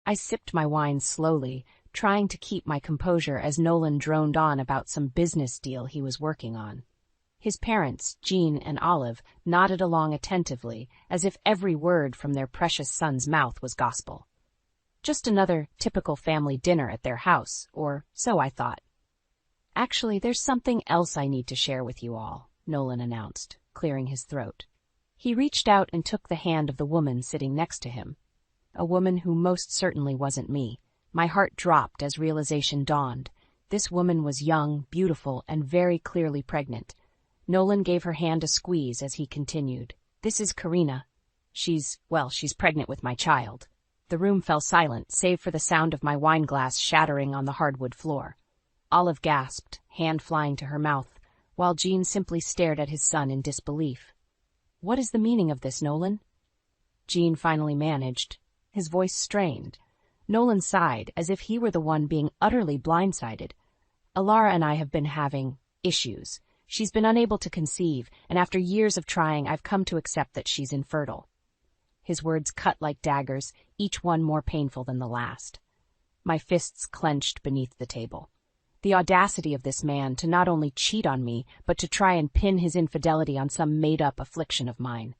I sipped my wine slowly, trying to keep my composure as Nolan droned on about some business deal he was working on. His parents, Jean and Olive, nodded along attentively, as if every word from their precious son's mouth was gospel. Just another typical family dinner at their house, or so I thought. Actually, there's something else I need to share with you all, Nolan announced, clearing his throat. He reached out and took the hand of the woman sitting next to him. A woman who most certainly wasn't me. My heart dropped as realization dawned. This woman was young, beautiful, and very clearly pregnant. Nolan gave her hand a squeeze as he continued. This is Karina. She's pregnant with my child. The room fell silent, save for the sound of my wine glass shattering on the hardwood floor. Olive gasped, hand flying to her mouth, while Jean simply stared at his son in disbelief. What is the meaning of this, Nolan? Jean finally managed, his voice strained. Nolan sighed, as if he were the one being utterly blindsided. Alara and I have been having issues. She's been unable to conceive, and after years of trying, I've come to accept that she's infertile. His words cut like daggers, each one more painful than the last. My fists clenched beneath the table. The audacity of this man to not only cheat on me, but to try and pin his infidelity on some made-up affliction of mine.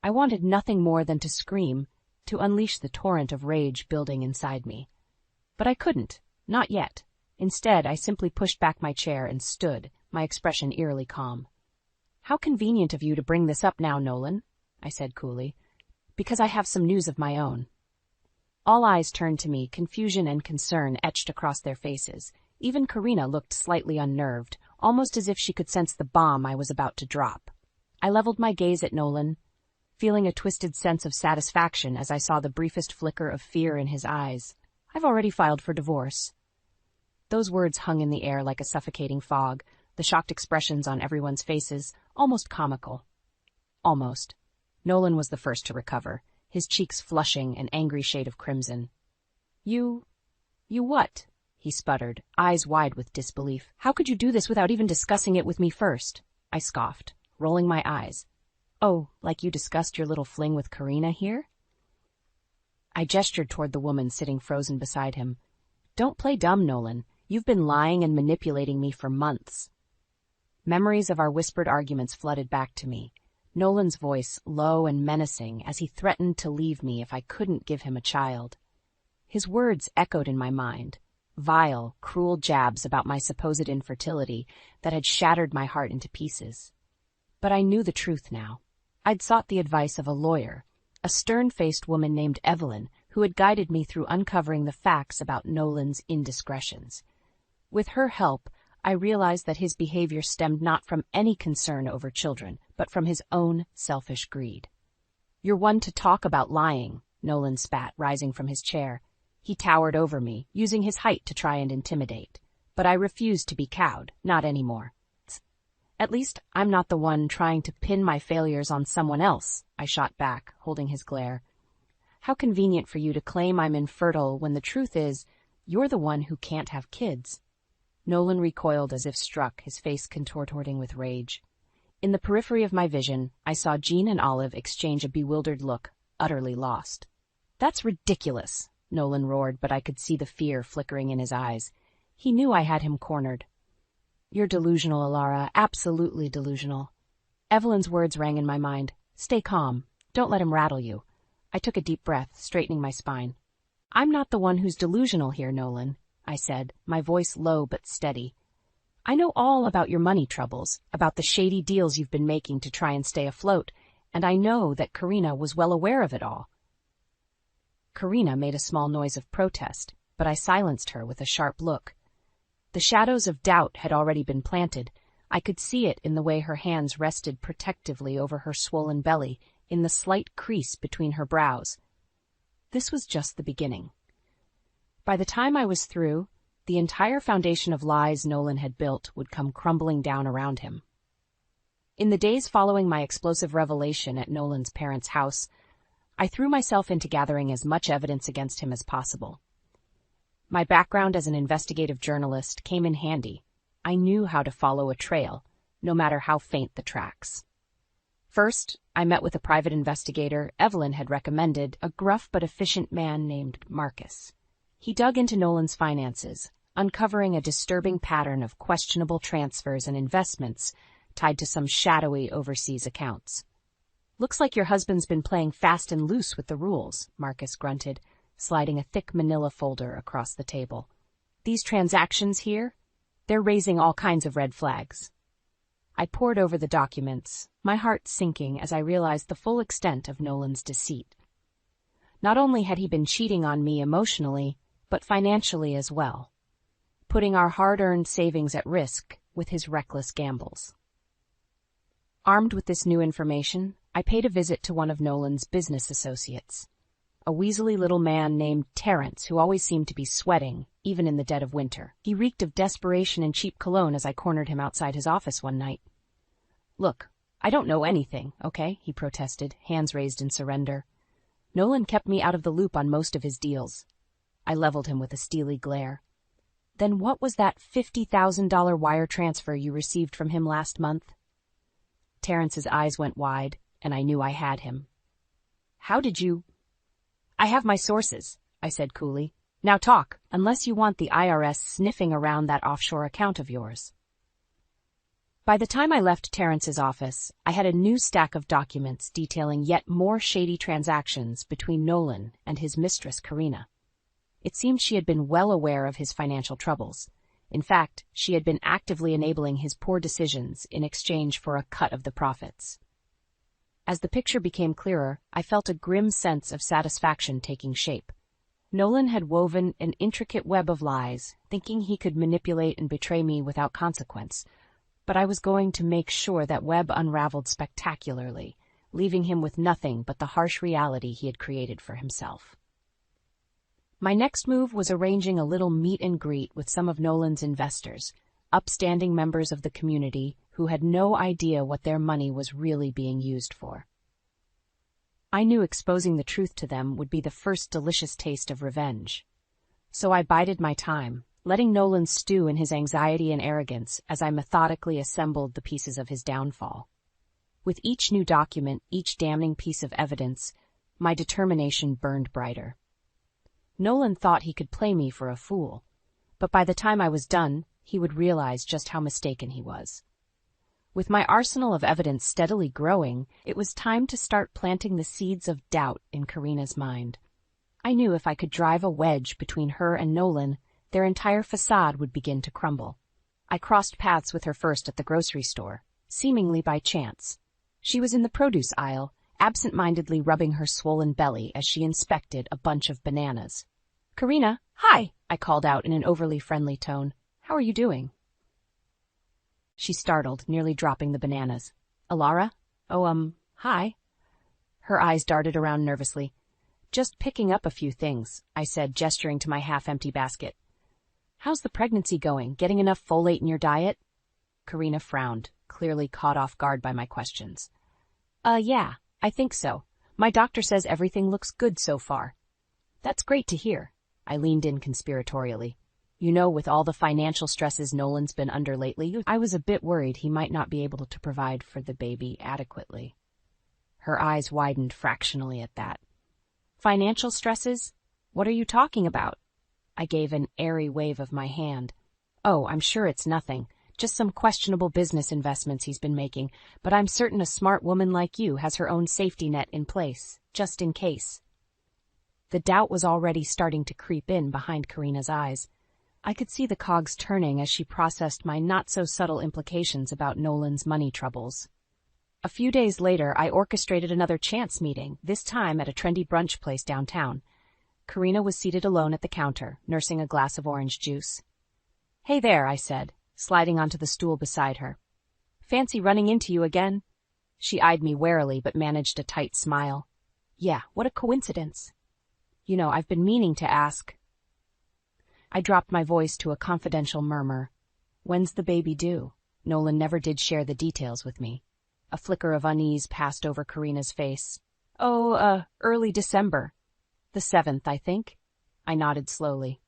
I wanted nothing more than to scream, to unleash the torrent of rage building inside me. But I couldn't, not yet. Instead, I simply pushed back my chair and stood, my expression eerily calm. How convenient of you to bring this up now, Nolan, I said coolly, because I have some news of my own. All eyes turned to me, confusion and concern etched across their faces. Even Karina looked slightly unnerved, almost as if she could sense the bomb I was about to drop. I leveled my gaze at Nolan, feeling a twisted sense of satisfaction as I saw the briefest flicker of fear in his eyes. I've already filed for divorce. Those words hung in the air like a suffocating fog, the shocked expressions on everyone's faces, almost comical. Almost. Nolan was the first to recover, his cheeks flushing an angry shade of crimson. You what? He sputtered, eyes wide with disbelief. How could you do this without even discussing it with me first? I scoffed, rolling my eyes. Oh, like you discussed your little fling with Karina here? I gestured toward the woman sitting frozen beside him. Don't play dumb, Nolan. You've been lying and manipulating me for months. Memories of our whispered arguments flooded back to me. Nolan's voice low and menacing as he threatened to leave me if I couldn't give him a child. His words echoed in my mind, vile, cruel jabs about my supposed infertility that had shattered my heart into pieces. But I knew the truth now. I'd sought the advice of a lawyer, a stern-faced woman named Evelyn, who had guided me through uncovering the facts about Nolan's indiscretions. With her help, I realized that his behavior stemmed not from any concern over children, but from his own selfish greed. You're one to talk about lying, Nolan spat, rising from his chair. He towered over me, using his height to try and intimidate. But I refused to be cowed, not anymore. At least I'm not the one trying to pin my failures on someone else, I shot back, holding his glare. How convenient for you to claim I'm infertile when the truth is, you're the one who can't have kids. Nolan recoiled as if struck, his face contorting with rage. In the periphery of my vision, I saw Jean and Olive exchange a bewildered look, utterly lost. That's ridiculous, Nolan roared, but I could see the fear flickering in his eyes. He knew I had him cornered. You're delusional, Alara, absolutely delusional. Evelyn's words rang in my mind. Stay calm. Don't let him rattle you. I took a deep breath, straightening my spine. I'm not the one who's delusional here, Nolan, I said, my voice low but steady. I know all about your money troubles, about the shady deals you've been making to try and stay afloat, and I know that Karina was well aware of it all. Karina made a small noise of protest, but I silenced her with a sharp look. The shadows of doubt had already been planted. I could see it in the way her hands rested protectively over her swollen belly, in the slight crease between her brows. This was just the beginning. By the time I was through, the entire foundation of lies Nolan had built would come crumbling down around him. In the days following my explosive revelation at Nolan's parents' house, I threw myself into gathering as much evidence against him as possible. My background as an investigative journalist came in handy. I knew how to follow a trail, no matter how faint the tracks. First, I met with a private investigator Evelyn had recommended, a gruff but efficient man named Marcus. He dug into Nolan's finances, uncovering a disturbing pattern of questionable transfers and investments tied to some shadowy overseas accounts. "Looks like your husband's been playing fast and loose with the rules," Marcus grunted, sliding a thick manila folder across the table. "These transactions here, they're raising all kinds of red flags." I pored over the documents, my heart sinking as I realized the full extent of Nolan's deceit. Not only had he been cheating on me emotionally, but financially as well, putting our hard-earned savings at risk with his reckless gambles. Armed with this new information, I paid a visit to one of Nolan's business associates, a weaselly little man named Terrence who always seemed to be sweating, even in the dead of winter. He reeked of desperation and cheap cologne as I cornered him outside his office one night. "Look, I don't know anything, okay?" he protested, hands raised in surrender. "Nolan kept me out of the loop on most of his deals." I leveled him with a steely glare. "Then what was that $50,000 wire transfer you received from him last month?" Terrence's eyes went wide, and I knew I had him. "How did you—" "I have my sources," I said coolly. "Now talk, unless you want the IRS sniffing around that offshore account of yours." By the time I left Terrence's office, I had a new stack of documents detailing yet more shady transactions between Nolan and his mistress, Karina. It seemed she had been well aware of his financial troubles. In fact, she had been actively enabling his poor decisions in exchange for a cut of the profits. As the picture became clearer, I felt a grim sense of satisfaction taking shape. Nolan had woven an intricate web of lies, thinking he could manipulate and betray me without consequence. But I was going to make sure that web unraveled spectacularly, leaving him with nothing but the harsh reality he had created for himself. My next move was arranging a little meet and greet with some of Nolan's investors, upstanding members of the community who had no idea what their money was really being used for. I knew exposing the truth to them would be the first delicious taste of revenge. So I bided my time, letting Nolan stew in his anxiety and arrogance as I methodically assembled the pieces of his downfall. With each new document, each damning piece of evidence, my determination burned brighter. Nolan thought he could play me for a fool, but by the time I was done, he would realize just how mistaken he was. With my arsenal of evidence steadily growing, it was time to start planting the seeds of doubt in Karina's mind. I knew if I could drive a wedge between her and Nolan, their entire facade would begin to crumble. I crossed paths with her first at the grocery store, seemingly by chance. She was in the produce aisle, absent-mindedly rubbing her swollen belly as she inspected a bunch of bananas. "Karina, hi!" I called out in an overly friendly tone. "How are you doing?" She startled, nearly dropping the bananas. "Alara? Oh, hi." Her eyes darted around nervously. "Just picking up a few things," I said, gesturing to my half-empty basket. "How's the pregnancy going? Getting enough folate in your diet?" Karina frowned, clearly caught off guard by my questions. Yeah, I think so. My doctor says everything looks good so far." "That's great to hear." I leaned in conspiratorially. "You know, with all the financial stresses Nolan's been under lately, I was a bit worried he might not be able to provide for the baby adequately." Her eyes widened fractionally at that. "Financial stresses? What are you talking about?" I gave an airy wave of my hand. "Oh, I'm sure it's nothing. Just some questionable business investments he's been making, but I'm certain a smart woman like you has her own safety net in place, just in case." The doubt was already starting to creep in behind Karina's eyes. I could see the cogs turning as she processed my not-so-subtle implications about Nolan's money troubles. A few days later, I orchestrated another chance meeting, this time at a trendy brunch place downtown. Karina was seated alone at the counter, nursing a glass of orange juice. "Hey there," I said, sliding onto the stool beside her. "Fancy running into you again?" She eyed me warily but managed a tight smile. "Yeah, what a coincidence. You know, I've been meaning to ask." I dropped my voice to a confidential murmur. "When's the baby due?" Nolan never did share the details with me. A flicker of unease passed over Karina's face. Early December. The 7th, I think." I nodded slowly.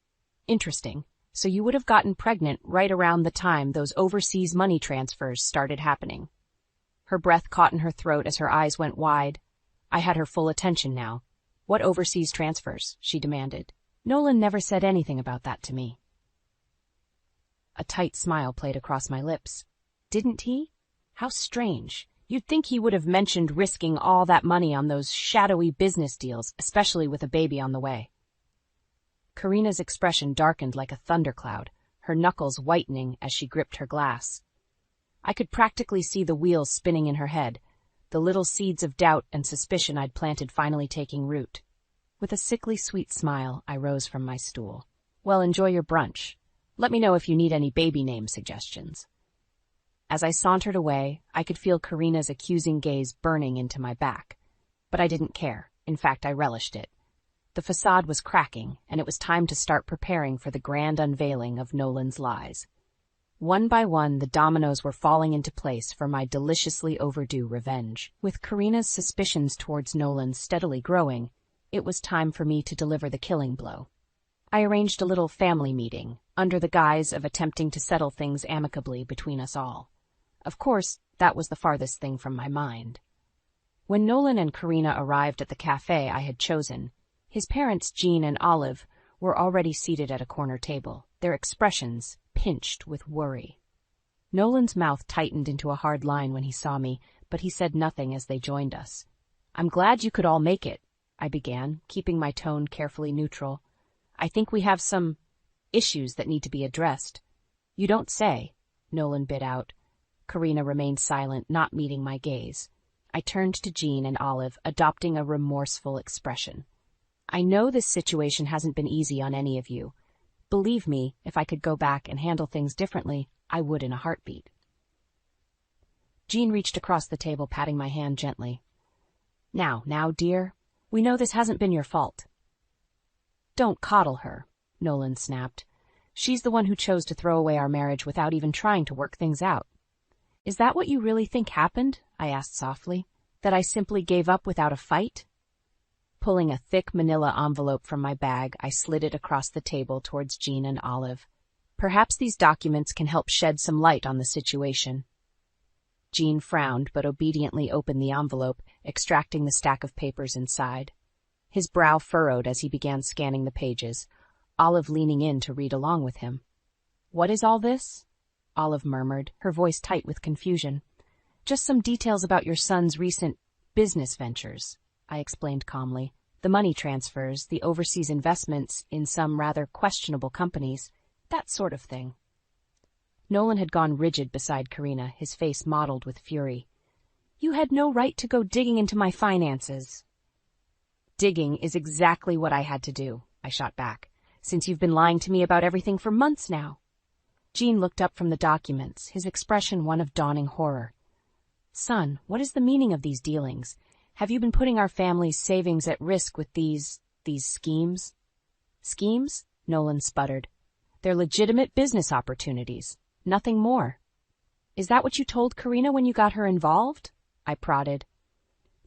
"Interesting. So you would have gotten pregnant right around the time those overseas money transfers started happening." Her breath caught in her throat as her eyes went wide. I had her full attention now. "What overseas transfers?" she demanded. "Nolan never said anything about that to me." A tight smile played across my lips. Didn't he? How strange. You'd think he would have mentioned risking all that money on those shadowy business deals, especially with a baby on the way. Karina's expression darkened like a thundercloud, her knuckles whitening as she gripped her glass. I could practically see the wheels spinning in her head, the little seeds of doubt and suspicion I'd planted finally taking root. With a sickly sweet smile, I rose from my stool. "Well, enjoy your brunch. Let me know if you need any baby name suggestions." As I sauntered away, I could feel Karina's accusing gaze burning into my back. But I didn't care. In fact, I relished it. The facade was cracking, and it was time to start preparing for the grand unveiling of Nolan's lies. One by one, the dominoes were falling into place for my deliciously overdue revenge. With Karina's suspicions towards Nolan steadily growing, it was time for me to deliver the killing blow. I arranged a little family meeting, under the guise of attempting to settle things amicably between us all. Of course, that was the farthest thing from my mind. When Nolan and Karina arrived at the cafe I had chosen, his parents, Jean and Olive, were already seated at a corner table, their expressions pinched with worry. Nolan's mouth tightened into a hard line when he saw me, but he said nothing as they joined us. "I'm glad you could all make it," I began, keeping my tone carefully neutral. "I think we have some issues that need to be addressed." "You don't say," Nolan bit out. Karina remained silent, not meeting my gaze. I turned to Jean and Olive, adopting a remorseful expression. "I know this situation hasn't been easy on any of you. Believe me, if I could go back and handle things differently, I would in a heartbeat." Jean reached across the table, patting my hand gently. Now, dear, we know this hasn't been your fault." "Don't coddle her," Nolan snapped. "She's the one who chose to throw away our marriage without even trying to work things out." "Is that what you really think happened?" I asked softly. "That I simply gave up without a fight?" Pulling a thick manila envelope from my bag, I slid it across the table towards Jean and Olive. "Perhaps these documents can help shed some light on the situation." Jean frowned, but obediently opened the envelope, extracting the stack of papers inside. His brow furrowed as he began scanning the pages, Olive leaning in to read along with him. "What is all this?" Olive murmured, her voice tight with confusion. "Just some details about your son's recent business ventures," I explained calmly. "The money transfers, the overseas investments in some rather questionable companies, that sort of thing." Nolan had gone rigid beside Karina, his face mottled with fury. "You had no right to go digging into my finances." "Digging is exactly what I had to do," I shot back, "since you've been lying to me about everything for months now." Jean looked up from the documents, his expression one of dawning horror. "Son, what is the meaning of these dealings? Have you been putting our family's savings at risk with these schemes?" "Schemes?" Nolan sputtered. "They're legitimate business opportunities. Nothing more." "Is that what you told Karina when you got her involved?" I prodded.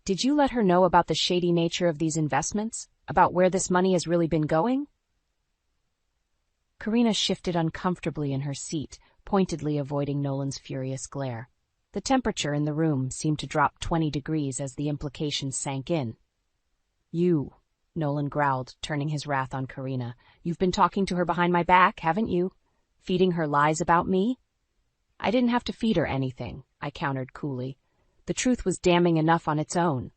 "Did you let her know about the shady nature of these investments? About where this money has really been going?" Karina shifted uncomfortably in her seat, pointedly avoiding Nolan's furious glare. The temperature in the room seemed to drop 20 degrees as the implications sank in. "You," Nolan growled, turning his wrath on Karina. "You've been talking to her behind my back, haven't you? Feeding her lies about me?" "I didn't have to feed her anything," I countered coolly. "The truth was damning enough on its own."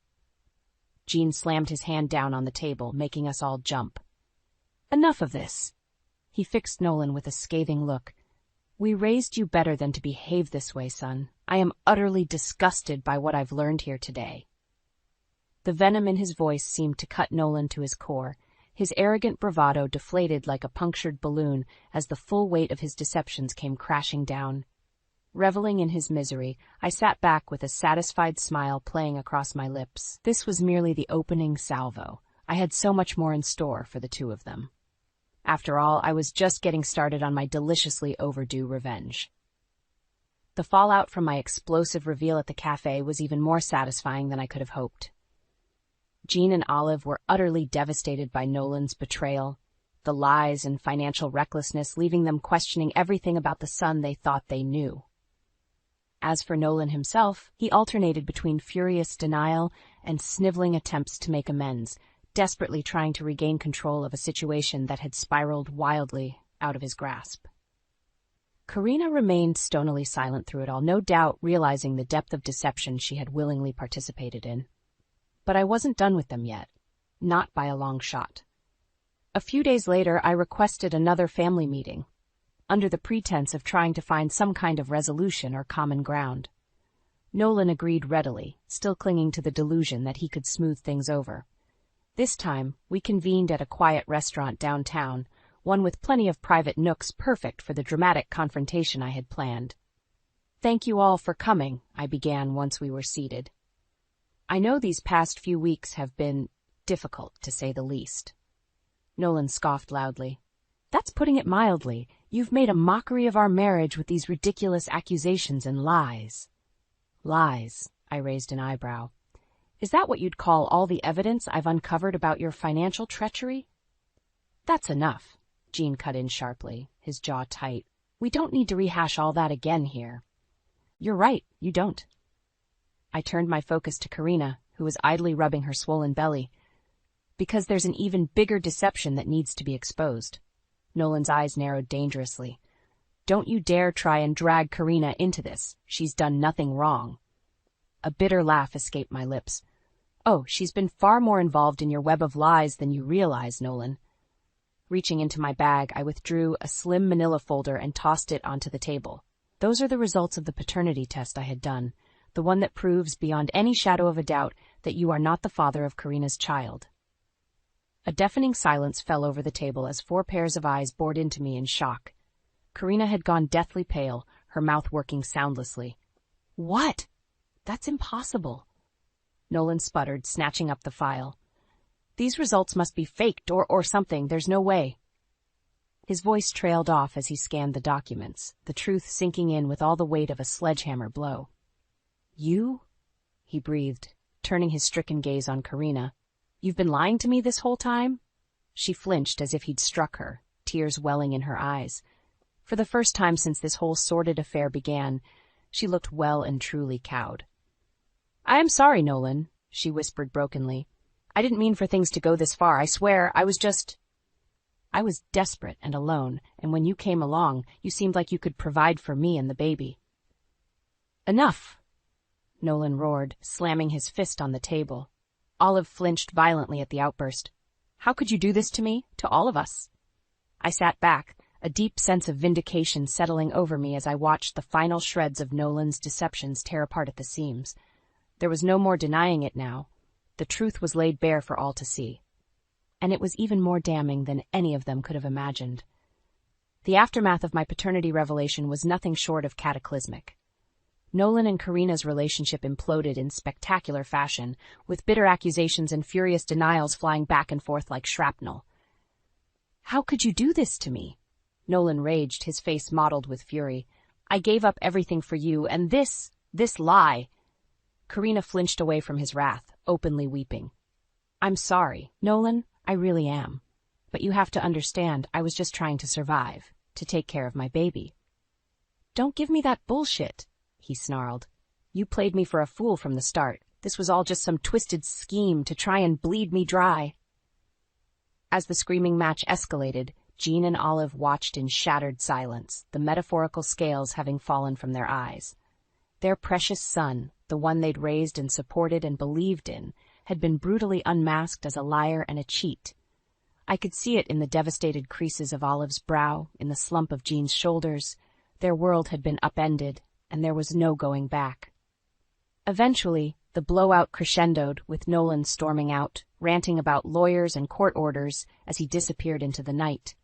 Jean slammed his hand down on the table, making us all jump. "Enough of this." He fixed Nolan with a scathing look. "We raised you better than to behave this way, son. I am utterly disgusted by what I've learned here today." The venom in his voice seemed to cut Nolan to his core. His arrogant bravado deflated like a punctured balloon as the full weight of his deceptions came crashing down. Reveling in his misery, I sat back with a satisfied smile playing across my lips. This was merely the opening salvo. I had so much more in store for the two of them. After all, I was just getting started on my deliciously overdue revenge. The fallout from my explosive reveal at the cafe was even more satisfying than I could have hoped. Jean and Olive were utterly devastated by Nolan's betrayal, the lies and financial recklessness leaving them questioning everything about the son they thought they knew. As for Nolan himself, he alternated between furious denial and sniveling attempts to make amends, desperately trying to regain control of a situation that had spiraled wildly out of his grasp. Karina remained stonily silent through it all, no doubt realizing the depth of deception she had willingly participated in. But I wasn't done with them yet, not by a long shot. A few days later, I requested another family meeting, under the pretense of trying to find some kind of resolution or common ground. Nolan agreed readily, still clinging to the delusion that he could smooth things over. This time, we convened at a quiet restaurant downtown, one with plenty of private nooks perfect for the dramatic confrontation I had planned. "Thank you all for coming," I began once we were seated. "I know these past few weeks have been difficult, to say the least." Nolan scoffed loudly. "That's putting it mildly. You've made a mockery of our marriage with these ridiculous accusations and lies." "Lies?" I raised an eyebrow. "Is that what you'd call all the evidence I've uncovered about your financial treachery?" "That's enough," Gene cut in sharply, his jaw tight. "We don't need to rehash all that again here." "You're right, you don't." I turned my focus to Karina, who was idly rubbing her swollen belly. "Because there's an even bigger deception that needs to be exposed." Nolan's eyes narrowed dangerously. "Don't you dare try and drag Karina into this. She's done nothing wrong." A bitter laugh escaped my lips. "Oh, she's been far more involved in your web of lies than you realize, Nolan." Reaching into my bag, I withdrew a slim manila folder and tossed it onto the table. "Those are the results of the paternity test I had done, the one that proves beyond any shadow of a doubt that you are not the father of Karina's child." A deafening silence fell over the table as 4 pairs of eyes bored into me in shock. Karina had gone deathly pale, her mouth working soundlessly. "What? That's impossible." Nolan sputtered, snatching up the file. "These results must be faked or something. There's no way." His voice trailed off as he scanned the documents, the truth sinking in with all the weight of a sledgehammer blow. "You?" he breathed, turning his stricken gaze on Karina. "You've been lying to me this whole time?" She flinched as if he'd struck her, tears welling in her eyes. For the first time since this whole sordid affair began, she looked well and truly cowed. "I am sorry, Nolan," she whispered brokenly. "I didn't mean for things to go this far. I swear, I was desperate and alone, and when you came along, you seemed like you could provide for me and the baby." "Enough!" Nolan roared, slamming his fist on the table. Olive flinched violently at the outburst. "How could you do this to me, to all of us?" I sat back, a deep sense of vindication settling over me as I watched the final shreds of Nolan's deceptions tear apart at the seams. There was no more denying it now. The truth was laid bare for all to see. And it was even more damning than any of them could have imagined. The aftermath of my paternity revelation was nothing short of cataclysmic. Nolan and Karina's relationship imploded in spectacular fashion, with bitter accusations and furious denials flying back and forth like shrapnel. "How could you do this to me?" Nolan raged, his face mottled with fury. "I gave up everything for you, and this lie." Karina flinched away from his wrath, openly weeping. "I'm sorry, Nolan, I really am. But you have to understand, I was just trying to survive, to take care of my baby." "Don't give me that bullshit," he snarled. "You played me for a fool from the start. This was all just some twisted scheme to try and bleed me dry." As the screaming match escalated, Jean and Olive watched in shattered silence, the metaphorical scales having fallen from their eyes. Their precious son, the one they'd raised and supported and believed in, had been brutally unmasked as a liar and a cheat. I could see it in the devastated creases of Olive's brow, in the slump of Jean's shoulders. Their world had been upended, and there was no going back. Eventually, the blowout crescendoed with Nolan storming out, ranting about lawyers and court orders as he disappeared into the night.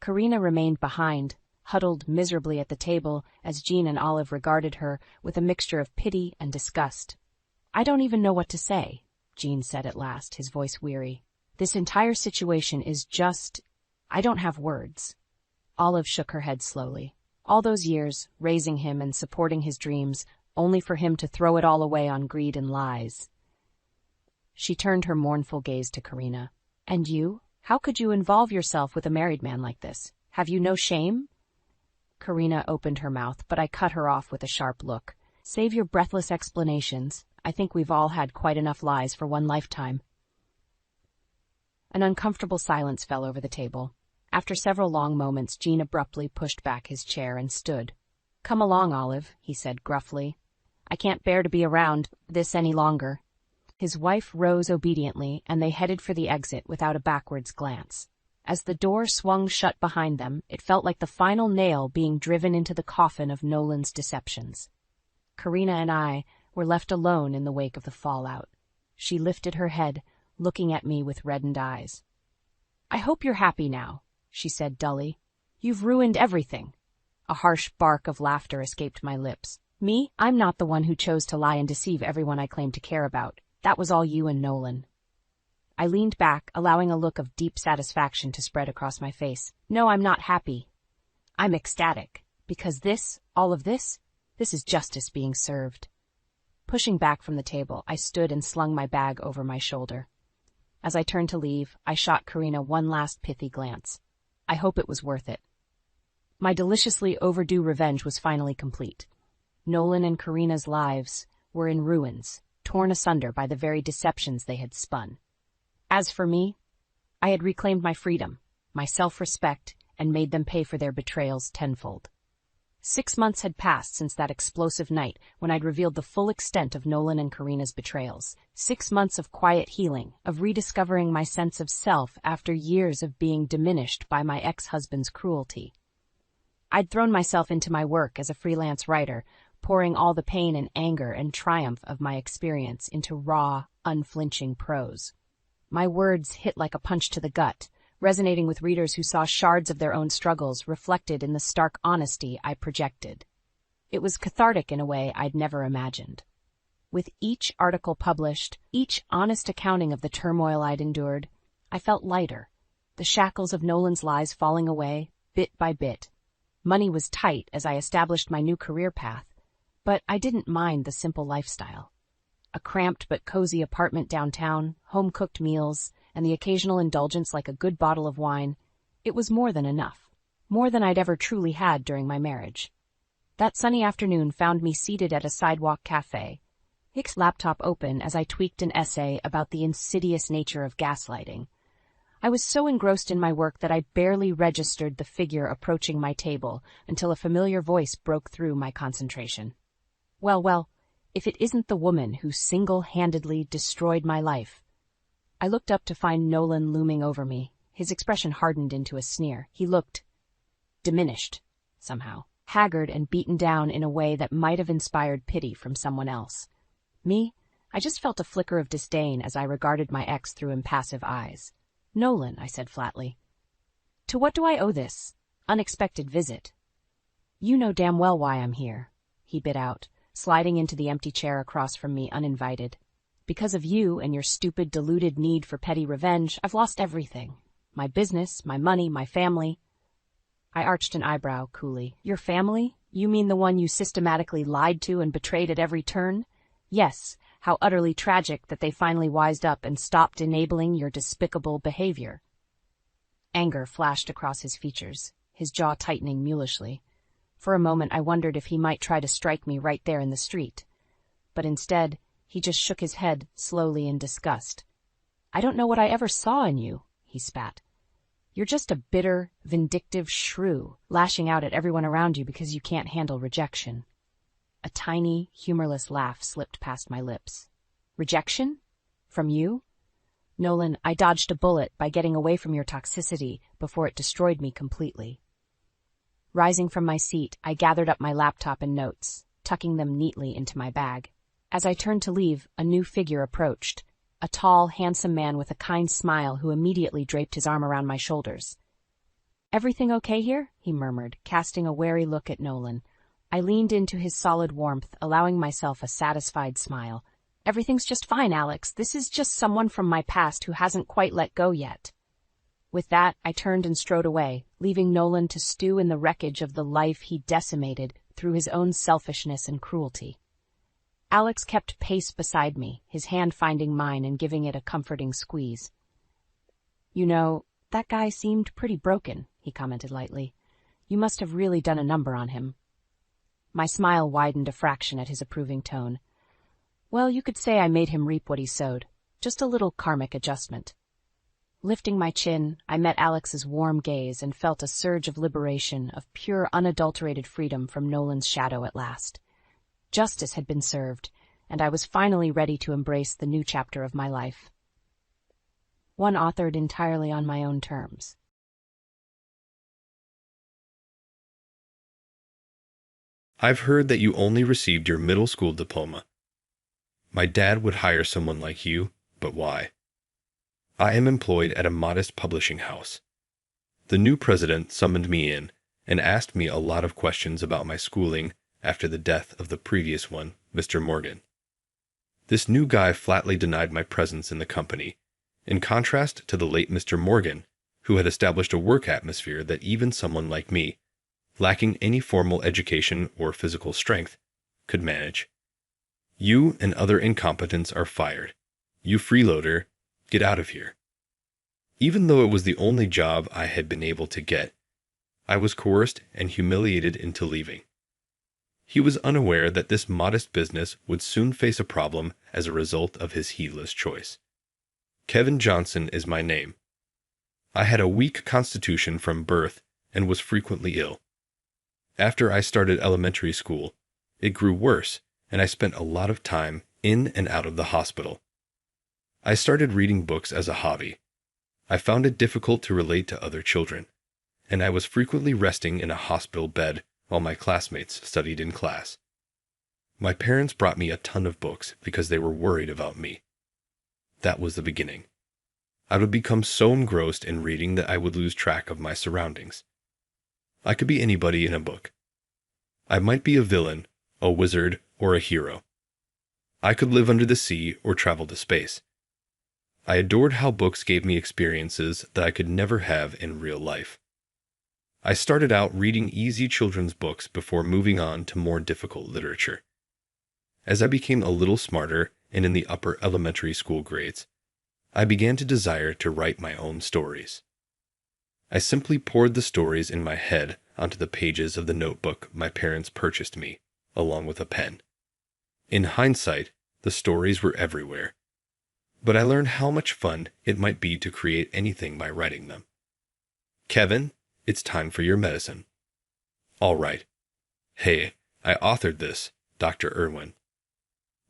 Karina remained behind, huddled miserably at the table as Jean and Olive regarded her with a mixture of pity and disgust. "I don't even know what to say," Jean said at last, his voice weary. "This entire situation is just... I don't have words." Olive shook her head slowly. All those years, raising him and supporting his dreams, only for him to throw it all away on greed and lies. She turned her mournful gaze to Karina. "And you? How could you involve yourself with a married man like this? Have you no shame?" Karina opened her mouth, but I cut her off with a sharp look. Save your breathless explanations. I think we've all had quite enough lies for one lifetime. An uncomfortable silence fell over the table. After several long moments, Jean abruptly pushed back his chair and stood. "Come along, Olive," he said gruffly. "I can't bear to be around this any longer." His wife rose obediently, and they headed for the exit without a backwards glance. As the door swung shut behind them, it felt like the final nail being driven into the coffin of Nolan's deceptions. Karina and I were left alone in the wake of the fallout. She lifted her head, looking at me with reddened eyes. "I hope you're happy now," she said dully. "You've ruined everything." A harsh bark of laughter escaped my lips. "Me? I'm not the one who chose to lie and deceive everyone I claim to care about. That was all you and Nolan." I leaned back, allowing a look of deep satisfaction to spread across my face. "No, I'm not happy. I'm ecstatic. Because all of this is justice being served." Pushing back from the table, I stood and slung my bag over my shoulder. As I turned to leave, I shot Karina one last pithy glance. I hope it was worth it. My deliciously overdue revenge was finally complete. Nolan and Karina's lives were in ruins, torn asunder by the very deceptions they had spun. As for me, I had reclaimed my freedom, my self-respect, and made them pay for their betrayals tenfold. 6 months had passed since that explosive night when I'd revealed the full extent of Nolan and Karina's betrayals. 6 months of quiet healing, of rediscovering my sense of self after years of being diminished by my ex-husband's cruelty. I'd thrown myself into my work as a freelance writer, pouring all the pain and anger and triumph of my experience into raw, unflinching prose. My words hit like a punch to the gut, resonating with readers who saw shards of their own struggles reflected in the stark honesty I projected. It was cathartic in a way I'd never imagined. With each article published, each honest accounting of the turmoil I'd endured, I felt lighter, the shackles of Nolan's lies falling away, bit by bit. Money was tight as I established my new career path, but I didn't mind the simple lifestyle. A cramped but cozy apartment downtown, home-cooked meals, and the occasional indulgence like a good bottle of wine, it was more than enough, more than I'd ever truly had during my marriage. That sunny afternoon found me seated at a sidewalk cafe, Hick's laptop open as I tweaked an essay about the insidious nature of gaslighting. I was so engrossed in my work that I barely registered the figure approaching my table until a familiar voice broke through my concentration. Well, if it isn't the woman who single-handedly destroyed my life." I looked up to find Nolan looming over me. His expression hardened into a sneer. He looked diminished, somehow, haggard and beaten down in a way that might have inspired pity from someone else. Me? I just felt a flicker of disdain as I regarded my ex through impassive eyes. "Nolan," I said flatly, "to what do I owe this unexpected visit?" "You know damn well why I'm here," he bit out, sliding into the empty chair across from me uninvited. "Because of you and your stupid, deluded need for petty revenge, I've lost everything. My business, my money, my family." I arched an eyebrow coolly. "Your family? You mean the one you systematically lied to and betrayed at every turn? Yes, how utterly tragic that they finally wised up and stopped enabling your despicable behavior." Anger flashed across his features, his jaw tightening mulishly. For a moment I wondered if he might try to strike me right there in the street. But instead, he just shook his head slowly in disgust. "I don't know what I ever saw in you," he spat. "You're just a bitter, vindictive shrew, lashing out at everyone around you because you can't handle rejection." A tiny, humorless laugh slipped past my lips. "Rejection? From you? Nolan, I dodged a bullet by getting away from your toxicity before it destroyed me completely." Rising from my seat, I gathered up my laptop and notes, tucking them neatly into my bag. As I turned to leave, a new figure approached, a tall, handsome man with a kind smile who immediately draped his arm around my shoulders. "Everything okay here?" he murmured, casting a wary look at Nolan. I leaned into his solid warmth, allowing myself a satisfied smile. "Everything's just fine, Alex. This is just someone from my past who hasn't quite let go yet." With that, I turned and strode away, leaving Nolan to stew in the wreckage of the life he decimated through his own selfishness and cruelty. Alex kept pace beside me, his hand finding mine and giving it a comforting squeeze. "You know, that guy seemed pretty broken," he commented lightly. You must have really done a number on him. My smile widened a fraction at his approving tone. Well, you could say I made him reap what he sowed. Just a little karmic adjustment. Lifting my chin, I met Alex's warm gaze and felt a surge of liberation, of pure, unadulterated freedom from Nolan's shadow at last. Justice had been served, and I was finally ready to embrace the new chapter of my life. One authored entirely on my own terms. I've heard that you only received your middle school diploma. My dad would hire someone like you, but why? I am employed at a modest publishing house. The new president summoned me in and asked me a lot of questions about my schooling after the death of the previous one, Mr. Morgan. This new guy flatly denied my presence in the company, in contrast to the late Mr. Morgan, who had established a work atmosphere that even someone like me, lacking any formal education or physical strength, could manage. You and other incompetents are fired. You freeloader, get out of here. Even though it was the only job I had been able to get, I was coerced and humiliated into leaving. He was unaware that this modest business would soon face a problem as a result of his heedless choice. Kevin Johnson is my name. I had a weak constitution from birth and was frequently ill. After I started elementary school, it grew worse, and I spent a lot of time in and out of the hospital. I started reading books as a hobby. I found it difficult to relate to other children, and I was frequently resting in a hospital bed while my classmates studied in class. My parents brought me a ton of books because they were worried about me. That was the beginning. I would become so engrossed in reading that I would lose track of my surroundings. I could be anybody in a book. I might be a villain, a wizard, or a hero. I could live under the sea or travel to space. I adored how books gave me experiences that I could never have in real life. I started out reading easy children's books before moving on to more difficult literature. As I became a little smarter and in the upper elementary school grades, I began to desire to write my own stories. I simply poured the stories in my head onto the pages of the notebook my parents purchased me, along with a pen. In hindsight, the stories were everywhere. But I learned how much fun it might be to create anything by writing them. Kevin, it's time for your medicine. All right. Hey, I authored this, Dr. Irwin.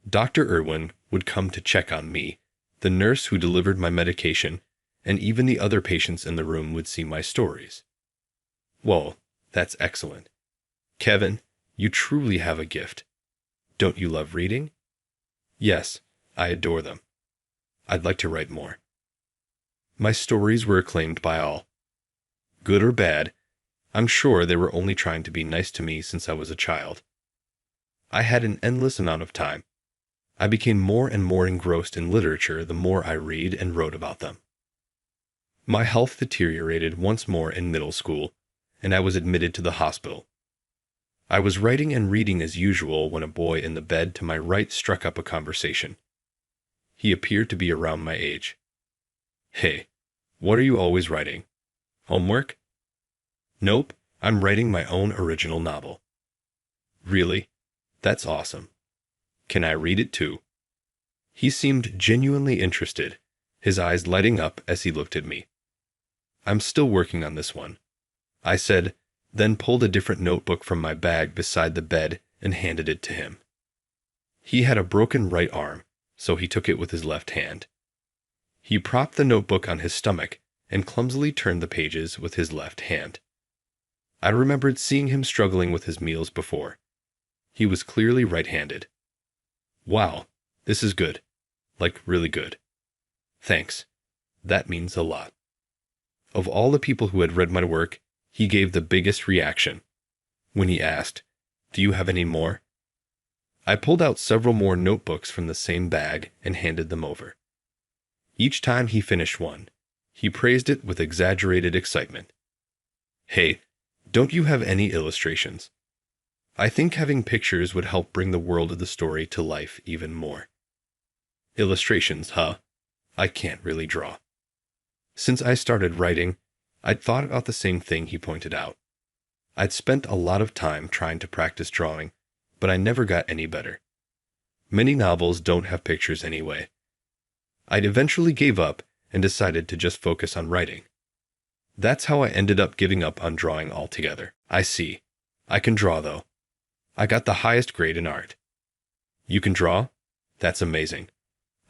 Dr. Irwin would come to check on me, the nurse who delivered my medication, and even the other patients in the room would see my stories. Whoa, that's excellent. Kevin, you truly have a gift. Don't you love reading? Yes, I adore them. I'd like to write more. My stories were acclaimed by all. Good or bad, I'm sure they were only trying to be nice to me since I was a child. I had an endless amount of time. I became more and more engrossed in literature the more I read and wrote about them. My health deteriorated once more in middle school, and I was admitted to the hospital. I was writing and reading as usual when a boy in the bed to my right struck up a conversation. He appeared to be around my age. Hey, what are you always writing? Homework? Nope, I'm writing my own original novel. Really? That's awesome. Can I read it too? He seemed genuinely interested, his eyes lighting up as he looked at me. I'm still working on this one, I said, then pulled a different notebook from my bag beside the bed and handed it to him. He had a broken right arm, so he took it with his left hand. He propped the notebook on his stomach and clumsily turned the pages with his left hand. I remembered seeing him struggling with his meals before. He was clearly right-handed. Wow, this is good. Like, really good. Thanks. That means a lot. Of all the people who had read my work, he gave the biggest reaction. When he asked, "Do you have any more?" I pulled out several more notebooks from the same bag and handed them over. Each time he finished one, he praised it with exaggerated excitement. Hey, don't you have any illustrations? I think having pictures would help bring the world of the story to life even more. Illustrations, huh? I can't really draw. Since I started writing, I'd thought about the same thing he pointed out. I'd spent a lot of time trying to practice drawing, but I never got any better. Many novels don't have pictures anyway. I'd eventually gave up and decided to just focus on writing. That's how I ended up giving up on drawing altogether. I see. I can draw, though. I got the highest grade in art. You can draw? That's amazing.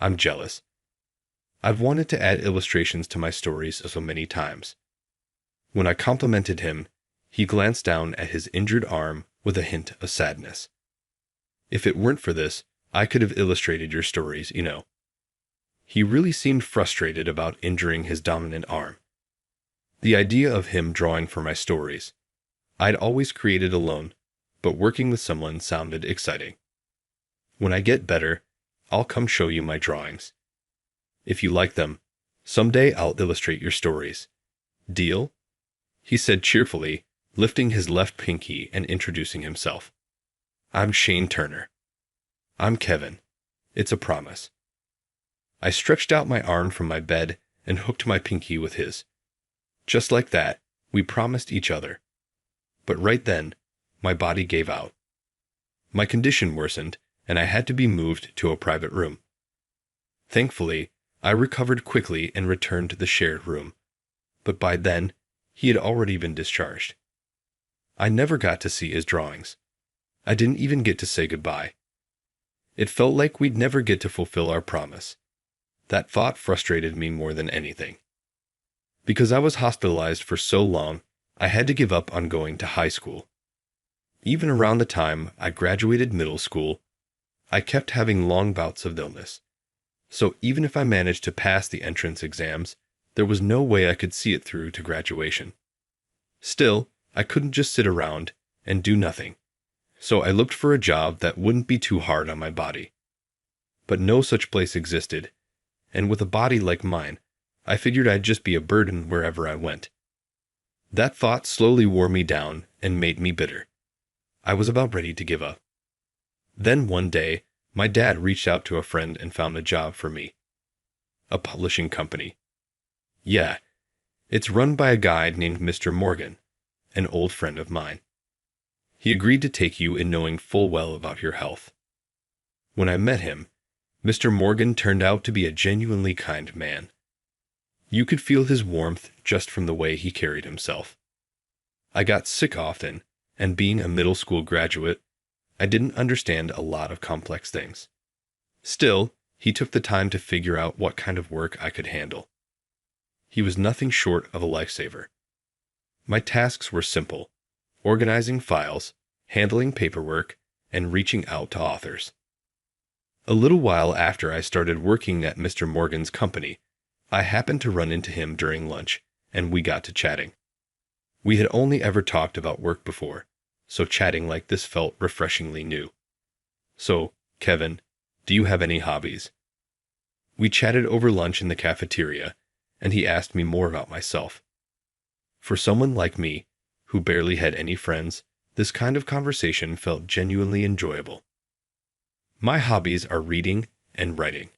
I'm jealous. I've wanted to add illustrations to my stories so many times. When I complimented him, he glanced down at his injured arm with a hint of sadness. If it weren't for this, I could have illustrated your stories, you know. He really seemed frustrated about injuring his dominant arm. The idea of him drawing for my stories. I'd always created alone, but working with someone sounded exciting. When I get better, I'll come show you my drawings. If you like them, someday I'll illustrate your stories. Deal? He said cheerfully, lifting his left pinky and introducing himself. I'm Shane Turner. I'm Kevin. It's a promise. I stretched out my arm from my bed and hooked my pinky with his. Just like that, we promised each other. But right then, my body gave out. My condition worsened, and I had to be moved to a private room. Thankfully, I recovered quickly and returned to the shared room. But by then, he had already been discharged. I never got to see his drawings. I didn't even get to say goodbye. It felt like we'd never get to fulfill our promise. That thought frustrated me more than anything. Because I was hospitalized for so long, I had to give up on going to high school. Even around the time I graduated middle school, I kept having long bouts of illness. So even if I managed to pass the entrance exams, there was no way I could see it through to graduation. Still, I couldn't just sit around and do nothing. So I looked for a job that wouldn't be too hard on my body. But no such place existed, and with a body like mine, I figured I'd just be a burden wherever I went. That thought slowly wore me down and made me bitter. I was about ready to give up. Then one day, my dad reached out to a friend and found a job for me. A publishing company. Yeah, it's run by a guy named Mr. Morgan, an old friend of mine. He agreed to take you in knowing full well about your health. When I met him, Mr. Morgan turned out to be a genuinely kind man. You could feel his warmth just from the way he carried himself. I got sick often, and being a middle school graduate, I didn't understand a lot of complex things. Still, he took the time to figure out what kind of work I could handle. He was nothing short of a lifesaver. My tasks were simple: organizing files, handling paperwork, and reaching out to authors. A little while after I started working at Mr. Morgan's company, I happened to run into him during lunch, and we got to chatting. We had only ever talked about work before, so chatting like this felt refreshingly new. So, Kevin, do you have any hobbies? We chatted over lunch in the cafeteria, and he asked me more about myself. For someone like me, who barely had any friends, this kind of conversation felt genuinely enjoyable. My hobbies are reading and writing.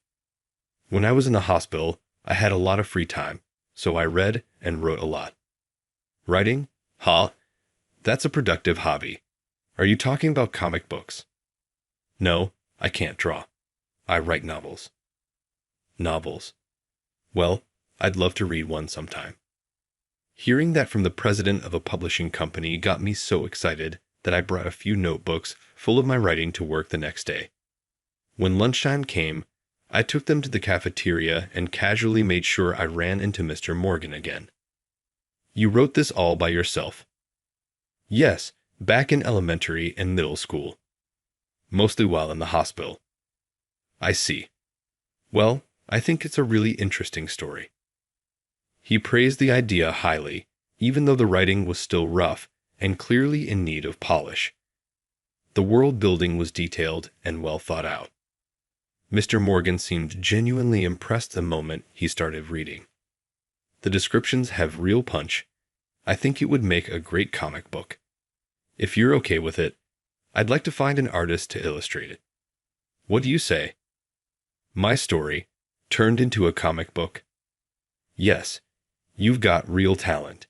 When I was in the hospital, I had a lot of free time, so I read and wrote a lot. Writing? Huh? That's a productive hobby. Are you talking about comic books? No, I can't draw. I write novels. Novels. Well, I'd love to read one sometime. Hearing that from the president of a publishing company got me so excited that I brought a few notebooks full of my writing to work the next day. When lunchtime came, I took them to the cafeteria and casually made sure I ran into Mr. Morgan again. You wrote this all by yourself? Yes, back in elementary and middle school. Mostly while in the hospital. I see. Well, I think it's a really interesting story. He praised the idea highly, even though the writing was still rough and clearly in need of polish. The world building was detailed and well thought out. Mr. Morgan seemed genuinely impressed the moment he started reading. The descriptions have real punch. I think it would make a great comic book. If you're okay with it, I'd like to find an artist to illustrate it. What do you say? My story, turned into a comic book? Yes, you've got real talent.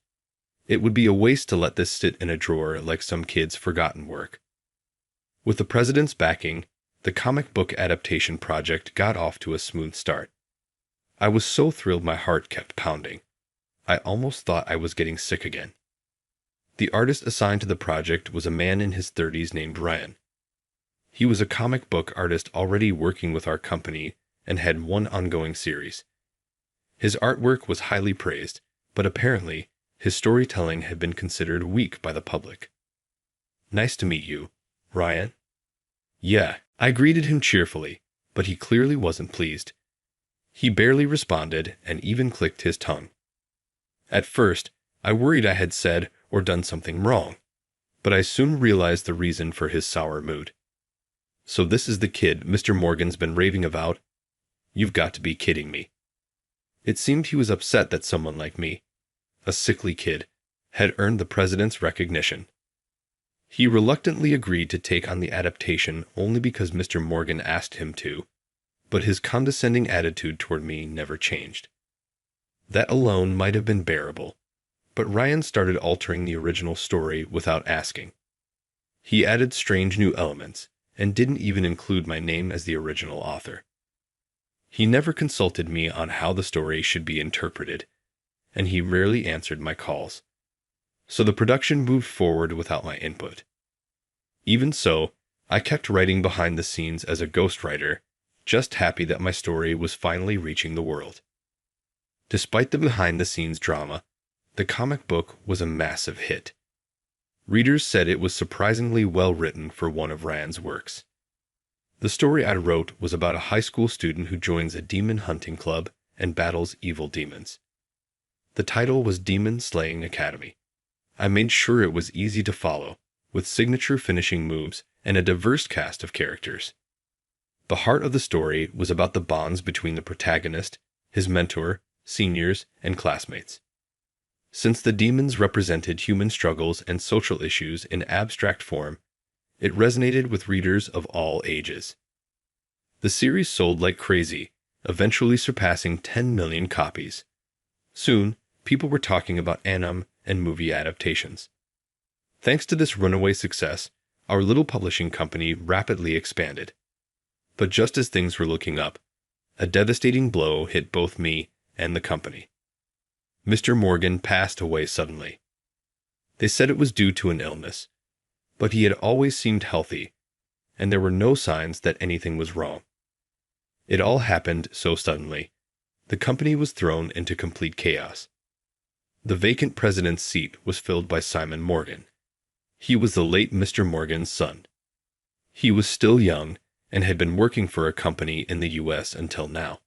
It would be a waste to let this sit in a drawer like some kid's forgotten work. With the president's backing, the comic book adaptation project got off to a smooth start. I was so thrilled my heart kept pounding. I almost thought I was getting sick again. The artist assigned to the project was a man in his 30s named Ryan. He was a comic book artist already working with our company and had one ongoing series. His artwork was highly praised, but apparently, his storytelling had been considered weak by the public. "Nice to meet you, Ryan." "Yeah," I greeted him cheerfully, but he clearly wasn't pleased. He barely responded and even clicked his tongue. At first, I worried I had said or done something wrong, but I soon realized the reason for his sour mood. "So this is the kid Mr. Morgan's been raving about? You've got to be kidding me." It seemed he was upset that someone like me, a sickly kid, had earned the president's recognition. He reluctantly agreed to take on the adaptation only because Mr. Morgan asked him to, but his condescending attitude toward me never changed. That alone might have been bearable, but Ryan started altering the original story without asking. He added strange new elements, and didn't even include my name as the original author. He never consulted me on how the story should be interpreted, and he rarely answered my calls. So the production moved forward without my input. Even so, I kept writing behind the scenes as a ghostwriter, just happy that my story was finally reaching the world. Despite the behind-the-scenes drama, the comic book was a massive hit. Readers said it was surprisingly well written for one of Ryan's works. The story I wrote was about a high school student who joins a demon hunting club and battles evil demons. The title was Demon Slaying Academy. I made sure it was easy to follow, with signature finishing moves and a diverse cast of characters. The heart of the story was about the bonds between the protagonist, his mentor, seniors, and classmates. Since the demons represented human struggles and social issues in abstract form, it resonated with readers of all ages. The series sold like crazy, eventually surpassing 10 million copies. Soon, people were talking about anime and movie adaptations. Thanks to this runaway success, our little publishing company rapidly expanded. But just as things were looking up, a devastating blow hit both me and the company. Mr. Morgan passed away suddenly. They said it was due to an illness, but he had always seemed healthy, and there were no signs that anything was wrong. It all happened so suddenly, the company was thrown into complete chaos. The vacant president's seat was filled by Simon Morgan. He was the late Mr. Morgan's son. He was still young and had been working for a company in the U.S. until now.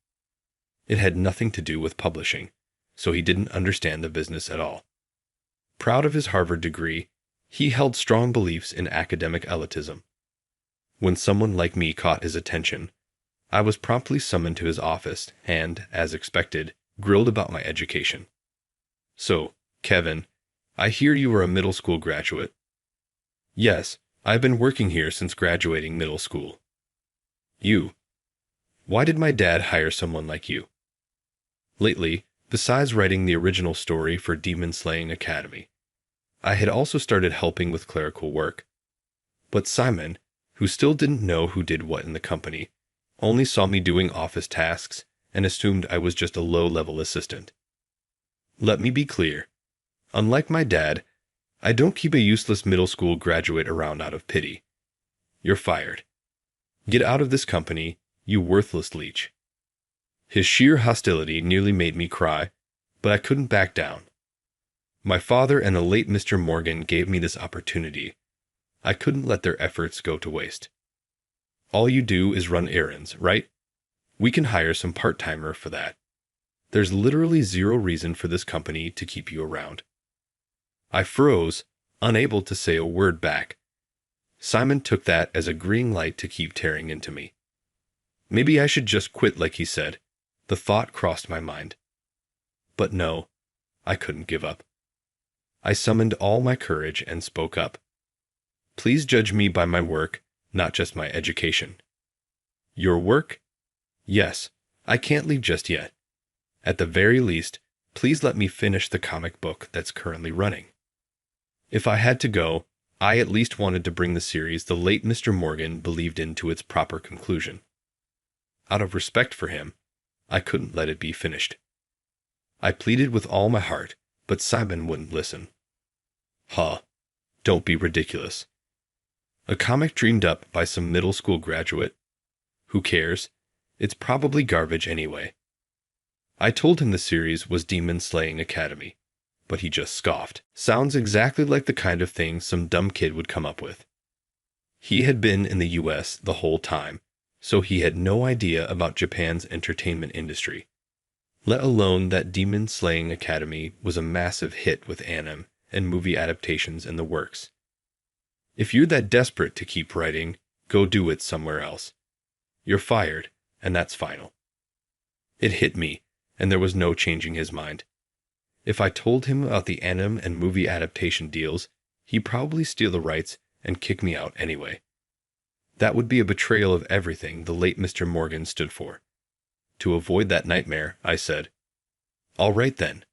It had nothing to do with publishing, so he didn't understand the business at all. Proud of his Harvard degree, he held strong beliefs in academic elitism. When someone like me caught his attention, I was promptly summoned to his office and, as expected, grilled about my education. "So, Kevin, I hear you are a middle school graduate." "Yes, I've been working here since graduating middle school." "You. Why did my dad hire someone like you?" "Lately, besides writing the original story for Demon Slaying Academy, I had also started helping with clerical work. But Simon, who still didn't know who did what in the company, only saw me doing office tasks and assumed I was just a low-level assistant. Let me be clear. Unlike my dad, I don't keep a useless middle school graduate around out of pity. You're fired. Get out of this company, you worthless leech." His sheer hostility nearly made me cry, but I couldn't back down. My father and the late Mr. Morgan gave me this opportunity. I couldn't let their efforts go to waste. "All you do is run errands, right? We can hire some part-timer for that. There's literally zero reason for this company to keep you around." I froze, unable to say a word back. Simon took that as a green light to keep tearing into me. Maybe I should just quit like he said. The thought crossed my mind. But no, I couldn't give up. I summoned all my courage and spoke up. "Please judge me by my work, not just my education." "Your work?" "Yes, I can't leave just yet. At the very least, please let me finish the comic book that's currently running." If I had to go, I at least wanted to bring the series the late Mr. Morgan believed in to its proper conclusion. Out of respect for him, I couldn't let it be finished. I pleaded with all my heart, but Simon wouldn't listen. Huh, don't be ridiculous. A comic dreamed up by some middle school graduate. Who cares? It's probably garbage anyway. I told him the series was Demon Slaying Academy, but he just scoffed. Sounds exactly like the kind of thing some dumb kid would come up with. He had been in the US the whole time, so he had no idea about Japan's entertainment industry, let alone that Demon Slaying Academy was a massive hit with anime and movie adaptations in the works. If you're that desperate to keep writing, go do it somewhere else. You're fired, and that's final. It hit me, and there was no changing his mind. If I told him about the anime and movie adaptation deals, he'd probably steal the rights and kick me out anyway. That would be a betrayal of everything the late Mr. Morgan stood for. To avoid that nightmare, I said, "All right then.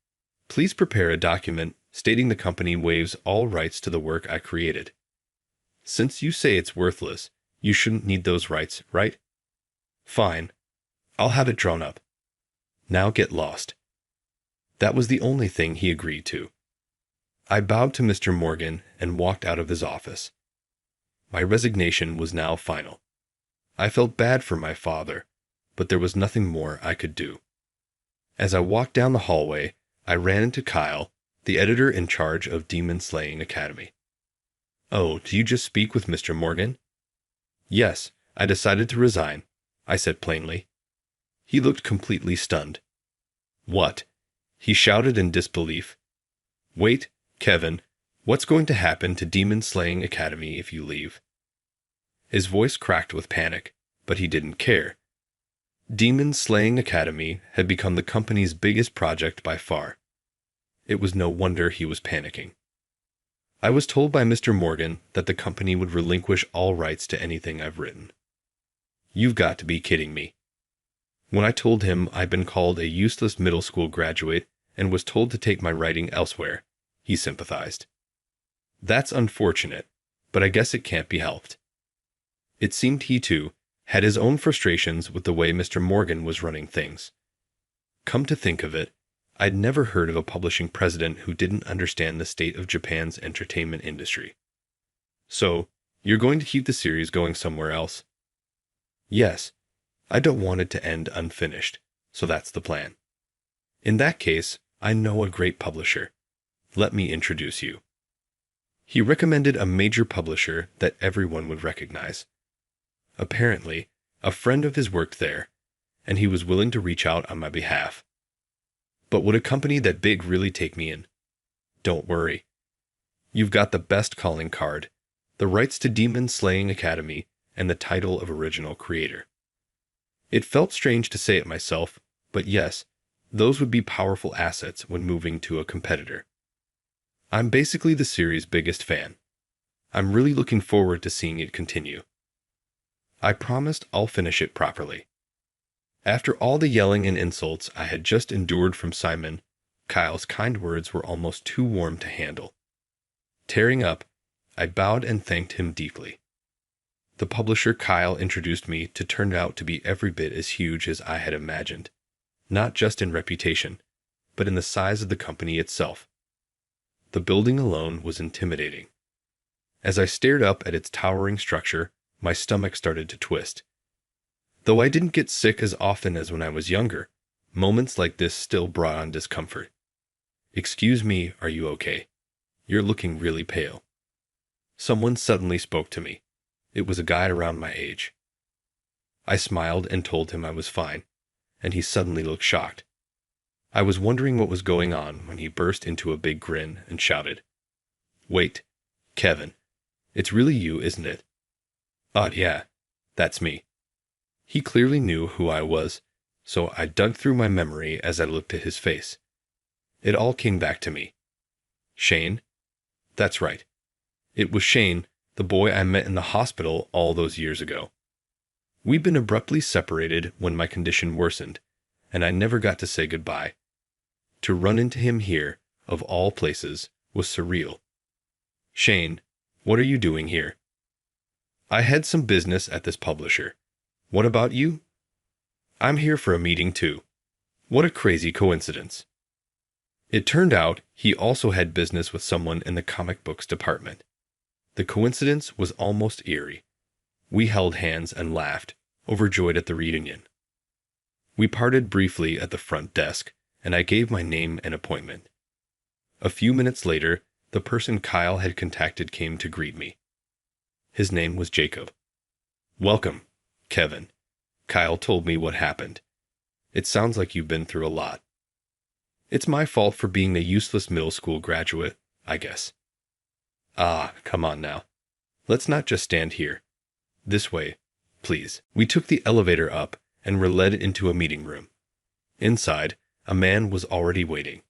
Please prepare a document stating the company waives all rights to the work I created. Since you say it's worthless, you shouldn't need those rights, right? Fine. I'll have it drawn up. Now get lost." That was the only thing he agreed to. I bowed to Mr. Morgan and walked out of his office. My resignation was now final. I felt bad for my father, but there was nothing more I could do. As I walked down the hallway, I ran into Kyle, the editor in charge of Demon Slaying Academy. "Oh, do you just speak with Mr. Morgan?" "Yes, I decided to resign," I said plainly. He looked completely stunned. "What?" he shouted in disbelief. "Wait, Kevin, what's going to happen to Demon Slaying Academy if you leave?" His voice cracked with panic, but he didn't care. Demon Slaying Academy had become the company's biggest project by far. It was no wonder he was panicking. I was told by Mr. Morgan that the company would relinquish all rights to anything I've written. You've got to be kidding me. When I told him I'd been called a useless middle school graduate and was told to take my writing elsewhere, he sympathized. That's unfortunate, but I guess it can't be helped. It seemed he, too, had his own frustrations with the way Mr. Morgan was running things. Come to think of it, I'd never heard of a publishing president who didn't understand the state of Japan's entertainment industry. "So, you're going to keep the series going somewhere else?" "Yes. I don't want it to end unfinished, so that's the plan." "In that case, I know a great publisher. Let me introduce you." He recommended a major publisher that everyone would recognize. Apparently, a friend of his worked there, and he was willing to reach out on my behalf. But would a company that big really take me in? Don't worry. You've got the best calling card, the rights to Demon Slaying Academy, and the title of original creator. It felt strange to say it myself, but yes, those would be powerful assets when moving to a competitor. I'm basically the series' biggest fan. I'm really looking forward to seeing it continue. I promised I'll finish it properly. After all the yelling and insults I had just endured from Simon, Kyle's kind words were almost too warm to handle. Tearing up, I bowed and thanked him deeply. The publisher Kyle introduced me to turned out to be every bit as huge as I had imagined, not just in reputation, but in the size of the company itself. The building alone was intimidating. As I stared up at its towering structure, my stomach started to twist. Though I didn't get sick as often as when I was younger, moments like this still brought on discomfort. "Excuse me, are you okay? You're looking really pale." Someone suddenly spoke to me. It was a guy around my age. I smiled and told him I was fine, and he suddenly looked shocked. I was wondering what was going on when he burst into a big grin and shouted, "Wait, Kevin, it's really you, isn't it?" Yeah, that's me." He clearly knew who I was, so I dug through my memory as I looked at his face. It all came back to me. Shane? That's right. It was Shane, the boy I met in the hospital all those years ago. We'd been abruptly separated when my condition worsened, and I never got to say goodbye. To run into him here, of all places, was surreal. Shane, what are you doing here? I had some business at this publisher. What about you? I'm here for a meeting too. What a crazy coincidence. It turned out he also had business with someone in the comic books department. The coincidence was almost eerie. We held hands and laughed, overjoyed at the reunion. We parted briefly at the front desk, and I gave my name and appointment. A few minutes later, the person Kyle had contacted came to greet me. His name was Jacob. Welcome, Kevin. Kyle told me what happened. It sounds like you've been through a lot. It's my fault for being a useless middle school graduate, I guess. Ah, come on now. Let's not just stand here. This way, please. We took the elevator up and were led into a meeting room. Inside, a man was already waiting.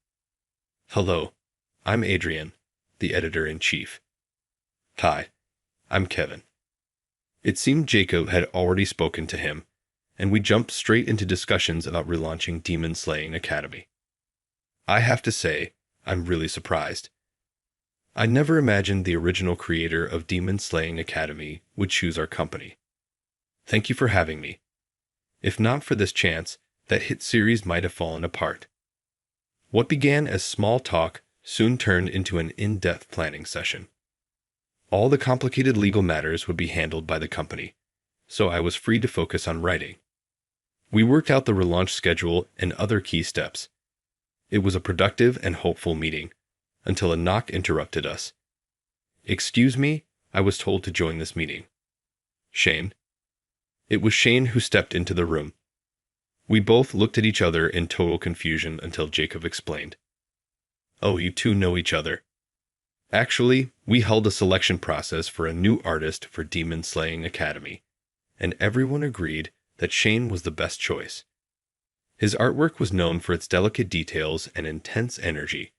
Hello, I'm Adrian, the editor-in-chief. Hi, I'm Kevin. It seemed Jacob had already spoken to him, and we jumped straight into discussions about relaunching Demon Slaying Academy. I have to say, I'm really surprised. I never imagined the original creator of Demon Slaying Academy would choose our company. Thank you for having me. If not for this chance, that hit series might have fallen apart. What began as small talk soon turned into an in-depth planning session. All the complicated legal matters would be handled by the company, so I was free to focus on writing. We worked out the relaunch schedule and other key steps. It was a productive and hopeful meeting, until a knock interrupted us. Excuse me, I was told to join this meeting. Shane? It was Shane who stepped into the room. We both looked at each other in total confusion until Jacob explained. Oh, you two know each other. Actually, we held a selection process for a new artist for Demon Slaying Academy, and everyone agreed that Shane was the best choice. His artwork was known for its delicate details and intense energy,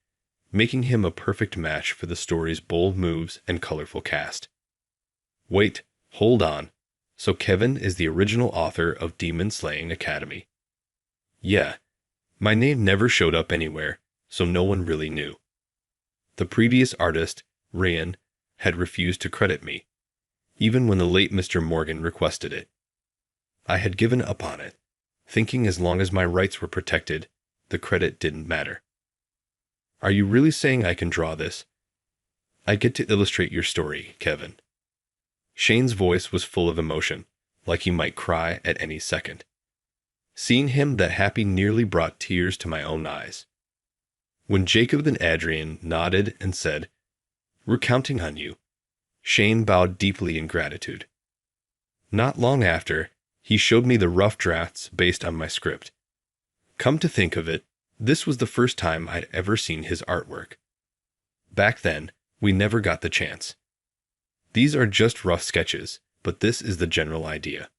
making him a perfect match for the story's bold moves and colorful cast. Wait, hold on. So Kevin is the original author of Demon Slaying Academy. Yeah, my name never showed up anywhere, so no one really knew. The previous artist, Ryan, had refused to credit me, even when the late Mr. Morgan requested it. I had given up on it, thinking as long as my rights were protected, the credit didn't matter. Are you really saying I can draw this? I get to illustrate your story, Kevin. Shane's voice was full of emotion, like he might cry at any second. Seeing him that happy nearly brought tears to my own eyes. When Jacob and Adrian nodded and said, "We're counting on you," Shane bowed deeply in gratitude. Not long after, he showed me the rough drafts based on my script. Come to think of it, this was the first time I'd ever seen his artwork. Back then, we never got the chance. These are just rough sketches, but this is the general idea.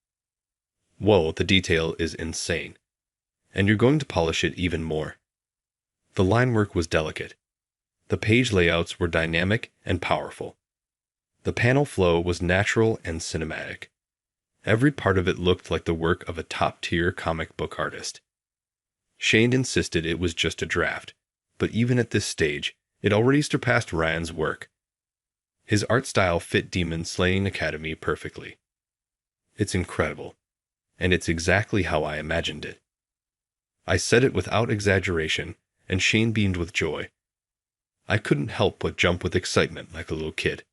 Whoa, the detail is insane. And you're going to polish it even more. The line work was delicate. The page layouts were dynamic and powerful. The panel flow was natural and cinematic. Every part of it looked like the work of a top-tier comic book artist. Shane insisted it was just a draft, but even at this stage, it already surpassed Ryan's work. His art style fit Demon Slaying Academy perfectly. It's incredible, and it's exactly how I imagined it. I said it without exaggeration, and Shane beamed with joy. I couldn't help but jump with excitement like a little kid.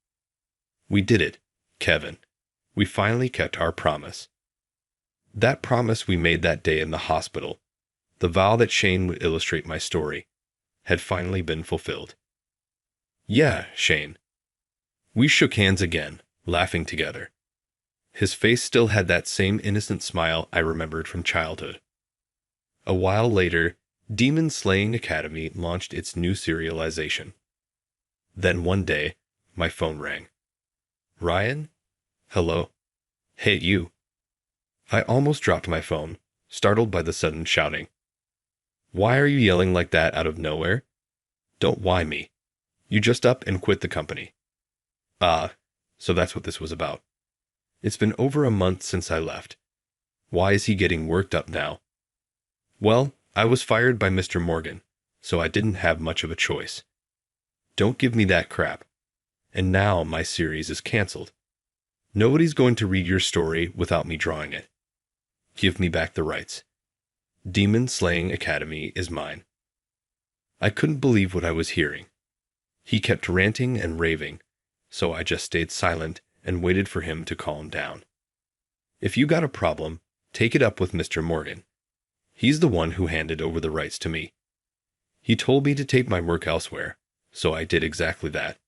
We did it, Kevin. We finally kept our promise. That promise we made that day in the hospital, the vow that Shane would illustrate my story, had finally been fulfilled. Yeah, Shane. We shook hands again, laughing together. His face still had that same innocent smile I remembered from childhood. A while later, Demon Slaying Academy launched its new serialization. Then one day, my phone rang. Ryan? Hello. Hey, you. I almost dropped my phone, startled by the sudden shouting. Why are you yelling like that out of nowhere? Don't why me. You just up and quit the company. So that's what this was about. It's been over a month since I left. Why is he getting worked up now? Well, I was fired by Mr. Morgan, so I didn't have much of a choice. Don't give me that crap. and now my series is canceled. Nobody's going to read your story without me drawing it. Give me back the rights. Demon Slaying Academy is mine." I couldn't believe what I was hearing. He kept ranting and raving, so I just stayed silent and waited for him to calm down. "If you got a problem, take it up with Mr. Morgan. He's the one who handed over the rights to me. He told me to take my work elsewhere, so I did exactly that."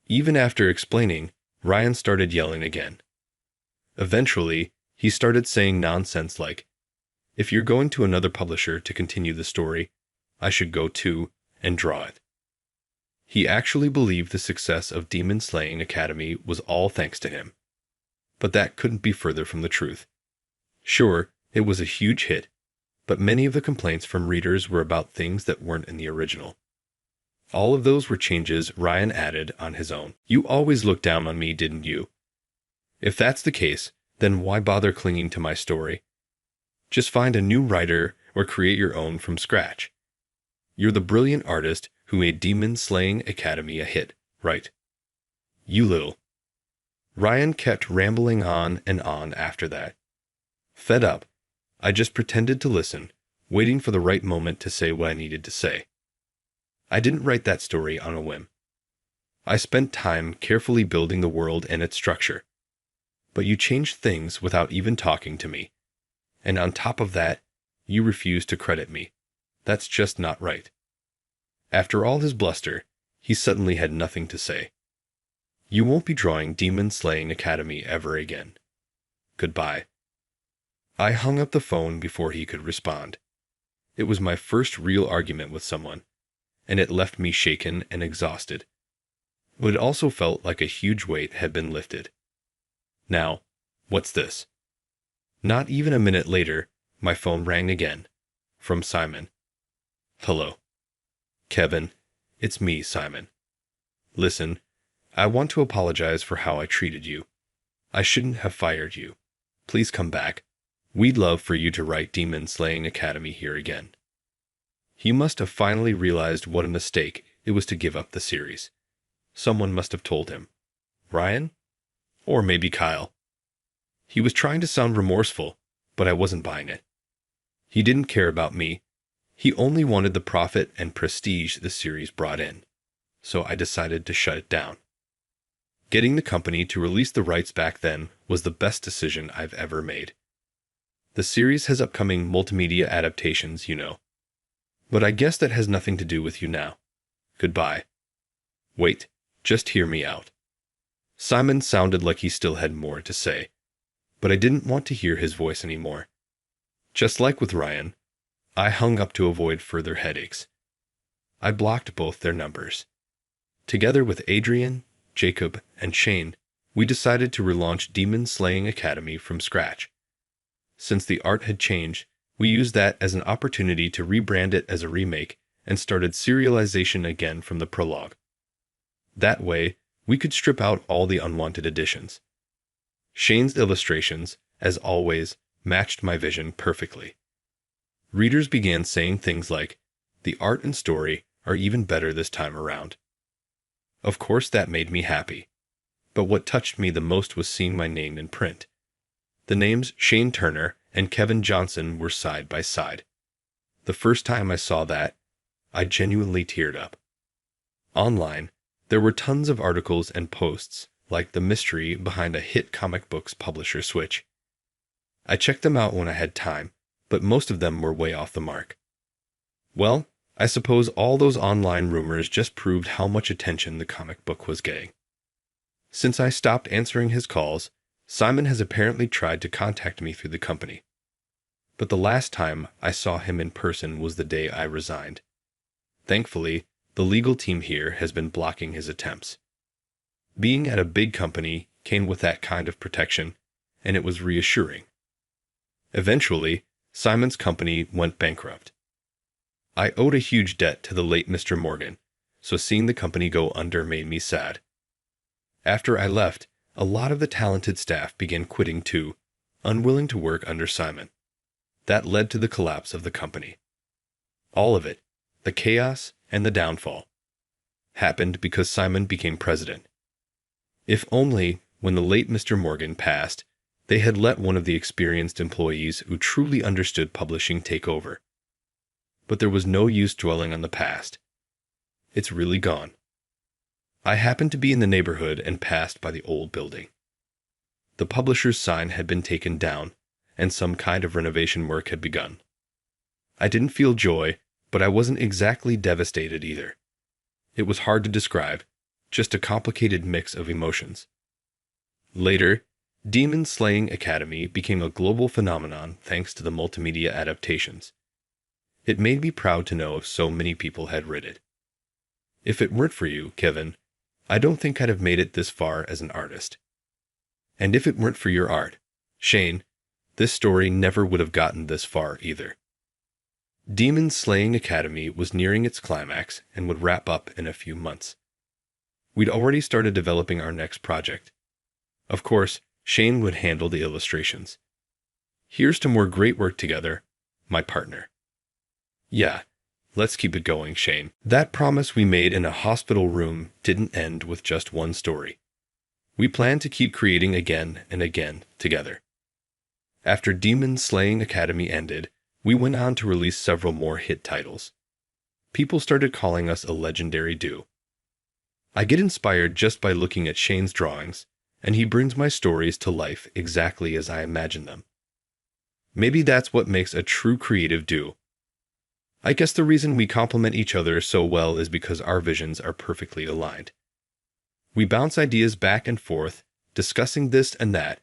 Even after explaining, Ryan started yelling again. Eventually, he started saying nonsense like, "If you're going to another publisher to continue the story, I should go too and draw it." He actually believed the success of Demon Slaying Academy was all thanks to him. But that couldn't be further from the truth. Sure, it was a huge hit, but many of the complaints from readers were about things that weren't in the original. All of those were changes Ryan added on his own. "You always looked down on me, didn't you? If that's the case, then why bother clinging to my story? Just find a new writer or create your own from scratch. You're the brilliant artist who made Demon Slaying Academy a hit, right? You little..." Ryan kept rambling on and on after that. Fed up, I just pretended to listen, waiting for the right moment to say what I needed to say. I didn't write that story on a whim. I spent time carefully building the world and its structure. But you changed things without even talking to me. And on top of that, you refused to credit me. That's just not right. After all his bluster, he suddenly had nothing to say. "You won't be drawing Demon Slaying Academy ever again. Goodbye." I hung up the phone before he could respond. It was my first real argument with someone, and it left me shaken and exhausted. But it also felt like a huge weight had been lifted. Now, what's this? Not even a minute later, my phone rang again. From Simon. "Hello. Kevin, it's me, Simon. Listen, I want to apologize for how I treated you. I shouldn't have fired you. Please come back. We'd love for you to write Demon Slaying Academy here again." He must have finally realized what a mistake it was to give up the series. Someone must have told him. Ryan? Or maybe Kyle. He was trying to sound remorseful, but I wasn't buying it. He didn't care about me. He only wanted the profit and prestige the series brought in. So I decided to shut it down. Getting the company to release the rights back then was the best decision I've ever made. The series has upcoming multimedia adaptations, you know. But I guess that has nothing to do with you now. Goodbye. Wait, just hear me out. Simon sounded like he still had more to say, but I didn't want to hear his voice anymore. Just like with Ryan, I hung up to avoid further headaches. I blocked both their numbers. Together with Adrian, Jacob, and Shane, we decided to relaunch Demon Slaying Academy from scratch. Since the art had changed, we used that as an opportunity to rebrand it as a remake and started serialization again from the prologue. That way, we could strip out all the unwanted additions. Shane's illustrations, as always, matched my vision perfectly. Readers began saying things like, "The art and story are even better this time around." Of course that made me happy. But what touched me the most was seeing my name in print. The names Shane Turner and Kevin Johnson were side by side. The first time I saw that, I genuinely teared up. Online, there were tons of articles and posts, like the mystery behind a hit comic books publisher switch. I checked them out when I had time, but most of them were way off the mark. Well, I suppose all those online rumors just proved how much attention the comic book was getting. Since I stopped answering his calls, Simon has apparently tried to contact me through the company. But the last time I saw him in person was the day I resigned. Thankfully, the legal team here has been blocking his attempts. Being at a big company came with that kind of protection, and it was reassuring. Eventually, Simon's company went bankrupt. I owed a huge debt to the late Mr. Morgan, so seeing the company go under made me sad. After I left, a lot of the talented staff began quitting too, unwilling to work under Simon. That led to the collapse of the company. All of it, the chaos and the downfall. happened because Simon became president. If only, when the late Mr. Morgan passed, they had let one of the experienced employees who truly understood publishing take over. But there was no use dwelling on the past. It's really gone. I happened to be in the neighborhood and passed by the old building. The publisher's sign had been taken down, and some kind of renovation work had begun. I didn't feel joy, but I wasn't exactly devastated either. It was hard to describe, just a complicated mix of emotions. Later, Demon Slaying Academy became a global phenomenon thanks to the multimedia adaptations. It made me proud to know if so many people had read it. If it weren't for you, Kevin, I don't think I'd have made it this far as an artist. And if it weren't for your art, Shane, this story never would have gotten this far either. Demon Slaying Academy was nearing its climax and would wrap up in a few months. We'd already started developing our next project. Of course, Shane would handle the illustrations. Here's to more great work together, my partner. Yeah, let's keep it going, Shane. That promise we made in a hospital room didn't end with just one story. We planned to keep creating again and again together. After Demon Slaying Academy ended, we went on to release several more hit titles. People started calling us a legendary duo. I get inspired just by looking at Shane's drawings, and he brings my stories to life exactly as I imagine them. Maybe that's what makes a true creative duo. I guess the reason we complement each other so well is because our visions are perfectly aligned. We bounce ideas back and forth, discussing this and that,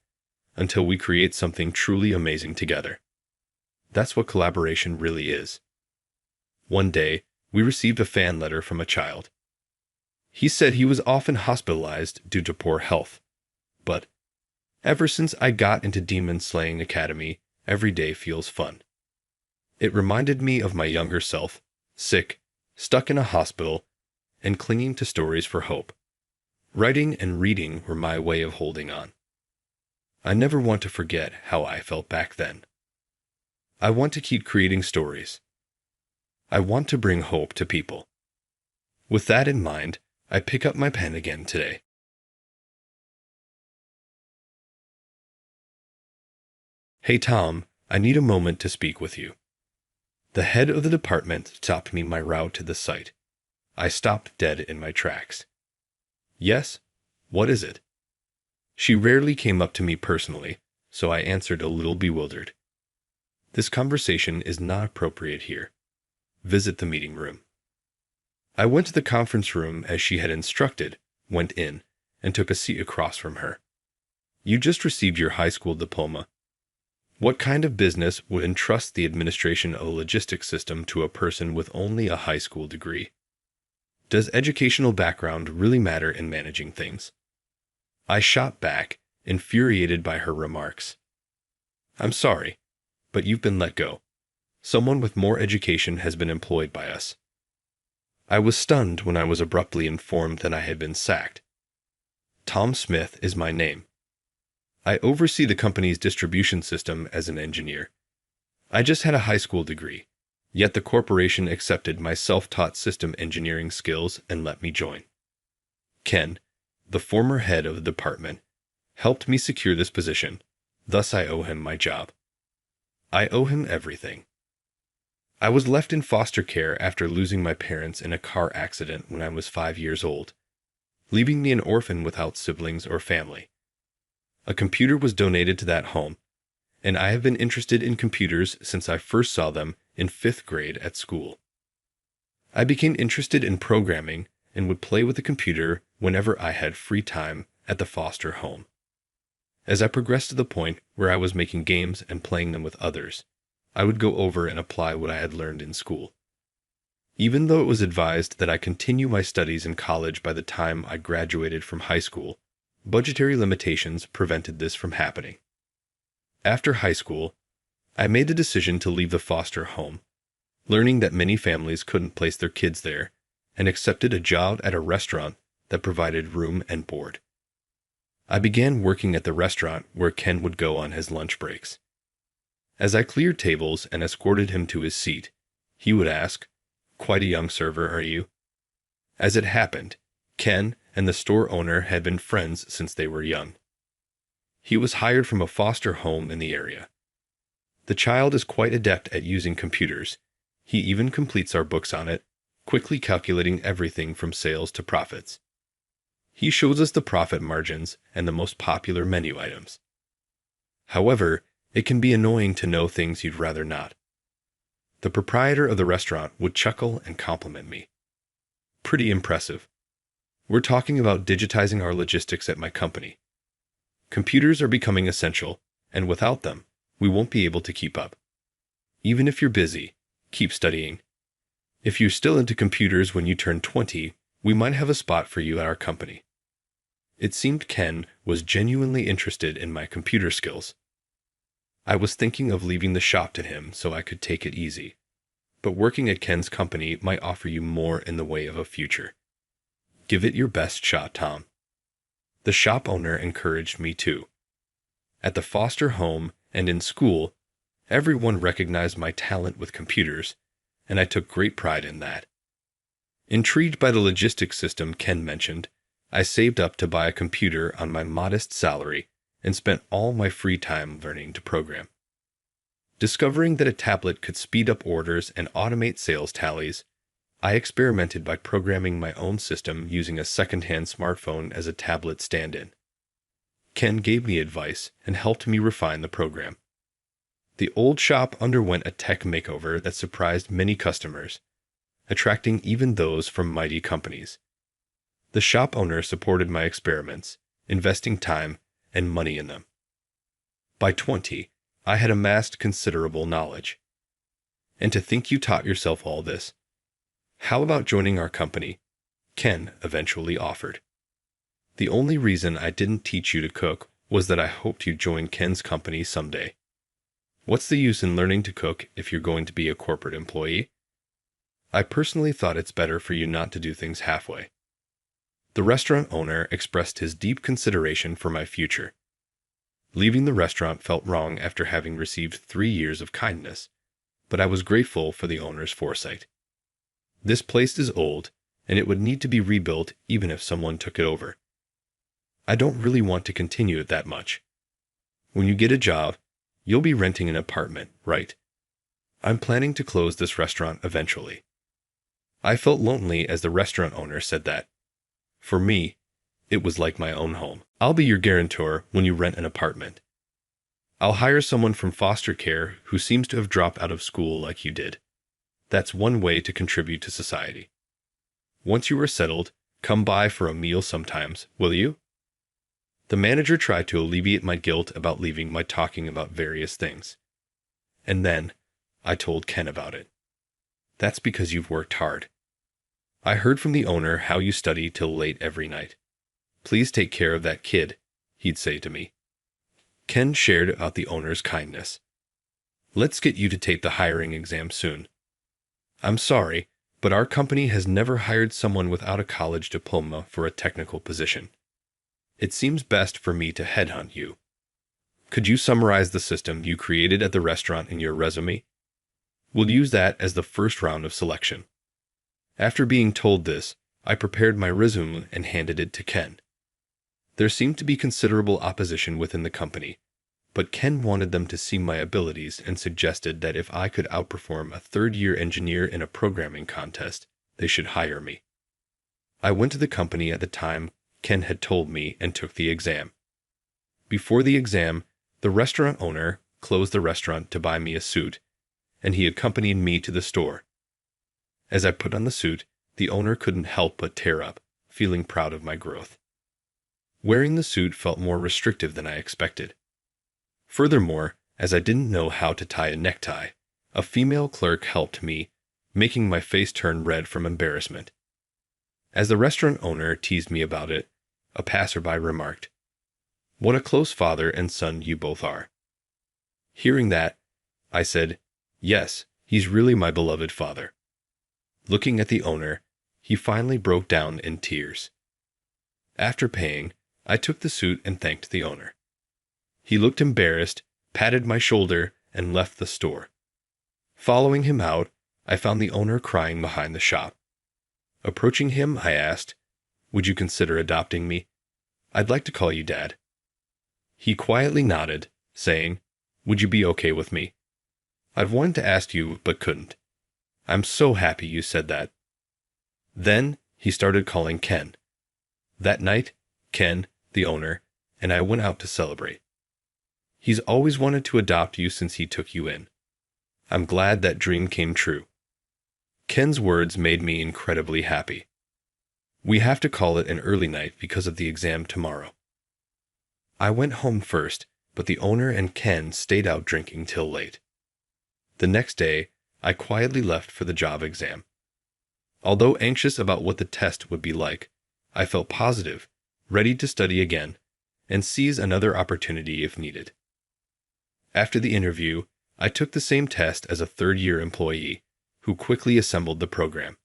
until we create something truly amazing together. That's what collaboration really is. One day, we received a fan letter from a child. He said he was often hospitalized due to poor health. But ever since I got into Demon Slaying Academy, every day feels fun. It reminded me of my younger self, sick, stuck in a hospital, and clinging to stories for hope. Writing and reading were my way of holding on. I never want to forget how I felt back then. I want to keep creating stories. I want to bring hope to people. With that in mind, I pick up my pen again today. Hey Tom, I need a moment to speak with you. The head of the department stopped me my route to the site. I stopped dead in my tracks. Yes? What is it? She rarely came up to me personally, so I answered a little bewildered. This conversation is not appropriate here. Visit the meeting room. I went to the conference room as she had instructed, went in, and took a seat across from her. You just received your high school diploma. What kind of business would entrust the administration of a logistics system to a person with only a high school degree? Does educational background really matter in managing things? I shot back, infuriated by her remarks. I'm sorry, but you've been let go. Someone with more education has been employed by us. I was stunned when I was abruptly informed that I had been sacked. Tom Smith is my name. I oversee the company's distribution system as an engineer. I just had a high school degree, yet the corporation accepted my self-taught system engineering skills and let me join. Ken, the former head of the department, helped me secure this position, thus I owe him my job. I owe him everything. I was left in foster care after losing my parents in a car accident when I was 5 years old, leaving me an orphan without siblings or family. A computer was donated to that home, and I have been interested in computers since I first saw them in 5th grade at school. I became interested in programming and would play with the computer whenever I had free time at the foster home. As I progressed to the point where I was making games and playing them with others, I would go over and apply what I had learned in school. Even though it was advised that I continue my studies in college by the time I graduated from high school, budgetary limitations prevented this from happening. After high school, I made the decision to leave the foster home, learning that many families couldn't place their kids there, and accepted a job at a restaurant that provided room and board. I began working at the restaurant where Ken would go on his lunch breaks. As I cleared tables and escorted him to his seat, he would ask, "Quite a young server, are you?" As it happened, Ken and the store owner had been friends since they were young. He was hired from a foster home in the area. The child is quite adept at using computers. He even completes our books on it, quickly calculating everything from sales to profits. He shows us the profit margins and the most popular menu items. However, it can be annoying to know things you'd rather not. The proprietor of the restaurant would chuckle and compliment me. Pretty impressive. We're talking about digitizing our logistics at my company. Computers are becoming essential, and without them, we won't be able to keep up. Even if you're busy, keep studying. If you're still into computers when you turn 20, we might have a spot for you at our company. It seemed Ken was genuinely interested in my computer skills. I was thinking of leaving the shop to him so I could take it easy, but working at Ken's company might offer you more in the way of a future. Give it your best shot, Tom. The shop owner encouraged me too. At the foster home and in school, everyone recognized my talent with computers, and I took great pride in that. Intrigued by the logistics system Ken mentioned, I saved up to buy a computer on my modest salary and spent all my free time learning to program. Discovering that a tablet could speed up orders and automate sales tallies, I experimented by programming my own system using a second-hand smartphone as a tablet stand-in. Ken gave me advice and helped me refine the program. The old shop underwent a tech makeover that surprised many customers, attracting even those from mighty companies. The shop owner supported my experiments, investing time and money in them. By 20, I had amassed considerable knowledge. And to think you taught yourself all this. How about joining our company? Ken eventually offered. The only reason I didn't teach you to cook was that I hoped you'd join Ken's company someday. What's the use in learning to cook if you're going to be a corporate employee? I personally thought it's better for you not to do things halfway. The restaurant owner expressed his deep consideration for my future. Leaving the restaurant felt wrong after having received 3 years of kindness, but I was grateful for the owner's foresight. This place is old, and it would need to be rebuilt even if someone took it over. I don't really want to continue it that much. When you get a job, you'll be renting an apartment, right? I'm planning to close this restaurant eventually. I felt lonely as the restaurant owner said that. For me, it was like my own home. I'll be your guarantor when you rent an apartment. I'll hire someone from foster care who seems to have dropped out of school like you did. That's one way to contribute to society. Once you are settled, come by for a meal sometimes, will you? The manager tried to alleviate my guilt about leaving by talking about various things. And then, I told Ken about it. That's because you've worked hard. I heard from the owner how you study till late every night. Please take care of that kid, he'd say to me. Ken shared about the owner's kindness. Let's get you to take the hiring exam soon. I'm sorry, but our company has never hired someone without a college diploma for a technical position. It seems best for me to headhunt you. Could you summarize the system you created at the restaurant in your resume? We'll use that as the first round of selection. After being told this, I prepared my resume and handed it to Ken. There seemed to be considerable opposition within the company, but Ken wanted them to see my abilities and suggested that if I could outperform a third-year engineer in a programming contest, they should hire me. I went to the company at the time Ken had told me and took the exam. Before the exam, the restaurant owner closed the restaurant to buy me a suit, and he accompanied me to the store. As I put on the suit, the owner couldn't help but tear up, feeling proud of my growth. Wearing the suit felt more restrictive than I expected. Furthermore, as I didn't know how to tie a necktie, a female clerk helped me, making my face turn red from embarrassment. As the restaurant owner teased me about it, a passerby remarked, "What a close father and son you both are." Hearing that, I said, "Yes, he's really my beloved father." Looking at the owner, he finally broke down in tears. After paying, I took the suit and thanked the owner. He looked embarrassed, patted my shoulder, and left the store. Following him out, I found the owner crying behind the shop. Approaching him, I asked, "Would you consider adopting me? I'd like to call you Dad." He quietly nodded, saying, "Would you be okay with me? I've wanted to ask you, but couldn't. I'm so happy you said that." Then he started calling Ken. That night, Ken, the owner, and I went out to celebrate. "He's always wanted to adopt you since he took you in. I'm glad that dream came true." Ken's words made me incredibly happy. "We have to call it an early night because of the exam tomorrow." I went home first, but the owner and Ken stayed out drinking till late. The next day, I quietly left for the job exam. Although anxious about what the test would be like, I felt positive, ready to study again, and seize another opportunity if needed. After the interview, I took the same test as a third-year employee, who quickly assembled the program.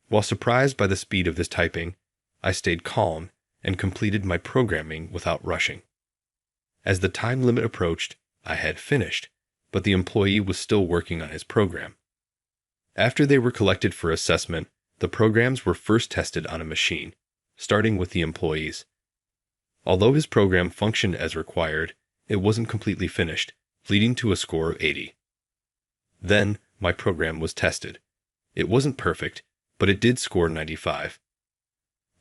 While surprised by the speed of his typing, I stayed calm and completed my programming without rushing. As the time limit approached, I had finished, but the employee was still working on his program. After they were collected for assessment, the programs were first tested on a machine, starting with the employee's. Although his program functioned as required, it wasn't completely finished, leading to a score of 80. Then, my program was tested. It wasn't perfect, but it did score 95.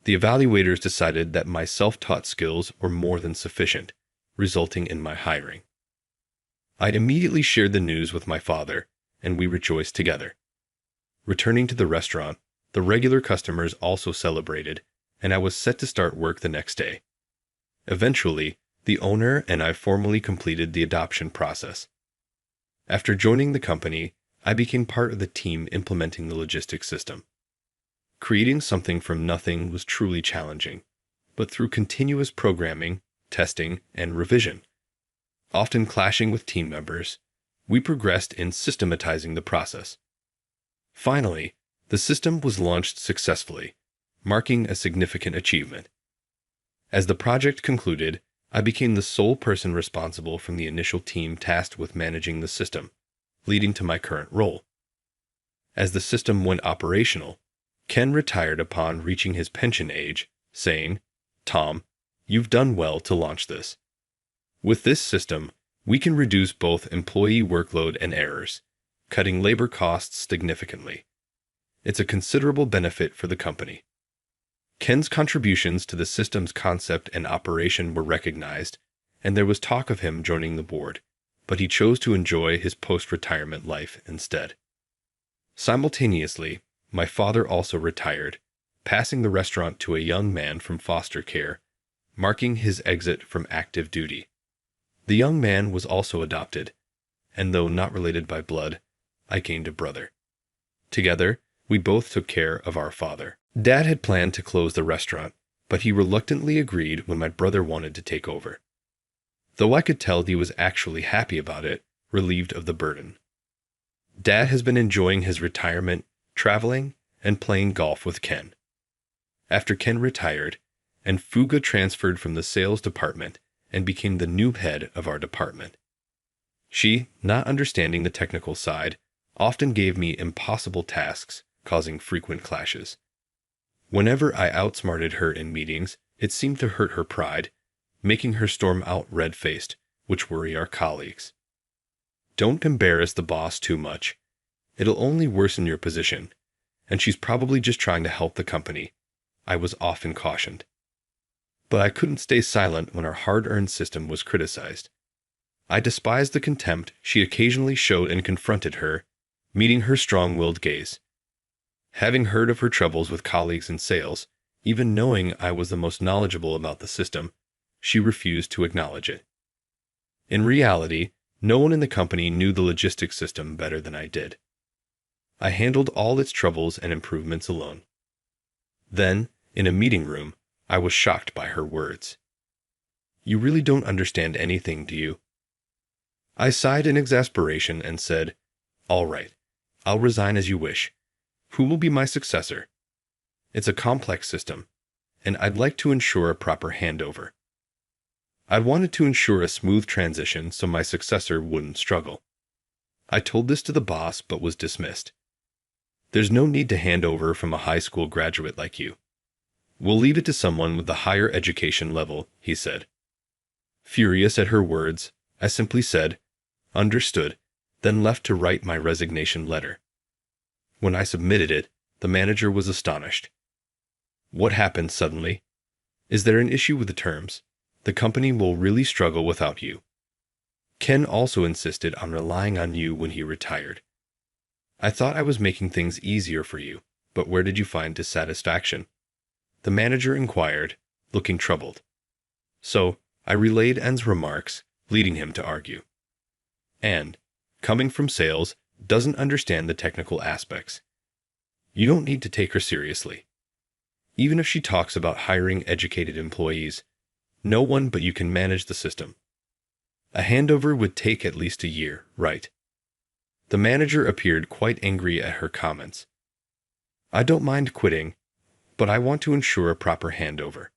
The evaluators decided that my self-taught skills were more than sufficient, resulting in my hiring. I immediately shared the news with my father, and we rejoiced together. Returning to the restaurant, the regular customers also celebrated, and I was set to start work the next day. Eventually, the owner and I formally completed the adoption process. After joining the company, I became part of the team implementing the logistics system. Creating something from nothing was truly challenging, but through continuous programming, testing, and revision, often clashing with team members, we progressed in systematizing the process. Finally, the system was launched successfully, marking a significant achievement. As the project concluded, I became the sole person responsible from the initial team tasked with managing the system, leading to my current role. As the system went operational, Ken retired upon reaching his pension age, saying, "Tom, you've done well to launch this. With this system, we can reduce both employee workload and errors, cutting labor costs significantly. It's a considerable benefit for the company." Ken's contributions to the system's concept and operation were recognized, and there was talk of him joining the board, but he chose to enjoy his post-retirement life instead. Simultaneously, my father also retired, passing the restaurant to a young man from foster care, marking his exit from active duty. The young man was also adopted, and though not related by blood, I gained a brother. Together, we both took care of our father. Dad had planned to close the restaurant, but he reluctantly agreed when my brother wanted to take over. Though I could tell he was actually happy about it, relieved of the burden. Dad has been enjoying his retirement, traveling, and playing golf with Ken. After Ken retired, and Fuga transferred from the sales department and became the new head of our department. She, not understanding the technical side, often gave me impossible tasks, causing frequent clashes. Whenever I outsmarted her in meetings, it seemed to hurt her pride, making her storm out red-faced, which worry our colleagues. "Don't embarrass the boss too much. It'll only worsen your position, and she's probably just trying to help the company," I was often cautioned. But I couldn't stay silent when our hard-earned system was criticized. I despised the contempt she occasionally showed and confronted her, meeting her strong-willed gaze. Having heard of her troubles with colleagues in sales, even knowing I was the most knowledgeable about the system, she refused to acknowledge it. In reality, no one in the company knew the logistics system better than I did. I handled all its troubles and improvements alone. Then, in a meeting room, I was shocked by her words. "You really don't understand anything, do you?" I sighed in exasperation and said, "All right, I'll resign as you wish. Who will be my successor? It's a complex system, and I'd like to ensure a proper handover." I wanted to ensure a smooth transition so my successor wouldn't struggle. I told this to the boss but was dismissed. There's no need to hand over from a high school graduate like you. We'll leave it to someone with a higher education level, he said. Furious at her words, I simply said, understood, then left to write my resignation letter. When I submitted it, the manager was astonished. What happened suddenly? Is there an issue with the terms? The company will really struggle without you. Ken also insisted on relying on you when he retired. I thought I was making things easier for you, but where did you find dissatisfaction? The manager inquired, looking troubled. So, I relayed Anne's remarks, leading him to argue. Anne, coming from sales, doesn't understand the technical aspects. You don't need to take her seriously. Even if she talks about hiring educated employees, no one but you can manage the system. A handover would take at least a year, right? The manager appeared quite angry at her comments. I don't mind quitting, but I want to ensure a proper handover.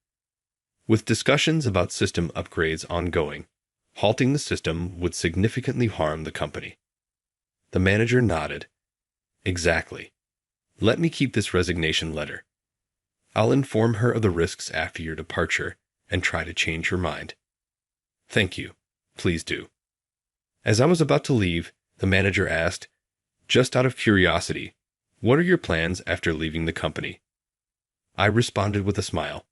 With discussions about system upgrades ongoing, halting the system would significantly harm the company. The manager nodded. Exactly. Let me keep this resignation letter. I'll inform her of the risks after your departure and try to change her mind. Thank you. Please do. As I was about to leave, the manager asked, just out of curiosity, what are your plans after leaving the company? I responded with a smile.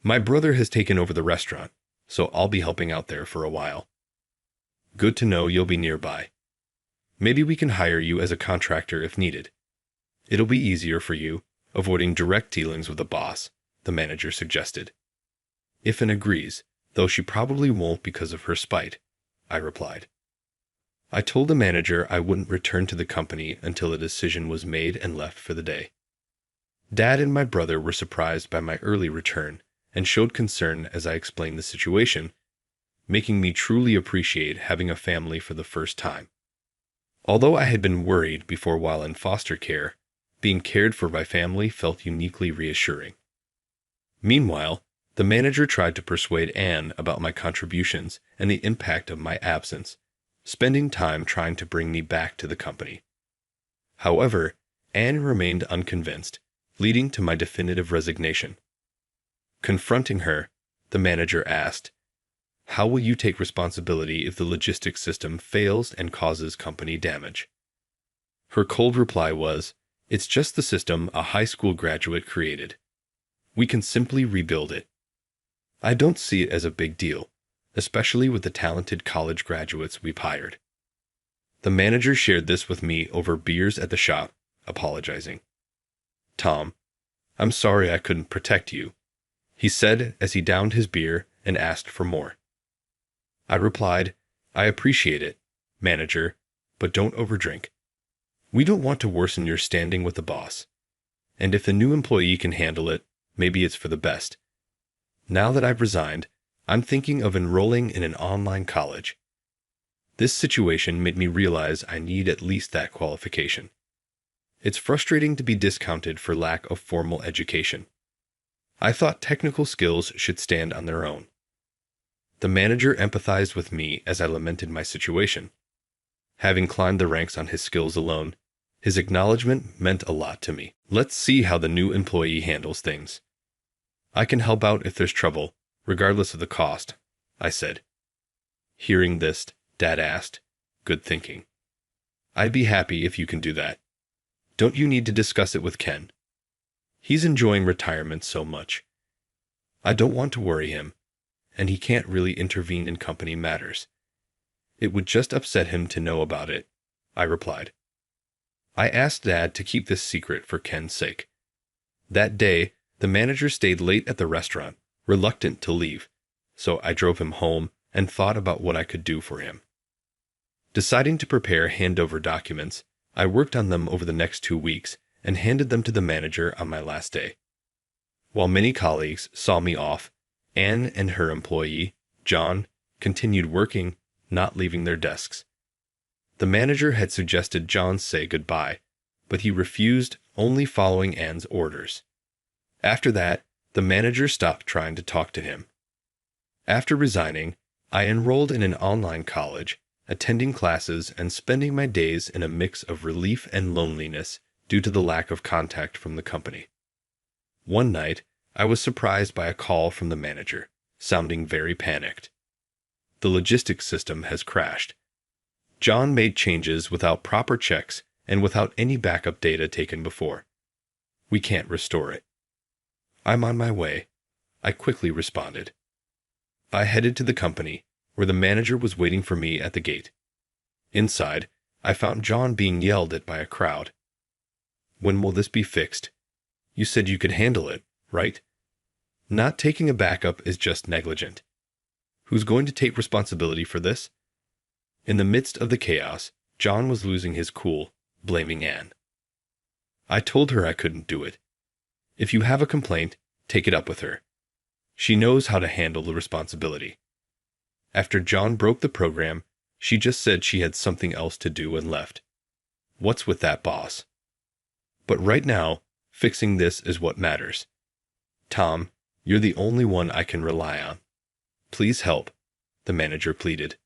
My brother has taken over the restaurant, so I'll be helping out there for a while. Good to know you'll be nearby. Maybe we can hire you as a contractor if needed. It'll be easier for you, avoiding direct dealings with the boss, the manager suggested. If Anne agrees, though she probably won't because of her spite, I replied. I told the manager I wouldn't return to the company until a decision was made and left for the day. Dad and my brother were surprised by my early return and showed concern as I explained the situation, making me truly appreciate having a family for the first time. Although I had been worried before while in foster care, being cared for by family felt uniquely reassuring. Meanwhile, the manager tried to persuade Anne about my contributions and the impact of my absence, spending time trying to bring me back to the company. However, Anne remained unconvinced, leading to my definitive resignation. Confronting her, the manager asked, how will you take responsibility if the logistics system fails and causes company damage? Her cold reply was, it's just the system a high school graduate created. We can simply rebuild it. I don't see it as a big deal, especially with the talented college graduates we've hired. The manager shared this with me over beers at the shop, apologizing. Tom, I'm sorry I couldn't protect you, he said as he downed his beer and asked for more. I replied, I appreciate it, manager, but don't overdrink. We don't want to worsen your standing with the boss. And if the new employee can handle it, maybe it's for the best. Now that I've resigned, I'm thinking of enrolling in an online college. This situation made me realize I need at least that qualification. It's frustrating to be discounted for lack of formal education. I thought technical skills should stand on their own. The manager empathized with me as I lamented my situation. Having climbed the ranks on his skills alone, his acknowledgement meant a lot to me. Let's see how the new employee handles things. I can help out if there's trouble, regardless of the cost, I said. Hearing this, Dad asked, good thinking. I'd be happy if you can do that. Don't you need to discuss it with Ken? He's enjoying retirement so much. I don't want to worry him, and he can't really intervene in company matters. It would just upset him to know about it, I replied. I asked Dad to keep this secret for Ken's sake. That day, the manager stayed late at the restaurant, reluctant to leave, so I drove him home and thought about what I could do for him. Deciding to prepare handover documents, I worked on them over the next 2 weeks and handed them to the manager on my last day. While many colleagues saw me off, Anne and her employee, John, continued working, not leaving their desks. The manager had suggested John say goodbye, but he refused, only following Anne's orders. After that, the manager stopped trying to talk to him. After resigning, I enrolled in an online college, attending classes and spending my days in a mix of relief and loneliness due to the lack of contact from the company. One night, I was surprised by a call from the manager, sounding very panicked. The logistics system has crashed. John made changes without proper checks and without any backup data taken before. We can't restore it. I'm on my way, I quickly responded. I headed to the company, where the manager was waiting for me at the gate. Inside, I found John being yelled at by a crowd. When will this be fixed? You said you could handle it, right? Not taking a backup is just negligent. Who's going to take responsibility for this? In the midst of the chaos, John was losing his cool, blaming Anne. I told her I couldn't do it. If you have a complaint, take it up with her. She knows how to handle the responsibility. After John broke the program, she just said she had something else to do and left. What's with that, boss? But right now, fixing this is what matters. Tom, you're the only one I can rely on. Please help, the manager pleaded.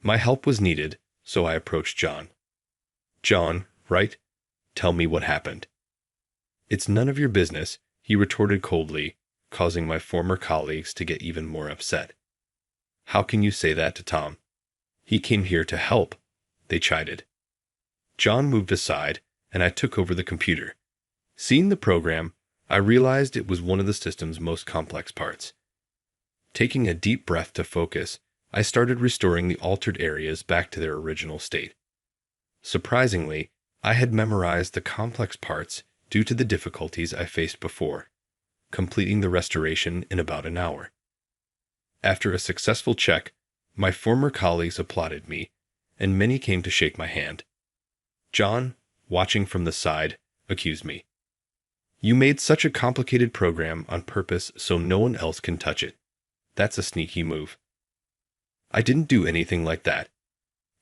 My help was needed, so I approached John. John, right? Tell me what happened. It's none of your business, he retorted coldly, causing my former colleagues to get even more upset. How can you say that to Tom? He came here to help, they chided. John moved aside, and I took over the computer. Seeing the program, I realized it was one of the system's most complex parts. Taking a deep breath to focus, I started restoring the altered areas back to their original state. Surprisingly, I had memorized the complex parts due to the difficulties I faced before, completing the restoration in about an hour. After a successful check, my former colleagues applauded me, and many came to shake my hand. John, watching from the side, accused me. You made such a complicated program on purpose so no one else can touch it. That's a sneaky move. I didn't do anything like that.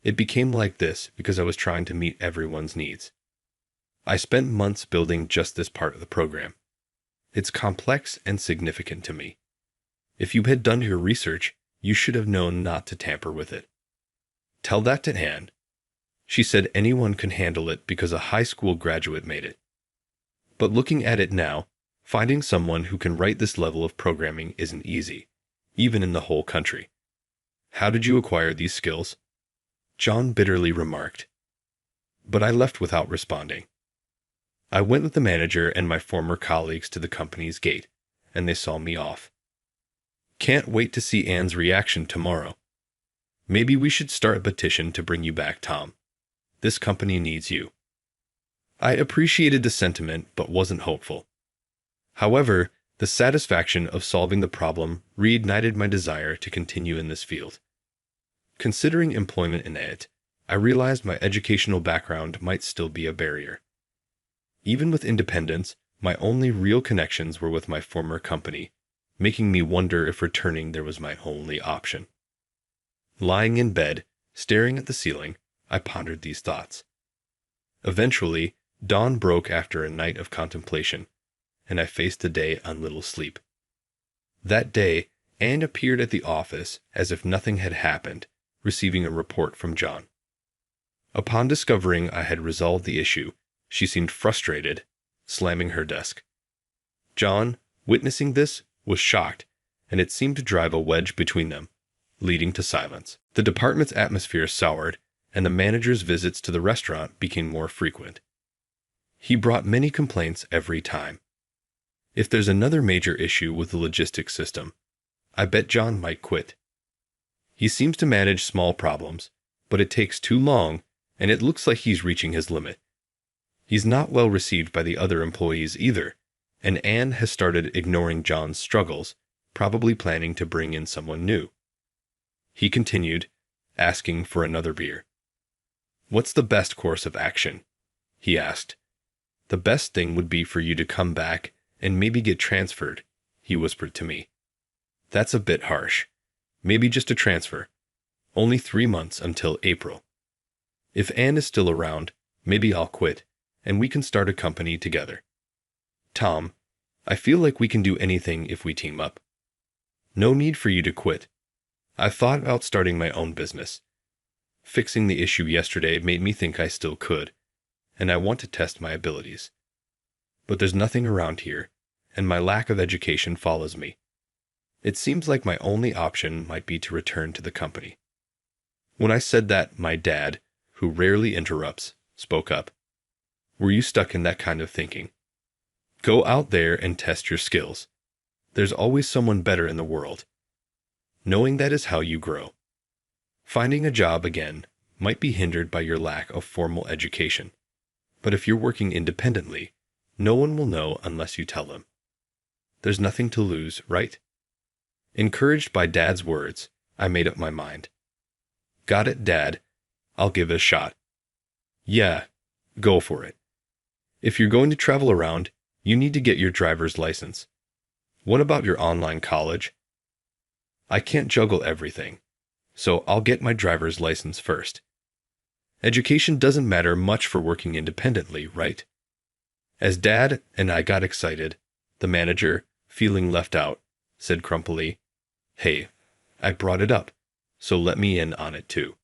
It became like this because I was trying to meet everyone's needs. I spent months building just this part of the program. It's complex and significant to me. If you had done your research, you should have known not to tamper with it. Tell that to Anne. She said anyone can handle it because a high school graduate made it. But looking at it now, finding someone who can write this level of programming isn't easy, even in the whole country. How did you acquire these skills? John bitterly remarked. But I left without responding. I went with the manager and my former colleagues to the company's gate, and they saw me off. Can't wait to see Anne's reaction tomorrow. Maybe we should start a petition to bring you back, Tom. This company needs you. I appreciated the sentiment but wasn't hopeful. However, the satisfaction of solving the problem reignited my desire to continue in this field. Considering employment in it, I realized my educational background might still be a barrier. Even with independence, my only real connections were with my former company, making me wonder if returning there was my only option. Lying in bed, staring at the ceiling, I pondered these thoughts. Eventually, dawn broke after a night of contemplation, and I faced the day on little sleep. That day, Anne appeared at the office as if nothing had happened, receiving a report from John. Upon discovering I had resolved the issue, she seemed frustrated, slamming her desk. John, witnessing this, was shocked, and it seemed to drive a wedge between them, leading to silence. The department's atmosphere soured, and the manager's visits to the restaurant became more frequent. He brought many complaints every time. If there's another major issue with the logistics system, I bet John might quit. He seems to manage small problems, but it takes too long, and it looks like he's reaching his limit. He's not well received by the other employees either, and Anne has started ignoring John's struggles, probably planning to bring in someone new. He continued, asking for another beer. What's the best course of action? He asked. The best thing would be for you to come back and maybe get transferred, he whispered to me. That's a bit harsh. Maybe just a transfer. Only 3 months until April. If Anne is still around, maybe I'll quit, and we can start a company together. Tom, I feel like we can do anything if we team up. No need for you to quit. I've thought about starting my own business. Fixing the issue yesterday made me think I still could, and I want to test my abilities. But there's nothing around here, and my lack of education follows me. It seems like my only option might be to return to the company. When I said that, my dad, who rarely interrupts, spoke up. Were you stuck in that kind of thinking? Go out there and test your skills. There's always someone better in the world. Knowing that is how you grow. Finding a job again might be hindered by your lack of formal education. But if you're working independently, no one will know unless you tell them. There's nothing to lose, right? Encouraged by Dad's words, I made up my mind. Got it, Dad. I'll give it a shot. Yeah, go for it. If you're going to travel around, you need to get your driver's license. What about your online college? I can't juggle everything, so I'll get my driver's license first. Education doesn't matter much for working independently, right? As Dad and I got excited, the manager, feeling left out, said grumpily, Hey, I brought it up, so let me in on it too.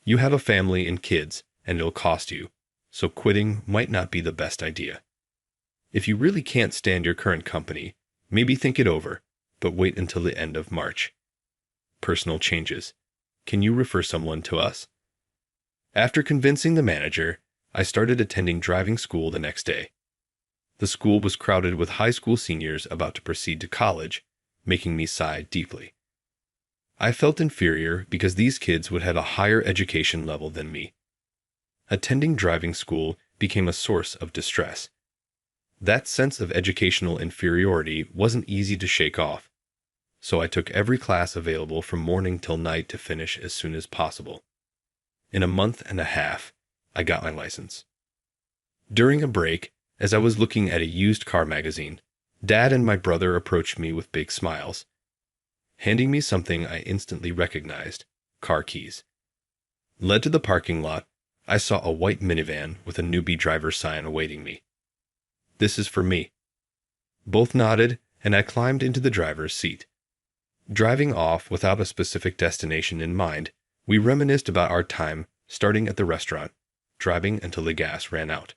You have a family and kids, and it'll cost you, so quitting might not be the best idea. If you really can't stand your current company, maybe think it over, but wait until the end of March. Personal changes. Can you refer someone to us? After convincing the manager, I started attending driving school the next day. The school was crowded with high school seniors about to proceed to college, making me sigh deeply. I felt inferior because these kids would have a higher education level than me. Attending driving school became a source of distress. That sense of educational inferiority wasn't easy to shake off, so I took every class available from morning till night to finish as soon as possible. In a month and a half, I got my license. During a break, as I was looking at a used car magazine, Dad and my brother approached me with big smiles, handing me something I instantly recognized: car keys. Led to the parking lot, I saw a white minivan with a newbie driver sign awaiting me. This is for me. Both nodded, and I climbed into the driver's seat. Driving off without a specific destination in mind, we reminisced about our time starting at the restaurant, driving until the gas ran out.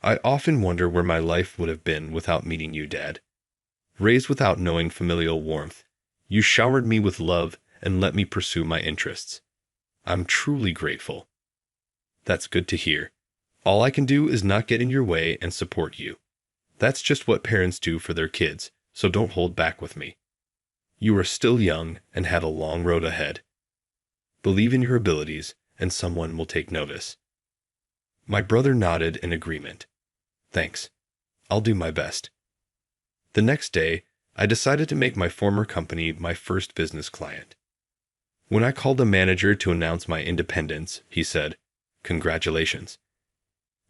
I often wonder where my life would have been without meeting you, Dad. Raised without knowing familial warmth, you showered me with love and let me pursue my interests. I'm truly grateful. That's good to hear. All I can do is not get in your way and support you. That's just what parents do for their kids, so don't hold back with me. You are still young and have a long road ahead. Believe in your abilities, and someone will take notice. My brother nodded in agreement. Thanks. I'll do my best. The next day, I decided to make my former company my first business client. When I called the manager to announce my independence, he said, "Congratulations.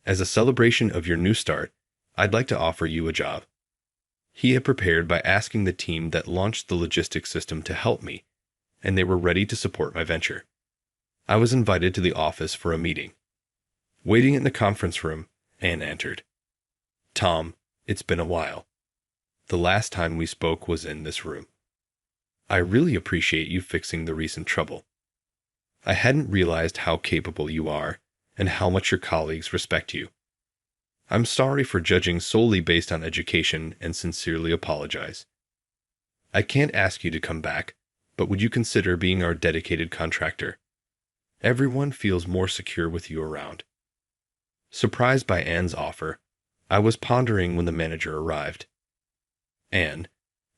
As a celebration of your new start, I'd like to offer you a job." He had prepared by asking the team that launched the logistics system to help me, and they were ready to support my venture. I was invited to the office for a meeting. Waiting in the conference room, Anne entered. "Tom, it's been a while. The last time we spoke was in this room. I really appreciate you fixing the recent trouble. I hadn't realized how capable you are and how much your colleagues respect you. I'm sorry for judging solely based on education and sincerely apologize. I can't ask you to come back, but would you consider being our dedicated contractor? Everyone feels more secure with you around." Surprised by Anne's offer, I was pondering when the manager arrived. "Anne,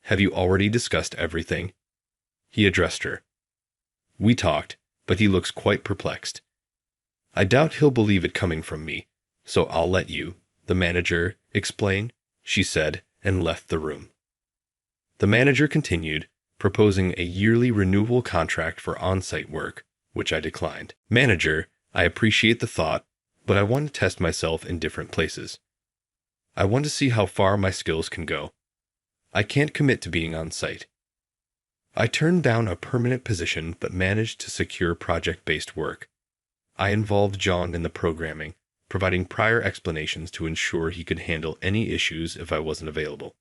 have you already discussed everything?" He addressed her. We talked, but he looks quite perplexed. "I doubt he'll believe it coming from me, so I'll let you, the manager, explain," she said, and left the room. The manager continued, proposing a yearly renewal contract for on-site work, which I declined. "Manager, I appreciate the thought, but I want to test myself in different places. I want to see how far my skills can go. I can't commit to being on site." I turned down a permanent position but managed to secure project-based work. I involved John in the programming, providing prior explanations to ensure he could handle any issues if I wasn't available.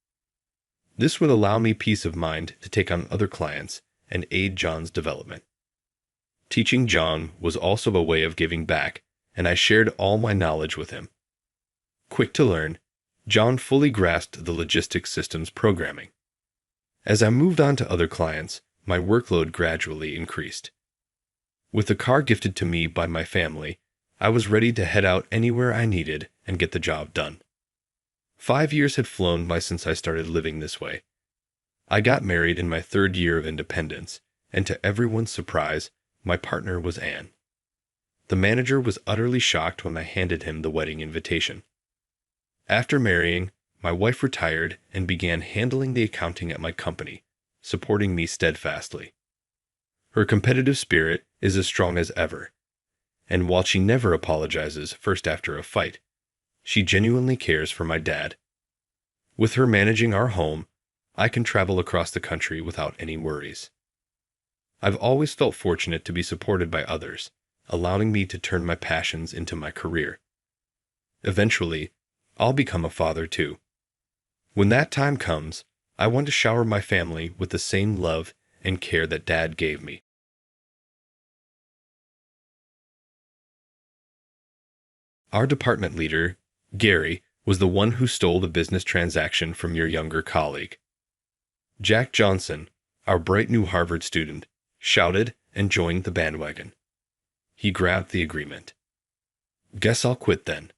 This would allow me peace of mind to take on other clients and aid John's development. Teaching John was also a way of giving back, and I shared all my knowledge with him. Quick to learn, John fully grasped the logistics systems programming. As I moved on to other clients, my workload gradually increased. With the car gifted to me by my family, I was ready to head out anywhere I needed and get the job done. 5 years had flown by since I started living this way. I got married in my 3rd year of independence, and to everyone's surprise, my partner was Anne. The manager was utterly shocked when I handed him the wedding invitation. After marrying, my wife retired and began handling the accounting at my company, supporting me steadfastly. Her competitive spirit is as strong as ever, and while she never apologizes first after a fight, she genuinely cares for my dad. With her managing our home, I can travel across the country without any worries. I've always felt fortunate to be supported by others, allowing me to turn my passions into my career. Eventually, I'll become a father too. When that time comes, I want to shower my family with the same love and care that Dad gave me. Our department leader, Gary, was the one who stole the business transaction from your younger colleague. Jack Johnson, our bright new Harvard student, shouted and joined the bandwagon. He grabbed the agreement. Guess I'll quit then.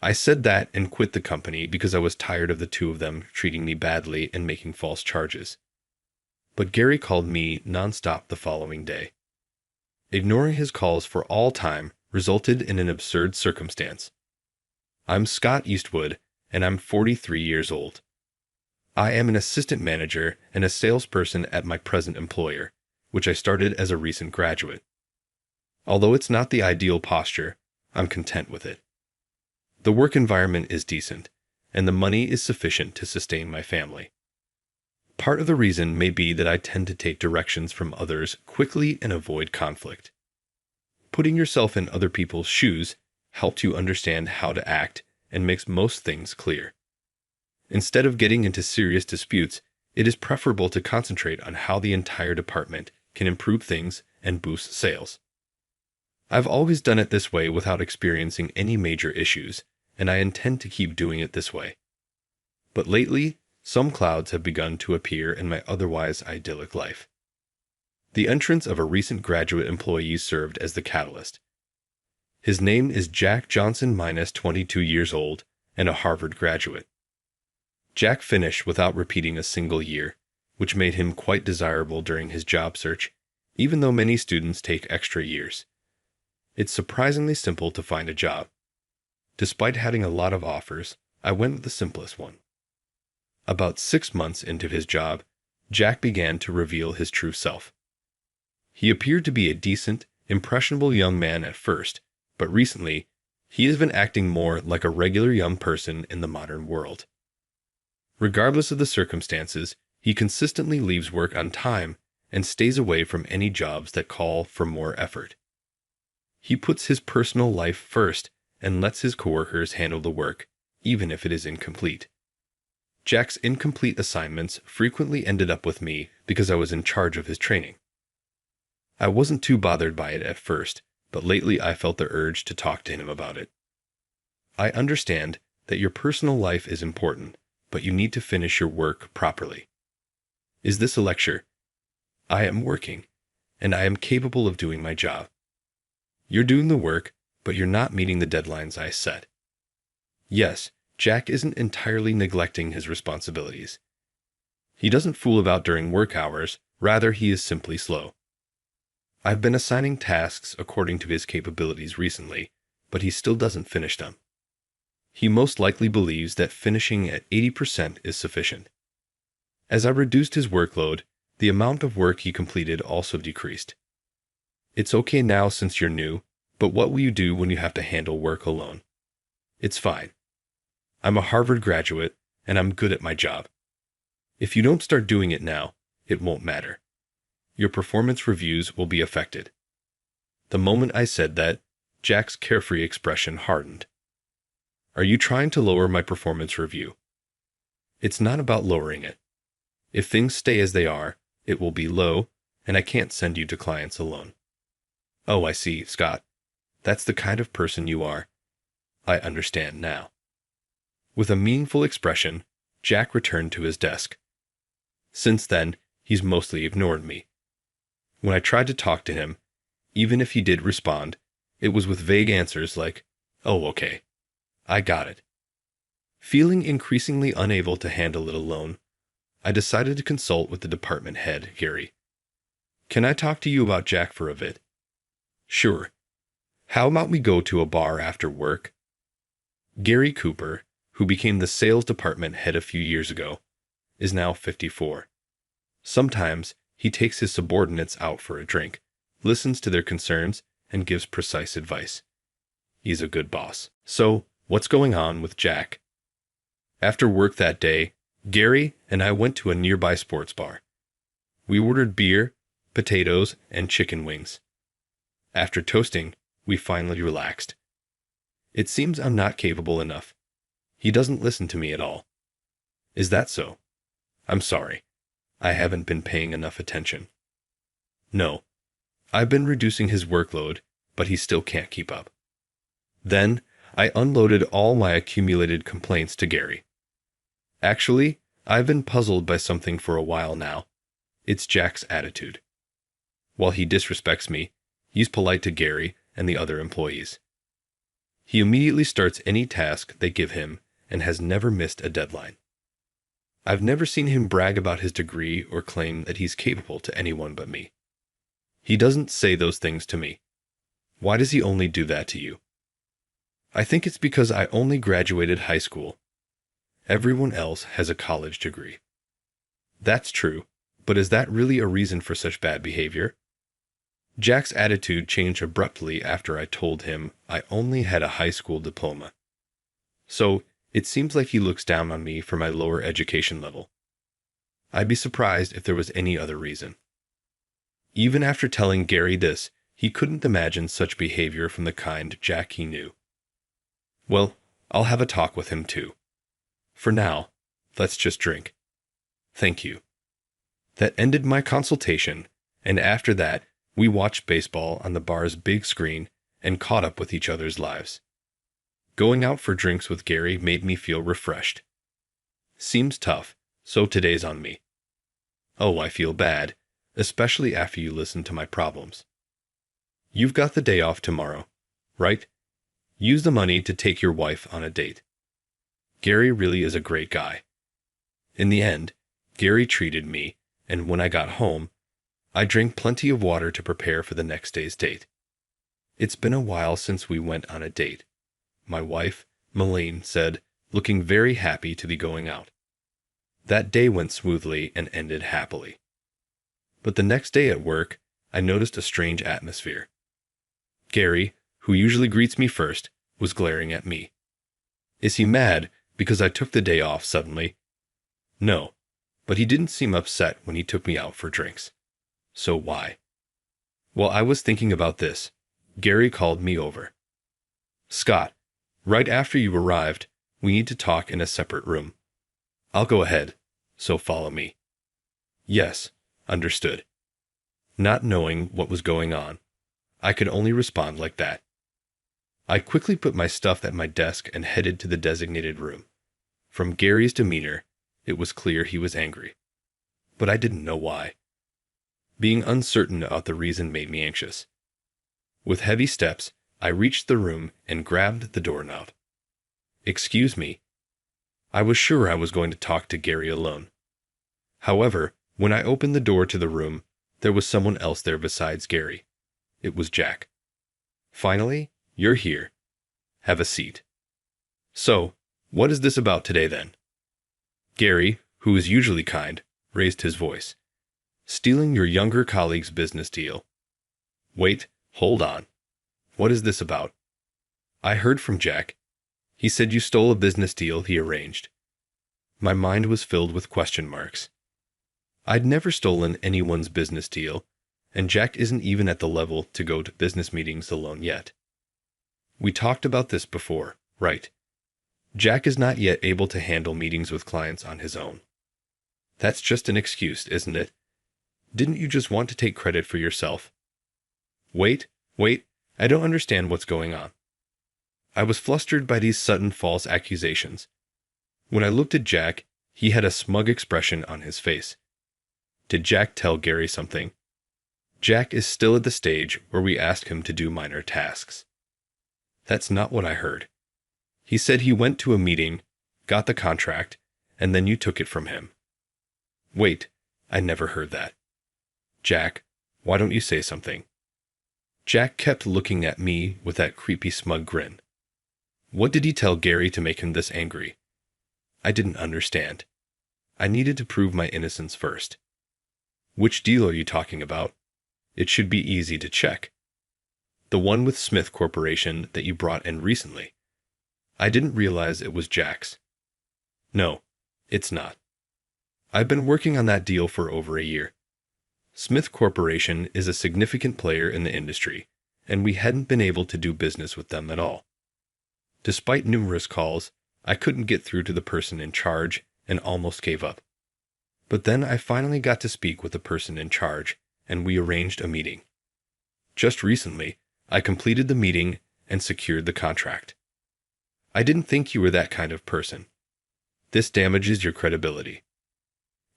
I said that and quit the company because I was tired of the two of them treating me badly and making false charges. But Gary called me nonstop the following day. Ignoring his calls for all time resulted in an absurd circumstance. I'm Scott Eastwood, and I'm 43 years old. I am an assistant manager and a salesperson at my present employer, which I started as a recent graduate. Although it's not the ideal posture, I'm content with it. The work environment is decent, and the money is sufficient to sustain my family. Part of the reason may be that I tend to take directions from others quickly and avoid conflict. Putting yourself in other people's shoes helps you understand how to act and makes most things clear. Instead of getting into serious disputes, it is preferable to concentrate on how the entire department can improve things and boost sales. I've always done it this way without experiencing any major issues, and I intend to keep doing it this way. But lately, some clouds have begun to appear in my otherwise idyllic life. The entrance of a recent graduate employee served as the catalyst. His name is Jack Johnson, 22 years old, and a Harvard graduate. Jack finished without repeating a single year, which made him quite desirable during his job search, even though many students take extra years. It's surprisingly simple to find a job. Despite having a lot of offers, I went with the simplest one. About 6 months into his job, Jack began to reveal his true self. He appeared to be a decent, impressionable young man at first, but recently, he has been acting more like a regular young person in the modern world. Regardless of the circumstances, he consistently leaves work on time and stays away from any jobs that call for more effort. He puts his personal life first and lets his coworkers handle the work, even if it is incomplete. Jack's incomplete assignments frequently ended up with me because I was in charge of his training. I wasn't too bothered by it at first, but lately I felt the urge to talk to him about it. I understand that your personal life is important, but you need to finish your work properly. Is this a lecture? I am working, and I am capable of doing my job. You're doing the work, but you're not meeting the deadlines I set. Yes, Jack isn't entirely neglecting his responsibilities. He doesn't fool about during work hours, rather he is simply slow. I've been assigning tasks according to his capabilities recently, but he still doesn't finish them. He most likely believes that finishing at 80% is sufficient. As I reduced his workload, the amount of work he completed also decreased. It's okay now since you're new, but what will you do when you have to handle work alone? It's fine. I'm a Harvard graduate, and I'm good at my job. If you don't start doing it now, it won't matter. Your performance reviews will be affected. The moment I said that, Jack's carefree expression hardened. Are you trying to lower my performance review? It's not about lowering it. If things stay as they are, it will be low, and I can't send you to clients alone. Oh, I see, Scott. That's the kind of person you are. I understand now. With a meaningful expression, Jack returned to his desk. Since then, he's mostly ignored me. When I tried to talk to him, even if he did respond, it was with vague answers like, "Oh, okay. I got it." Feeling increasingly unable to handle it alone, I decided to consult with the department head, Gary. "Can I talk to you about Jack for a bit?" "Sure. How about we go to a bar after work?" Gary Cooper, who became the sales department head a few years ago, is now 54. Sometimes he takes his subordinates out for a drink, listens to their concerns, and gives precise advice. He's a good boss. So, what's going on with Jack? After work that day, Gary and I went to a nearby sports bar. We ordered beer, potatoes, and chicken wings. After toasting, we finally relaxed. It seems I'm not capable enough. He doesn't listen to me at all. Is that so? I'm sorry. I haven't been paying enough attention. No. I've been reducing his workload, but he still can't keep up. Then, I unloaded all my accumulated complaints to Gary. Actually, I've been puzzled by something for a while now. It's Jack's attitude. While he disrespects me, he's polite to Gary and the other employees. He immediately starts any task they give him and has never missed a deadline. I've never seen him brag about his degree or claim that he's capable to anyone but me. He doesn't say those things to me. Why does he only do that to you? I think it's because I only graduated high school. Everyone else has a college degree. That's true, but is that really a reason for such bad behavior? Jack's attitude changed abruptly after I told him I only had a high school diploma. So, it seems like he looks down on me for my lower education level. I'd be surprised if there was any other reason. Even after telling Gary this, he couldn't imagine such behavior from the kind Jack he knew. Well, I'll have a talk with him too. For now, let's just drink. Thank you. That ended my consultation, and after that, we watched baseball on the bar's big screen and caught up with each other's lives. Going out for drinks with Gary made me feel refreshed. Seems tough, so today's on me. Oh, I feel bad, especially after you listen to my problems. You've got the day off tomorrow, right? Use the money to take your wife on a date. Gary really is a great guy. In the end, Gary treated me, and when I got home, I drank plenty of water to prepare for the next day's date. It's been a while since we went on a date. My wife, Malene, said, looking very happy to be going out. That day went smoothly and ended happily. But the next day at work, I noticed a strange atmosphere. Gary, who usually greets me first, was glaring at me. Is he mad because I took the day off suddenly? No, but he didn't seem upset when he took me out for drinks. So why? While I was thinking about this, Gary called me over. Scott, right after you arrived, we need to talk in a separate room. I'll go ahead, so follow me. Yes, understood. Not knowing what was going on, I could only respond like that. I quickly put my stuff at my desk and headed to the designated room. From Gary's demeanor, it was clear he was angry. But I didn't know why. Being uncertain about the reason made me anxious. With heavy steps, I reached the room and grabbed the doorknob. Excuse me. I was sure I was going to talk to Gary alone. However, when I opened the door to the room, there was someone else there besides Gary. It was Jack. Finally, you're here. Have a seat. So, what is this about today then? Gary, who is usually kind, raised his voice. Stealing your younger colleague's business deal. Wait, hold on. What is this about? I heard from Jack. He said you stole a business deal he arranged. My mind was filled with question marks. I'd never stolen anyone's business deal, and Jack isn't even at the level to go to business meetings alone yet. We talked about this before, right? Jack is not yet able to handle meetings with clients on his own. That's just an excuse, isn't it? Didn't you just want to take credit for yourself? Wait, I don't understand what's going on. I was flustered by these sudden false accusations. When I looked at Jack, he had a smug expression on his face. Did Jack tell Gary something? Jack is still at the stage where we ask him to do minor tasks. That's not what I heard. He said he went to a meeting, got the contract, and then you took it from him. Wait, I never heard that. Jack, why don't you say something? Jack kept looking at me with that creepy smug grin. What did he tell Gary to make him this angry? I didn't understand. I needed to prove my innocence first. Which deal are you talking about? It should be easy to check. The one with Smith Corporation that you brought in recently. I didn't realize it was Jack's. No, it's not. I've been working on that deal for over a year. Smith Corporation is a significant player in the industry, and we hadn't been able to do business with them at all. Despite numerous calls, I couldn't get through to the person in charge and almost gave up. But then I finally got to speak with the person in charge, and we arranged a meeting. Just recently, I completed the meeting and secured the contract. I didn't think you were that kind of person. This damages your credibility.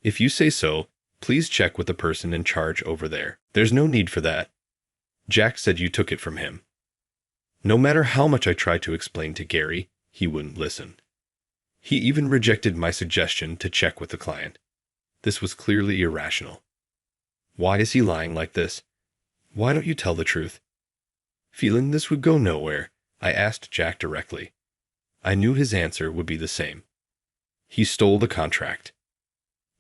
If you say so, please check with the person in charge over there. There's no need for that. Jack said you took it from him. No matter how much I tried to explain to Gary, he wouldn't listen. He even rejected my suggestion to check with the client. This was clearly irrational. Why is he lying like this? Why don't you tell the truth? Feeling this would go nowhere, I asked Jack directly. I knew his answer would be the same. He stole the contract.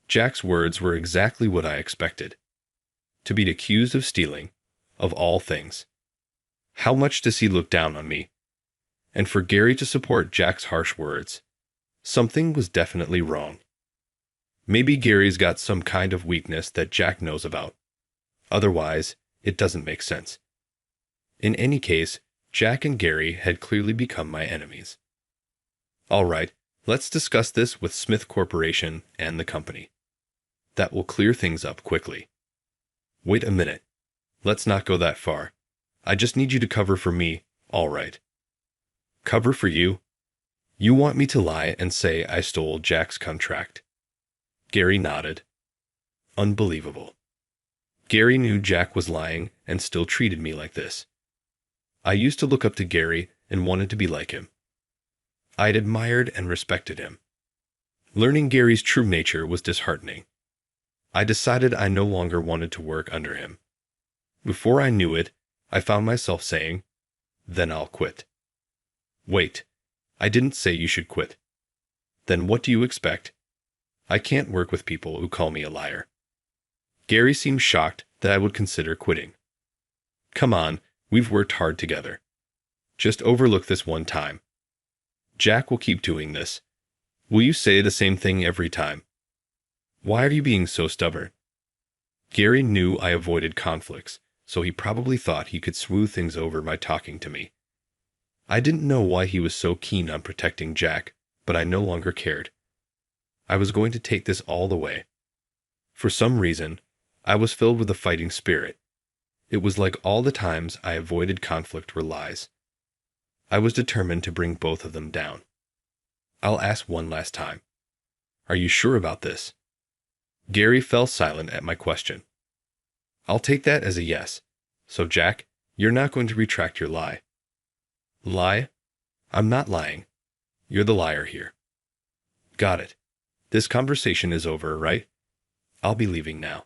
Jack's words were exactly what I expected. To be accused of stealing, of all things. How much does he look down on me? And for Gary to support Jack's harsh words, something was definitely wrong. Maybe Gary's got some kind of weakness that Jack knows about. Otherwise, it doesn't make sense. In any case, Jack and Gary had clearly become my enemies. All right, let's discuss this with Smith Corporation and the company. That will clear things up quickly. Wait a minute. Let's not go that far. I just need you to cover for me, all right. Cover for you? You want me to lie and say I stole Jack's contract? Gary nodded. Unbelievable. Gary knew Jack was lying and still treated me like this. I used to look up to Gary and wanted to be like him. I'd admired and respected him. Learning Gary's true nature was disheartening. I decided I no longer wanted to work under him. Before I knew it, I found myself saying, "Then I'll quit." Wait, I didn't say you should quit. Then what do you expect? I can't work with people who call me a liar. Gary seemed shocked that I would consider quitting. Come on, we've worked hard together. Just overlook this one time. Jack will keep doing this. Will you say the same thing every time? Why are you being so stubborn? Gary knew I avoided conflicts, so he probably thought he could smooth things over by talking to me. I didn't know why he was so keen on protecting Jack, but I no longer cared. I was going to take this all the way. For some reason, I was filled with a fighting spirit. It was like all the times I avoided conflict were lies. I was determined to bring both of them down. I'll ask one last time. Are you sure about this? Gary fell silent at my question. I'll take that as a yes. So Jack, you're not going to retract your lie. Lie? I'm not lying. You're the liar here. Got it. This conversation is over, right? I'll be leaving now.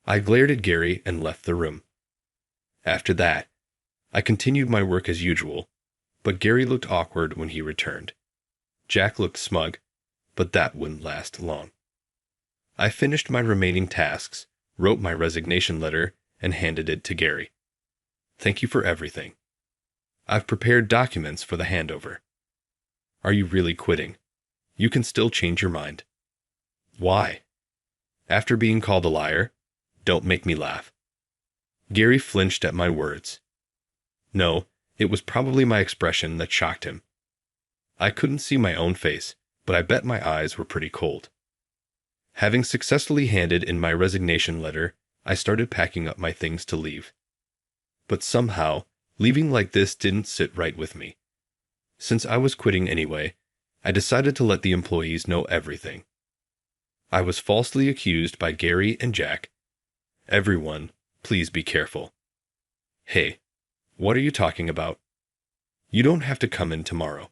I glared at Gary and left the room. After that, I continued my work as usual, but Gary looked awkward when he returned. Jack looked smug, but that wouldn't last long. I finished my remaining tasks, wrote my resignation letter, and handed it to Gary. Thank you for everything. I've prepared documents for the handover. Are you really quitting? You can still change your mind. Why? After being called a liar? Don't make me laugh. Gary flinched at my words. No, it was probably my expression that shocked him. I couldn't see my own face, but I bet my eyes were pretty cold. Having successfully handed in my resignation letter, I started packing up my things to leave. But somehow, Leaving like this didn't sit right with me. Since I was quitting anyway, I decided to let the employees know everything. I was falsely accused by Gary and Jack. Everyone, please be careful. Hey, what are you talking about? You don't have to come in tomorrow.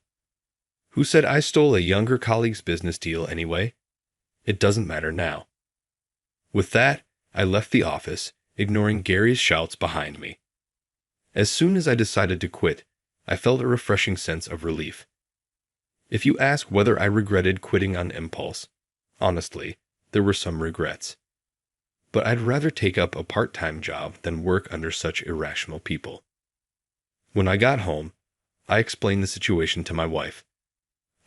Who said I stole a younger colleague's business deal anyway? It doesn't matter now. With that, I left the office, ignoring Gary's shouts behind me. As soon as I decided to quit, I felt a refreshing sense of relief. If you ask whether I regretted quitting on impulse, honestly, there were some regrets. But I'd rather take up a part-time job than work under such irrational people. When I got home, I explained the situation to my wife.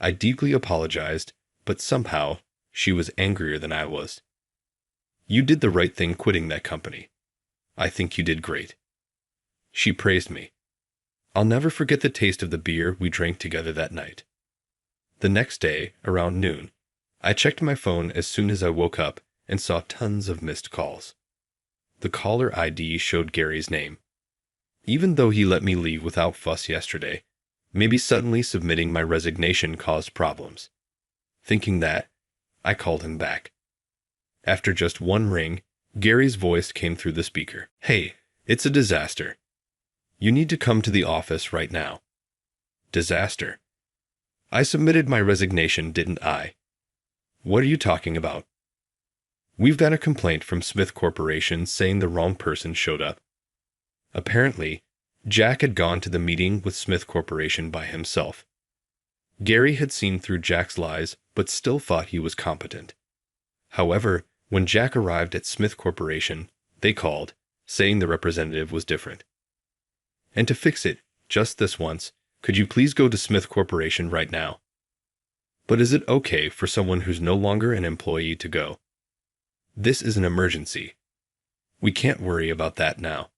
I deeply apologized, but somehow she was angrier than I was. You did the right thing quitting that company. I think you did great. She praised me. I'll never forget the taste of the beer we drank together that night. The next day, around noon, I checked my phone as soon as I woke up and saw tons of missed calls. The caller ID showed Gary's name. Even though he let me leave without fuss yesterday, maybe suddenly submitting my resignation caused problems. Thinking that, I called him back. After just one ring, Gary's voice came through the speaker. Hey, it's a disaster. You need to come to the office right now. Disaster. I submitted my resignation, didn't I? What are you talking about? We've got a complaint from Smith Corporation saying the wrong person showed up. Apparently, Jack had gone to the meeting with Smith Corporation by himself. Gary had seen through Jack's lies, but still thought he was competent. However, when Jack arrived at Smith Corporation, they called, saying the representative was different. And to fix it, just this once, could you please go to Smith Corporation right now? But is it okay for someone who's no longer an employee to go? This is an emergency. We can't worry about that now.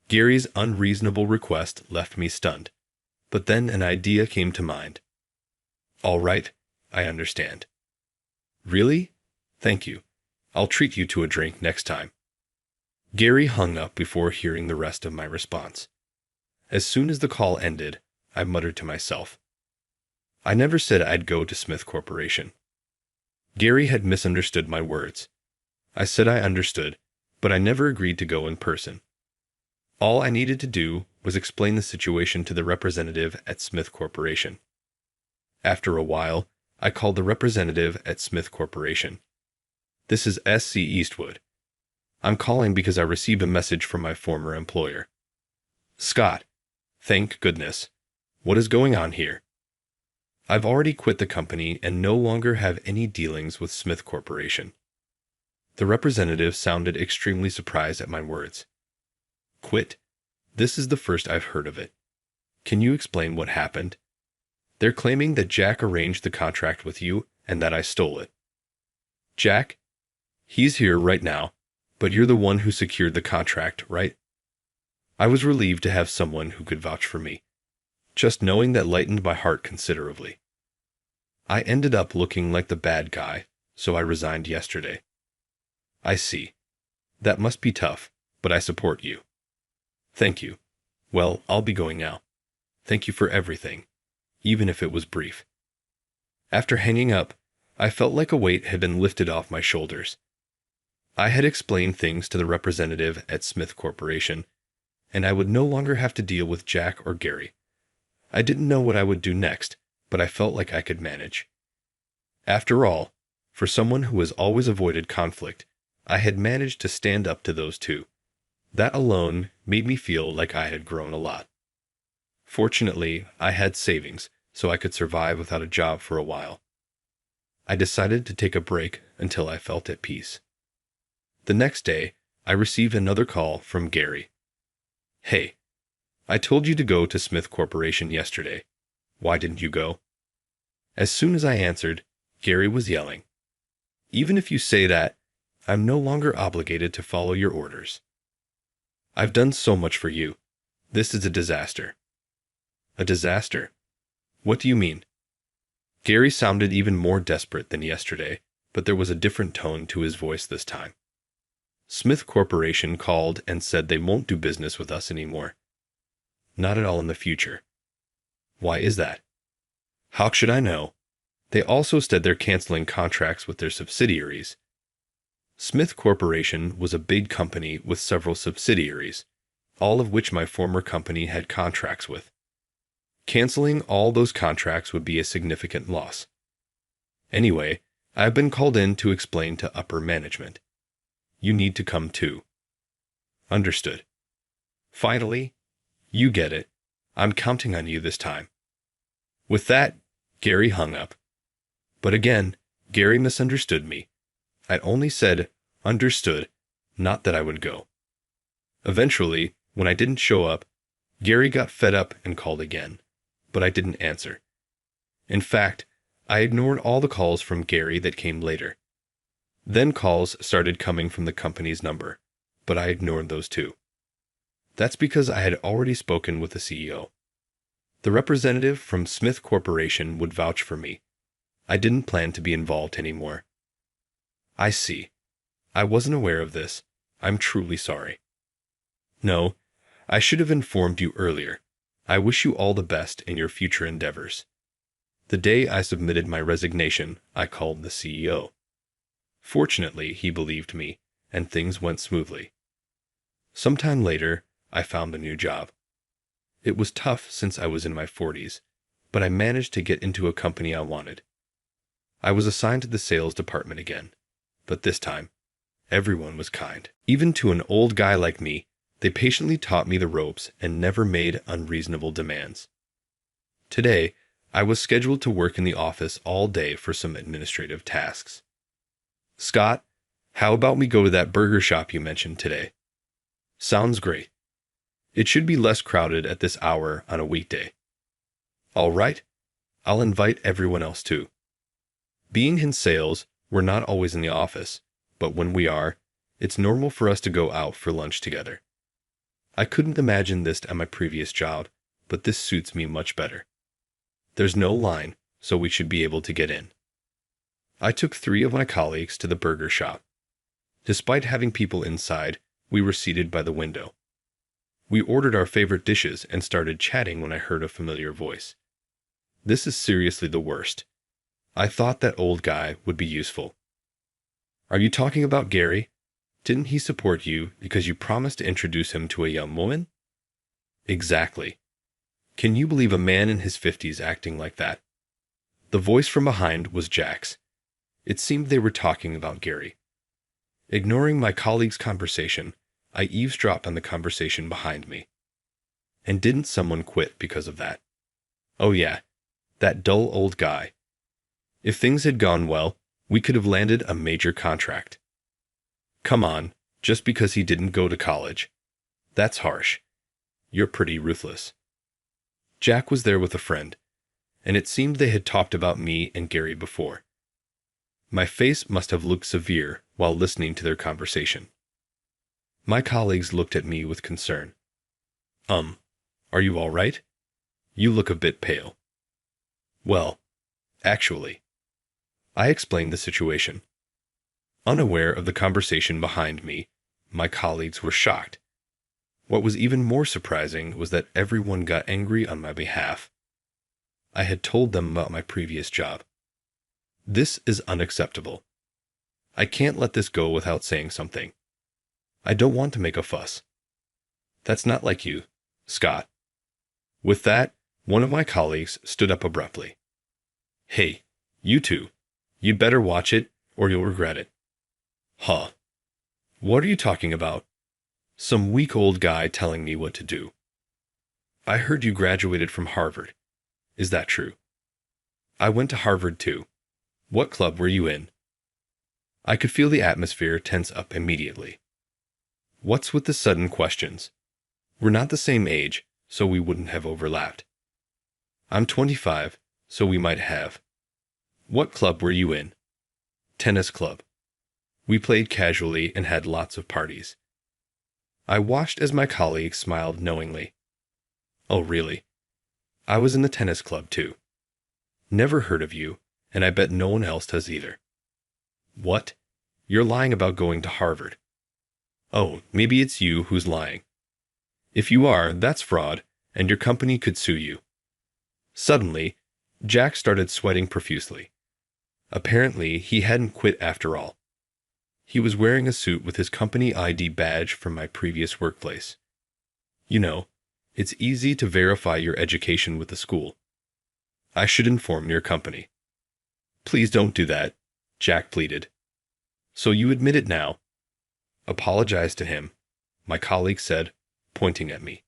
Gary's unreasonable request left me stunned, but then an idea came to mind. All right, I understand. Really? Thank you. I'll treat you to a drink next time. Gary hung up before hearing the rest of my response. As soon as the call ended, I muttered to myself. I never said I'd go to Smith Corporation. Gary had misunderstood my words. I said I understood, but I never agreed to go in person. All I needed to do was explain the situation to the representative at Smith Corporation. After a while, I called the representative at Smith Corporation. This is S.C. Eastwood. I'm calling because I received a message from my former employer. Scott, thank goodness. What is going on here? I've already quit the company and no longer have any dealings with Smith Corporation. The representative sounded extremely surprised at my words. Quit? This is the first I've heard of it. Can you explain what happened? They're claiming that Jack arranged the contract with you and that I stole it. Jack? He's here right now, but you're the one who secured the contract, right? I was relieved to have someone who could vouch for me. Just knowing that lightened my heart considerably. I ended up looking like the bad guy, so I resigned yesterday. I see. That must be tough, but I support you. Thank you. Well, I'll be going now. Thank you for everything, even if it was brief. After hanging up, I felt like a weight had been lifted off my shoulders. I had explained things to the representative at Smith Corporation, and I would no longer have to deal with Jack or Gary. I didn't know what I would do next, but I felt like I could manage. After all, for someone who has always avoided conflict, I had managed to stand up to those two. That alone made me feel like I had grown a lot. Fortunately, I had savings, so I could survive without a job for a while. I decided to take a break until I felt at peace. The next day, I received another call from Gary. Hey, I told you to go to Smith Corporation yesterday. Why didn't you go? As soon as I answered, Gary was yelling. Even if you say that, I'm no longer obligated to follow your orders. I've done so much for you. This is a disaster. A disaster? What do you mean? Gary sounded even more desperate than yesterday, but there was a different tone to his voice this time. Smith Corporation called and said they won't do business with us anymore. Not at all in the future. Why is that? How should I know? They also said they're canceling contracts with their subsidiaries. Smith Corporation was a big company with several subsidiaries, all of which my former company had contracts with. Canceling all those contracts would be a significant loss. Anyway, I've been called in to explain to upper management. You need to come too. Understood. Finally, you get it. I'm counting on you this time. With that, Gary hung up. But again, Gary misunderstood me. I only said, understood, not that I would go. Eventually, when I didn't show up, Gary got fed up and called again, but I didn't answer. In fact, I ignored all the calls from Gary that came later. Then calls started coming from the company's number, but I ignored those too. That's because I had already spoken with the CEO. The representative from Smith Corporation would vouch for me. I didn't plan to be involved anymore. I see. I wasn't aware of this. I'm truly sorry. No, I should have informed you earlier. I wish you all the best in your future endeavors. The day I submitted my resignation, I called the CEO. Fortunately, he believed me, and things went smoothly. Sometime later, I found a new job. It was tough since I was in my 40s, but I managed to get into a company I wanted. I was assigned to the sales department again, but this time, everyone was kind. Even to an old guy like me, they patiently taught me the ropes and never made unreasonable demands. Today, I was scheduled to work in the office all day for some administrative tasks. Scott, how about we go to that burger shop you mentioned today? Sounds great. It should be less crowded at this hour on a weekday. All right, I'll invite everyone else too. Being in sales, we're not always in the office, but when we are, it's normal for us to go out for lunch together. I couldn't imagine this at my previous job, but this suits me much better. There's no line, so we should be able to get in. I took 3 of my colleagues to the burger shop. Despite having people inside, we were seated by the window. We ordered our favorite dishes and started chatting when I heard a familiar voice. This is seriously the worst. I thought that old guy would be useful. Are you talking about Gary? Didn't he support you because you promised to introduce him to a young woman? Exactly. Can you believe a man in his 50s acting like that? The voice from behind was Jack's. It seemed they were talking about Gary. Ignoring my colleague's conversation, I eavesdropped on the conversation behind me. And didn't someone quit because of that? Oh yeah, that dull old guy. If things had gone well, we could have landed a major contract. Come on, just because he didn't go to college. That's harsh. You're pretty ruthless. Jack was there with a friend, and it seemed they had talked about me and Gary before. My face must have looked severe while listening to their conversation. My colleagues looked at me with concern. Are you all right? You look a bit pale. Well, actually, I explained the situation. Unaware of the conversation behind me, my colleagues were shocked. What was even more surprising was that everyone got angry on my behalf. I had told them about my previous job. This is unacceptable. I can't let this go without saying something. I don't want to make a fuss. That's not like you, Scott. With that, one of my colleagues stood up abruptly. Hey, you two, you'd better watch it or you'll regret it. Huh. What are you talking about? Some weak old guy telling me what to do. I heard you graduated from Harvard. Is that true? I went to Harvard too. What club were you in? I could feel the atmosphere tense up immediately. What's with the sudden questions? We're not the same age, so we wouldn't have overlapped. I'm 25, so we might have. What club were you in? Tennis club. We played casually and had lots of parties. I watched as my colleague smiled knowingly. Oh, really? I was in the tennis club too. Never heard of you, and I bet no one else has either. What? You're lying about going to Harvard. Oh, maybe it's you who's lying. If you are, that's fraud, and your company could sue you. Suddenly, Jack started sweating profusely. Apparently, he hadn't quit after all. He was wearing a suit with his company ID badge from my previous workplace. You know, it's easy to verify your education with the school. I should inform your company. Please don't do that, Jack pleaded. So you admit it now. Apologize to him, my colleague said, pointing at me.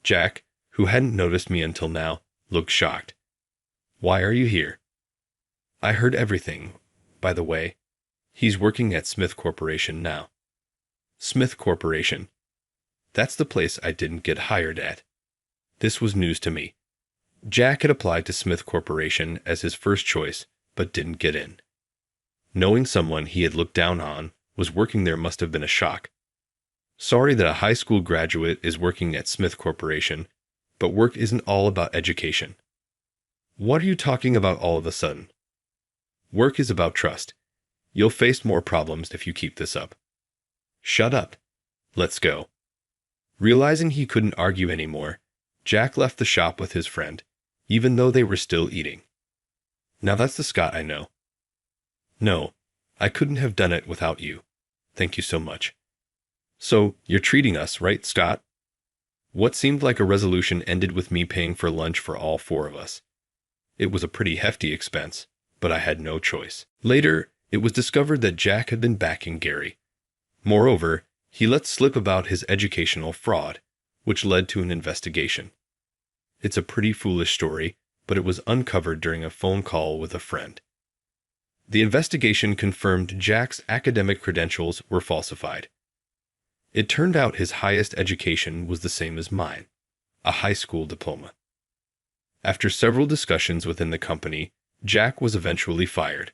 Jack, who hadn't noticed me until now, looked shocked. Why are you here? I heard everything, by the way. He's working at Smith Corporation now. Smith Corporation. That's the place I didn't get hired at. This was news to me. Jack had applied to Smith Corporation as his first choice, but didn't get in. Knowing someone he had looked down on was working there must have been a shock. Sorry that a high school graduate is working at Smith Corporation, but work isn't all about education. What are you talking about all of a sudden? Work is about trust. You'll face more problems if you keep this up. Shut up. Let's go. Realizing he couldn't argue anymore, Jack left the shop with his friend, even though they were still eating. Now that's the Scott I know. No, I couldn't have done it without you. Thank you so much. So, you're treating us, right, Scott? What seemed like a resolution ended with me paying for lunch for all four of us. It was a pretty hefty expense, but I had no choice. Later, it was discovered that Jack had been backing Gary. Moreover, he let slip about his educational fraud, which led to an investigation. It's a pretty foolish story, but it was uncovered during a phone call with a friend. The investigation confirmed Jack's academic credentials were falsified. It turned out his highest education was the same as mine, a high school diploma. After several discussions within the company, Jack was eventually fired.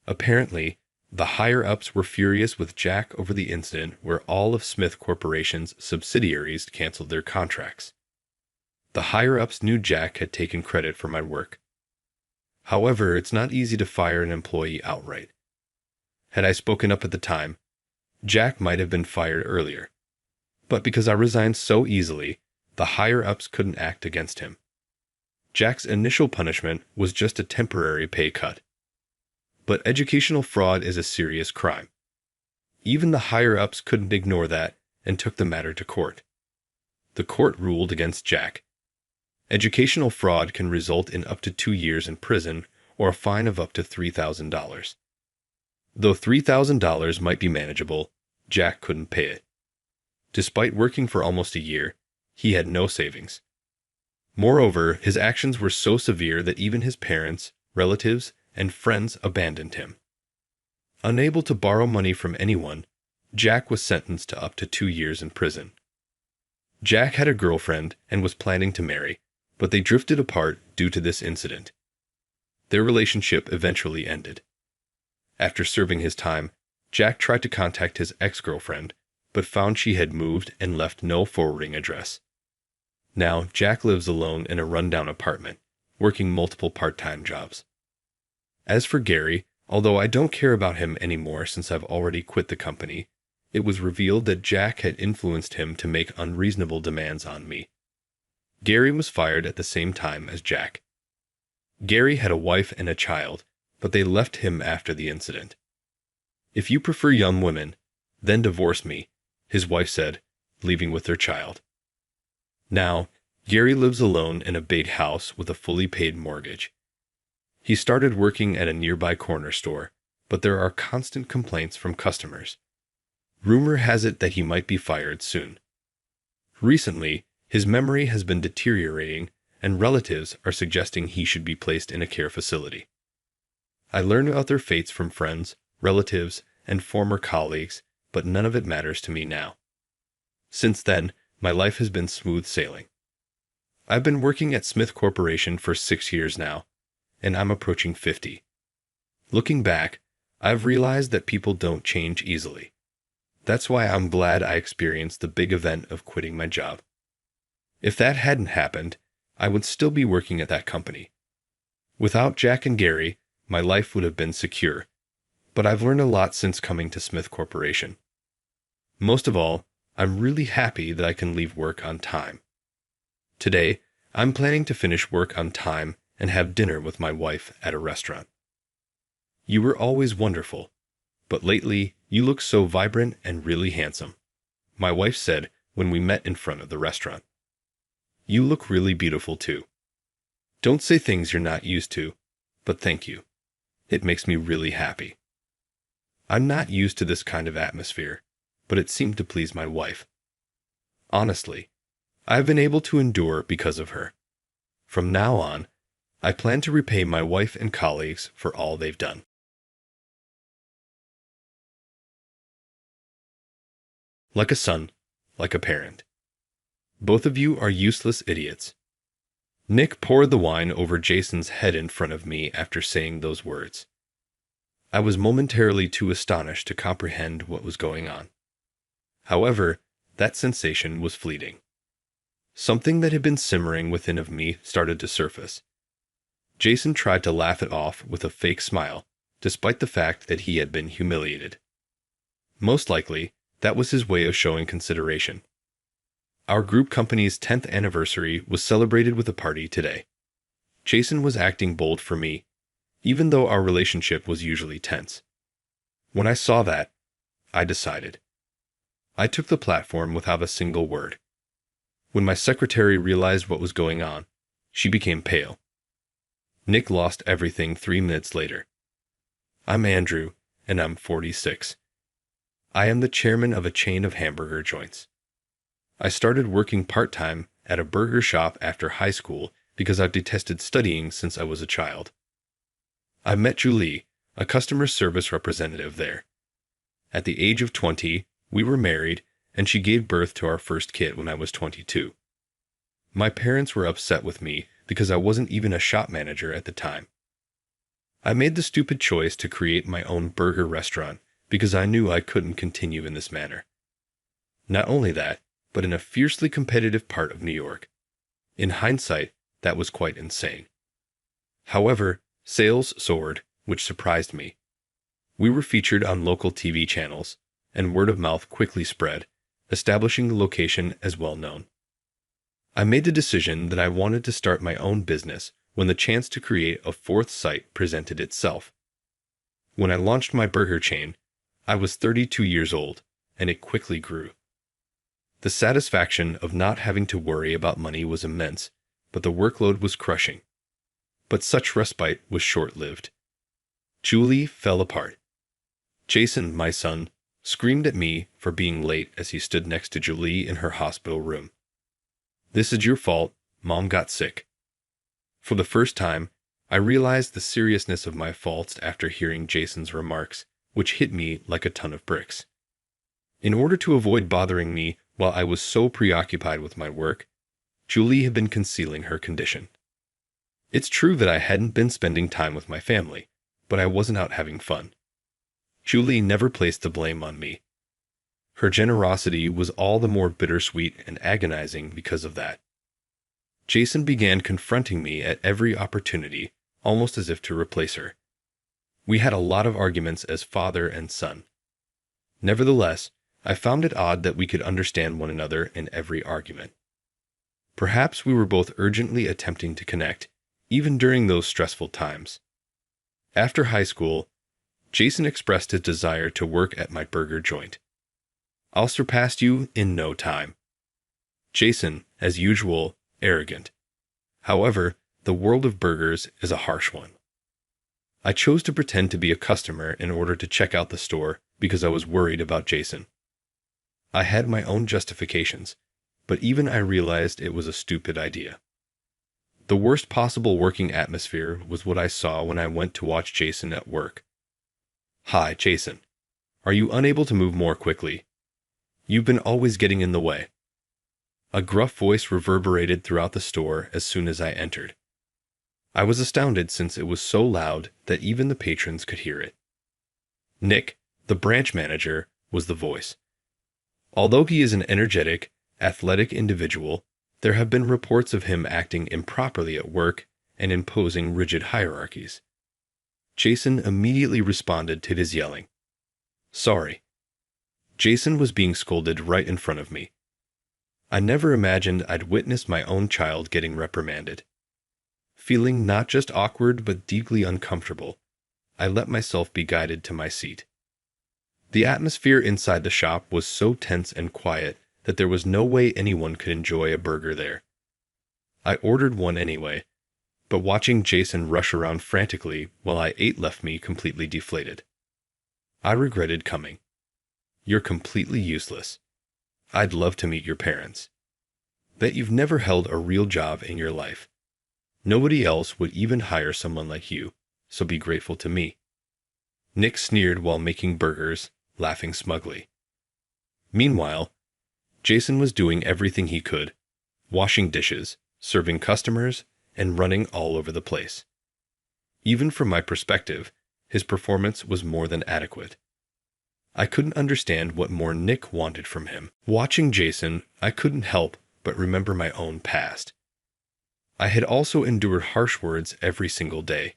Apparently, the higher-ups were furious with Jack over the incident where all of Smith Corporation's subsidiaries canceled their contracts. The higher-ups knew Jack had taken credit for my work. However, it's not easy to fire an employee outright. Had I spoken up at the time, Jack might have been fired earlier. But because I resigned so easily, the higher-ups couldn't act against him. Jack's initial punishment was just a temporary pay cut. But educational fraud is a serious crime. Even the higher-ups couldn't ignore that and took the matter to court. The court ruled against Jack. Educational fraud can result in up to 2 years in prison or a fine of up to $3,000. Though $3,000 might be manageable, Jack couldn't pay it. Despite working for almost a year, he had no savings. Moreover, his actions were so severe that even his parents, relatives, and friends abandoned him. Unable to borrow money from anyone, Jack was sentenced to up to 2 years in prison. Jack had a girlfriend and was planning to marry, but they drifted apart due to this incident. Their relationship eventually ended. After serving his time, Jack tried to contact his ex-girlfriend, but found she had moved and left no forwarding address. Now, Jack lives alone in a rundown apartment, working multiple part-time jobs. As for Gary, although I don't care about him anymore since I've already quit the company, it was revealed that Jack had influenced him to make unreasonable demands on me. Gary was fired at the same time as Jack. Gary had a wife and a child, but they left him after the incident. If you prefer young women, then divorce me, his wife said, leaving with their child. Now, Gary lives alone in a big house with a fully paid mortgage. He started working at a nearby corner store, but there are constant complaints from customers. Rumor has it that he might be fired soon. Recently, his memory has been deteriorating, and relatives are suggesting he should be placed in a care facility. I learned about their fates from friends, relatives, and former colleagues, but none of it matters to me now. Since then, my life has been smooth sailing. I've been working at Smith Corporation for 6 years now, and I'm approaching 50. Looking back, I've realized that people don't change easily. That's why I'm glad I experienced the big event of quitting my job. If that hadn't happened, I would still be working at that company. Without Jack and Gary, my life would have been secure, but I've learned a lot since coming to Smith Corporation. Most of all, I'm really happy that I can leave work on time. Today, I'm planning to finish work on time and have dinner with my wife at a restaurant. You were always wonderful, but lately you look so vibrant and really handsome, my wife said when we met in front of the restaurant. You look really beautiful too. Don't say things you're not used to, but thank you. It makes me really happy. I'm not used to this kind of atmosphere, but it seemed to please my wife. Honestly, I've been able to endure because of her. From now on, I plan to repay my wife and colleagues for all they've done. Like a son, like a parent. Both of you are useless idiots. Nick poured the wine over Jason's head in front of me after saying those words. I was momentarily too astonished to comprehend what was going on. However, that sensation was fleeting. Something that had been simmering within of me started to surface. Jason tried to laugh it off with a fake smile, despite the fact that he had been humiliated. Most likely, that was his way of showing consideration. Our group company's 10th anniversary was celebrated with a party today. Jason was acting bold for me, even though our relationship was usually tense. When I saw that, I decided. I took the platform without a single word. When my secretary realized what was going on, she became pale. Nick lost everything 3 minutes later. I'm Andrew, and I'm 46. I am the chairman of a chain of hamburger joints. I started working part-time at a burger shop after high school because I've detested studying since I was a child. I met Julie, a customer service representative there. At the age of 20, we were married, and she gave birth to our first kid when I was 22. My parents were upset with me because I wasn't even a shop manager at the time. I made the stupid choice to create my own burger restaurant because I knew I couldn't continue in this manner. Not only that, but in a fiercely competitive part of New York. In hindsight, that was quite insane. However, sales soared, which surprised me. We were featured on local TV channels, and word of mouth quickly spread, establishing the location as well known. I made the decision that I wanted to start my own business when the chance to create a 4th site presented itself. When I launched my burger chain, I was 32 years old, and it quickly grew. The satisfaction of not having to worry about money was immense, but the workload was crushing. But such respite was short-lived. Julie fell apart. Jason, my son, screamed at me for being late as he stood next to Julie in her hospital room. This is your fault, Mom got sick. For the first time, I realized the seriousness of my faults after hearing Jason's remarks, which hit me like a ton of bricks. In order to avoid bothering me while I was so preoccupied with my work, Julie had been concealing her condition. It's true that I hadn't been spending time with my family, but I wasn't out having fun. Julie never placed the blame on me. Her generosity was all the more bittersweet and agonizing because of that. Jason began confronting me at every opportunity, almost as if to replace her. We had a lot of arguments as father and son. Nevertheless, I found it odd that we could understand one another in every argument. Perhaps we were both urgently attempting to connect, even during those stressful times. After high school, Jason expressed his desire to work at my burger joint. I'll surpass you in no time. Jason, as usual, arrogant. However, the world of burgers is a harsh one. I chose to pretend to be a customer in order to check out the store because I was worried about Jason. I had my own justifications, but even I realized it was a stupid idea. The worst possible working atmosphere was what I saw when I went to watch Jason at work. Hi, Jason. Are you unable to move more quickly? You've been always getting in the way. A gruff voice reverberated throughout the store as soon as I entered. I was astounded since it was so loud that even the patrons could hear it. Nick, the branch manager, was the voice. Although he is an energetic, athletic individual, there have been reports of him acting improperly at work and imposing rigid hierarchies. Jason immediately responded to his yelling. Sorry. Jason was being scolded right in front of me. I never imagined I'd witness my own child getting reprimanded. Feeling not just awkward but deeply uncomfortable, I let myself be guided to my seat. The atmosphere inside the shop was so tense and quiet that there was no way anyone could enjoy a burger there. I ordered one anyway, but watching Jason rush around frantically while I ate left me completely deflated. I regretted coming. You're completely useless. I'd love to meet your parents. Bet you've never held a real job in your life. Nobody else would even hire someone like you, so be grateful to me. Nick sneered while making burgers, laughing smugly. Meanwhile, Jason was doing everything he could, washing dishes, serving customers, and running all over the place. Even from my perspective, his performance was more than adequate. I couldn't understand what more Nick wanted from him. Watching Jason, I couldn't help but remember my own past. I had also endured harsh words every single day.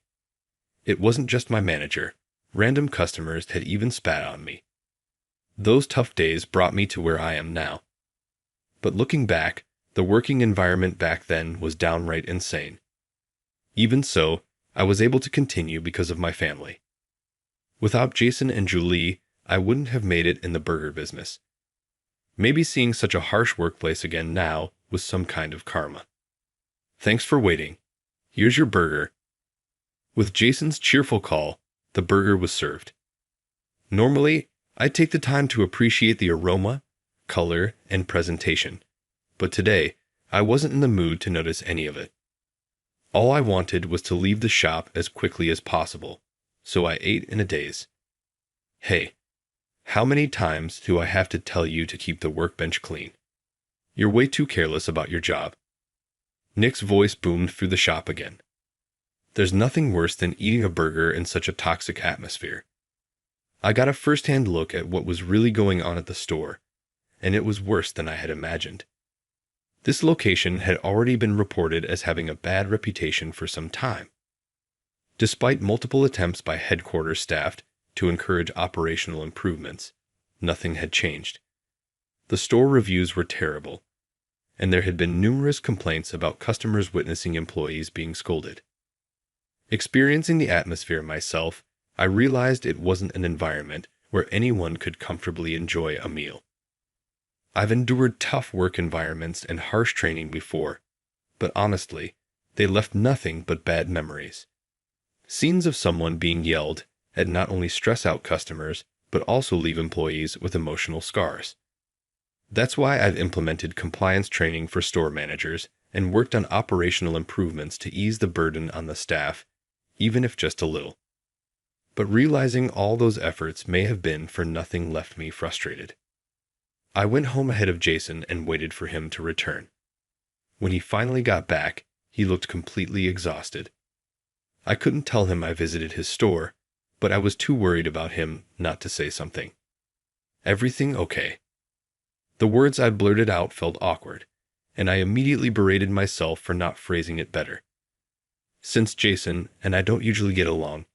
It wasn't just my manager. Random customers had even spat on me. Those tough days brought me to where I am now. But looking back, the working environment back then was downright insane. Even so, I was able to continue because of my family. Without Jason and Julie, I wouldn't have made it in the burger business. Maybe seeing such a harsh workplace again now was some kind of karma. Thanks for waiting. Here's your burger. With Jason's cheerful call, the burger was served. Normally, I'd take the time to appreciate the aroma, color, and presentation, but today, I wasn't in the mood to notice any of it. All I wanted was to leave the shop as quickly as possible, so I ate in a daze. Hey, how many times do I have to tell you to keep the workbench clean? You're way too careless about your job. Nick's voice boomed through the shop again. There's nothing worse than eating a burger in such a toxic atmosphere. I got a first-hand look at what was really going on at the store, and it was worse than I had imagined. This location had already been reported as having a bad reputation for some time. Despite multiple attempts by headquarters staff to encourage operational improvements, nothing had changed. The store reviews were terrible, and there had been numerous complaints about customers witnessing employees being scolded. Experiencing the atmosphere myself, I realized it wasn't an environment where anyone could comfortably enjoy a meal. I've endured tough work environments and harsh training before, but honestly, they left nothing but bad memories. Scenes of someone being yelled at not only stress out customers, but also leave employees with emotional scars. That's why I've implemented compliance training for store managers and worked on operational improvements to ease the burden on the staff, even if just a little. But realizing all those efforts may have been for nothing left me frustrated. I went home ahead of Jason and waited for him to return. When he finally got back, he looked completely exhausted. I couldn't tell him I visited his store, but I was too worried about him not to say something. Everything okay? The words I blurted out felt awkward, and I immediately berated myself for not phrasing it better. Since Jason and I don't usually get along,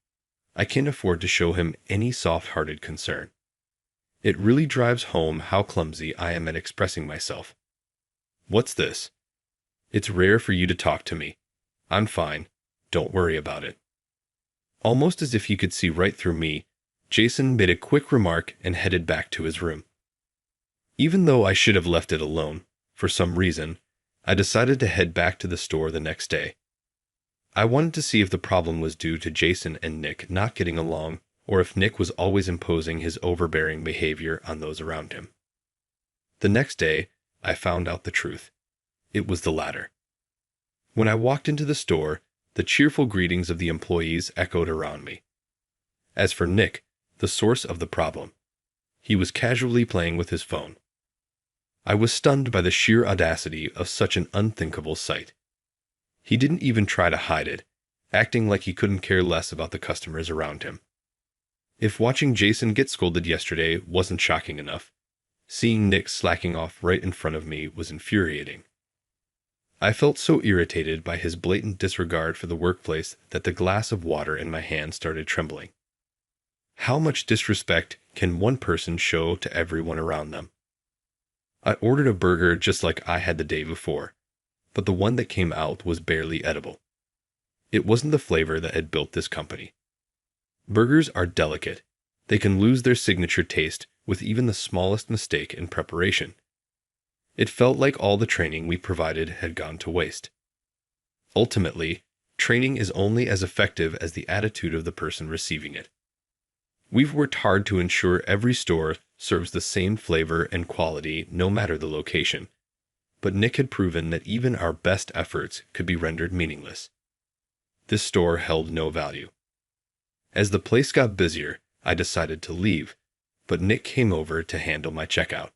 I can't afford to show him any soft-hearted concern. It really drives home how clumsy I am at expressing myself. What's this? It's rare for you to talk to me. I'm fine. Don't worry about it. Almost as if he could see right through me, Jason made a quick remark and headed back to his room. Even though I should have left it alone, for some reason, I decided to head back to the store the next day. I wanted to see if the problem was due to Jason and Nick not getting along, or if Nick was always imposing his overbearing behavior on those around him. The next day, I found out the truth. It was the latter. When I walked into the store, the cheerful greetings of the employees echoed around me. As for Nick, the source of the problem, he was casually playing with his phone. I was stunned by the sheer audacity of such an unthinkable sight. He didn't even try to hide it, acting like he couldn't care less about the customers around him. If watching Jason get scolded yesterday wasn't shocking enough, seeing Nick slacking off right in front of me was infuriating. I felt so irritated by his blatant disregard for the workplace that the glass of water in my hand started trembling. How much disrespect can one person show to everyone around them? I ordered a burger just like I had the day before, but the one that came out was barely edible. It wasn't the flavor that had built this company. Burgers are delicate. They can lose their signature taste with even the smallest mistake in preparation. It felt like all the training we provided had gone to waste. Ultimately, training is only as effective as the attitude of the person receiving it. We've worked hard to ensure every store serves the same flavor and quality no matter the location, but Nick had proven that even our best efforts could be rendered meaningless. This store held no value. As the place got busier, I decided to leave, but Nick came over to handle my checkout.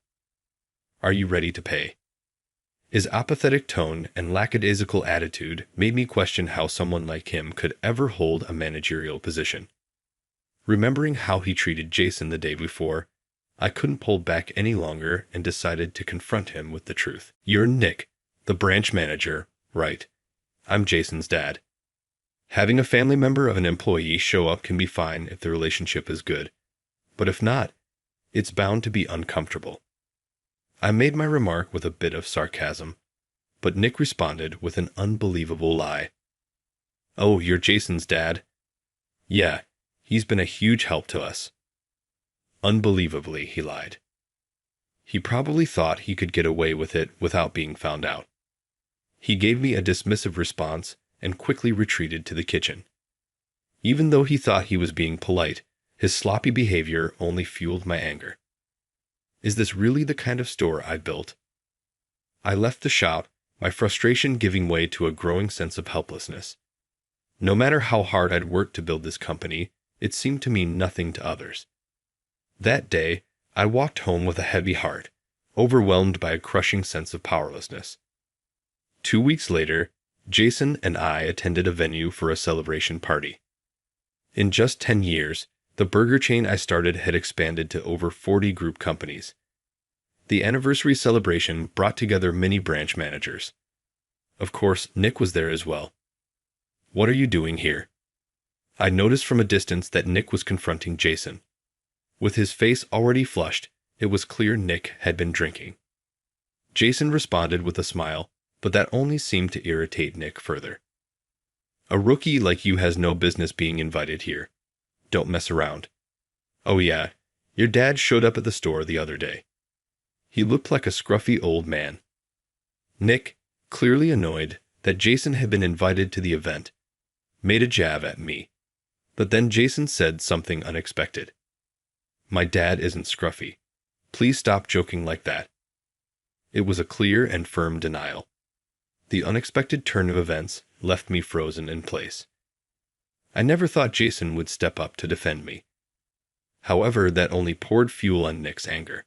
"Are you ready to pay?" His apathetic tone and lackadaisical attitude made me question how someone like him could ever hold a managerial position. Remembering how he treated Jason the day before, I couldn't pull back any longer and decided to confront him with the truth. "You're Nick, the branch manager, right? I'm Jason's dad. Having a family member of an employee show up can be fine if the relationship is good, but if not, it's bound to be uncomfortable." I made my remark with a bit of sarcasm, but Nick responded with an unbelievable lie. "Oh, you're Jason's dad?" "Yeah, he's been a huge help to us." Unbelievably, he lied. He probably thought he could get away with it without being found out. He gave me a dismissive response and quickly retreated to the kitchen. Even though he thought he was being polite, his sloppy behavior only fueled my anger. Is this really the kind of store I built? I left the shop, my frustration giving way to a growing sense of helplessness. No matter how hard I'd worked to build this company, it seemed to mean nothing to others. That day, I walked home with a heavy heart, overwhelmed by a crushing sense of powerlessness. 2 weeks later, Jason and I attended a venue for a celebration party. In just 10 years, the burger chain I started had expanded to over 40 group companies. The anniversary celebration brought together many branch managers. Of course, Nick was there as well. "What are you doing here?" I noticed from a distance that Nick was confronting Jason. With his face already flushed, it was clear Nick had been drinking. Jason responded with a smile, but that only seemed to irritate Nick further. "A rookie like you has no business being invited here. Don't mess around. Oh yeah, your dad showed up at the store the other day. He looked like a scruffy old man." Nick, clearly annoyed that Jason had been invited to the event, made a jab at me. But then Jason said something unexpected. "My dad isn't scruffy. Please stop joking like that." It was a clear and firm denial. The unexpected turn of events left me frozen in place. I never thought Jason would step up to defend me. However, that only poured fuel on Nick's anger.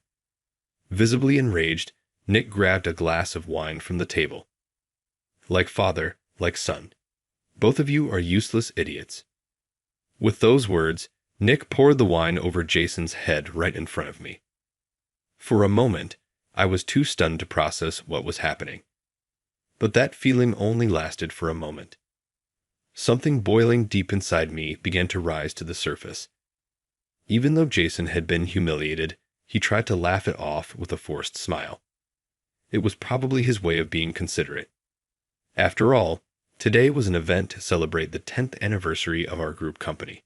Visibly enraged, Nick grabbed a glass of wine from the table. "Like father, like son. Both of you are useless idiots." With those words, Nick poured the wine over Jason's head right in front of me. For a moment, I was too stunned to process what was happening. But that feeling only lasted for a moment. Something boiling deep inside me began to rise to the surface. Even though Jason had been humiliated, he tried to laugh it off with a forced smile. It was probably his way of being considerate. After all, today was an event to celebrate the 10th anniversary of our group company.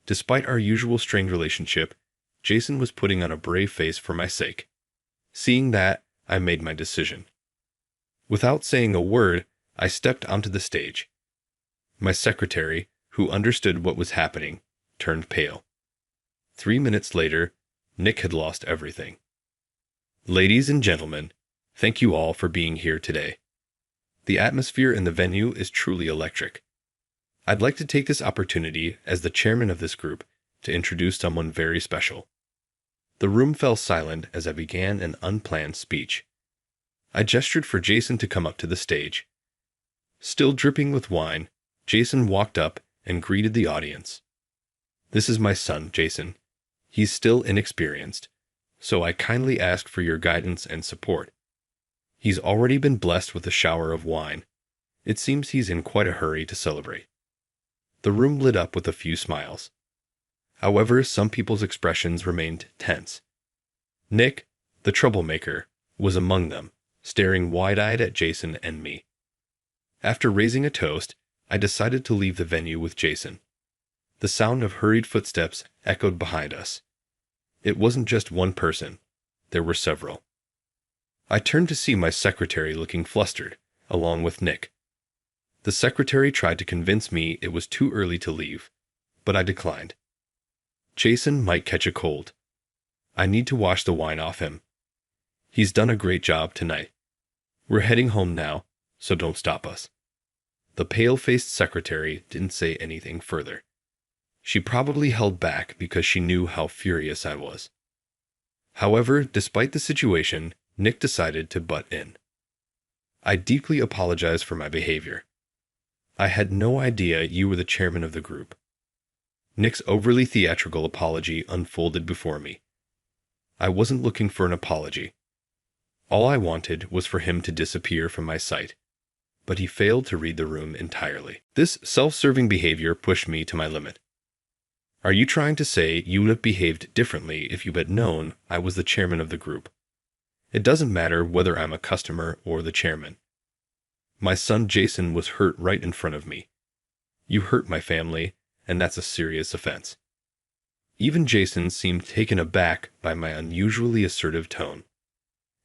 Despite our usual strained relationship, Jason was putting on a brave face for my sake. Seeing that, I made my decision. Without saying a word, I stepped onto the stage. My secretary, who understood what was happening, turned pale. 3 minutes later, Nick had lost everything. "Ladies and gentlemen, thank you all for being here today. The atmosphere in the venue is truly electric. I'd like to take this opportunity as the chairman of this group to introduce someone very special." The room fell silent as I began an unplanned speech. I gestured for Jason to come up to the stage. Still dripping with wine, Jason walked up and greeted the audience. "This is my son, Jason. He's still inexperienced, so I kindly ask for your guidance and support. He's already been blessed with a shower of wine. It seems he's in quite a hurry to celebrate." The room lit up with a few smiles. However, some people's expressions remained tense. Nick, the troublemaker, was among them, staring wide-eyed at Jason and me. After raising a toast, I decided to leave the venue with Jason. The sound of hurried footsteps echoed behind us. It wasn't just one person. There were several. I turned to see my secretary looking flustered, along with Nick. The secretary tried to convince me it was too early to leave, but I declined. Jason might catch a cold. I need to wash the wine off him. He's done a great job tonight. We're heading home now, so don't stop us. The pale-faced secretary didn't say anything further. She probably held back because she knew how furious I was. However, despite the situation, Nick decided to butt in. I deeply apologize for my behavior. I had no idea you were the chairman of the group. Nick's overly theatrical apology unfolded before me. I wasn't looking for an apology. All I wanted was for him to disappear from my sight, but he failed to read the room entirely. This self-serving behavior pushed me to my limit. Are you trying to say you would have behaved differently if you had known I was the chairman of the group? It doesn't matter whether I'm a customer or the chairman. My son Jason was hurt right in front of me. You hurt my family, and that's a serious offense. Even Jason seemed taken aback by my unusually assertive tone.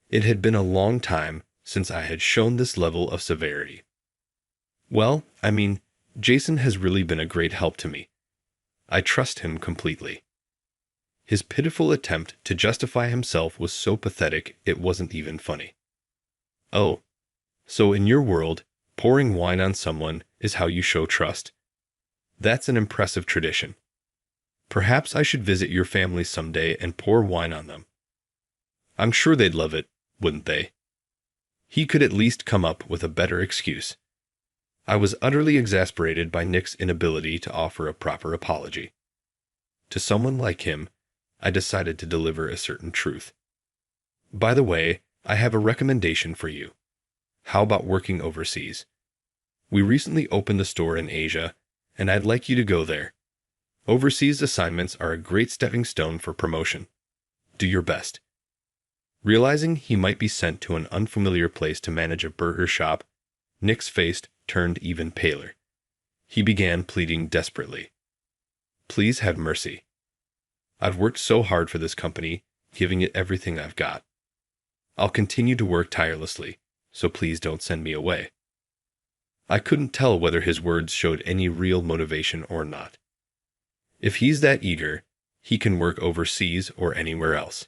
It had been a long time since I had shown this level of severity. Well, Jason has really been a great help to me. I trust him completely. His pitiful attempt to justify himself was so pathetic it wasn't even funny. Oh, so in your world, pouring wine on someone is how you show trust? That's an impressive tradition. Perhaps I should visit your family someday and pour wine on them. I'm sure they'd love it, wouldn't they? He could at least come up with a better excuse. I was utterly exasperated by Nick's inability to offer a proper apology. To someone like him, I decided to deliver a certain truth. By the way, I have a recommendation for you. How about working overseas? We recently opened a store in Asia, and I'd like you to go there. Overseas assignments are a great stepping stone for promotion. Do your best. Realizing he might be sent to an unfamiliar place to manage a burger shop, Nick's face turned even paler. He began pleading desperately. Please have mercy. I've worked so hard for this company, giving it everything I've got. I'll continue to work tirelessly, so please don't send me away. I couldn't tell whether his words showed any real motivation or not. If he's that eager, he can work overseas or anywhere else.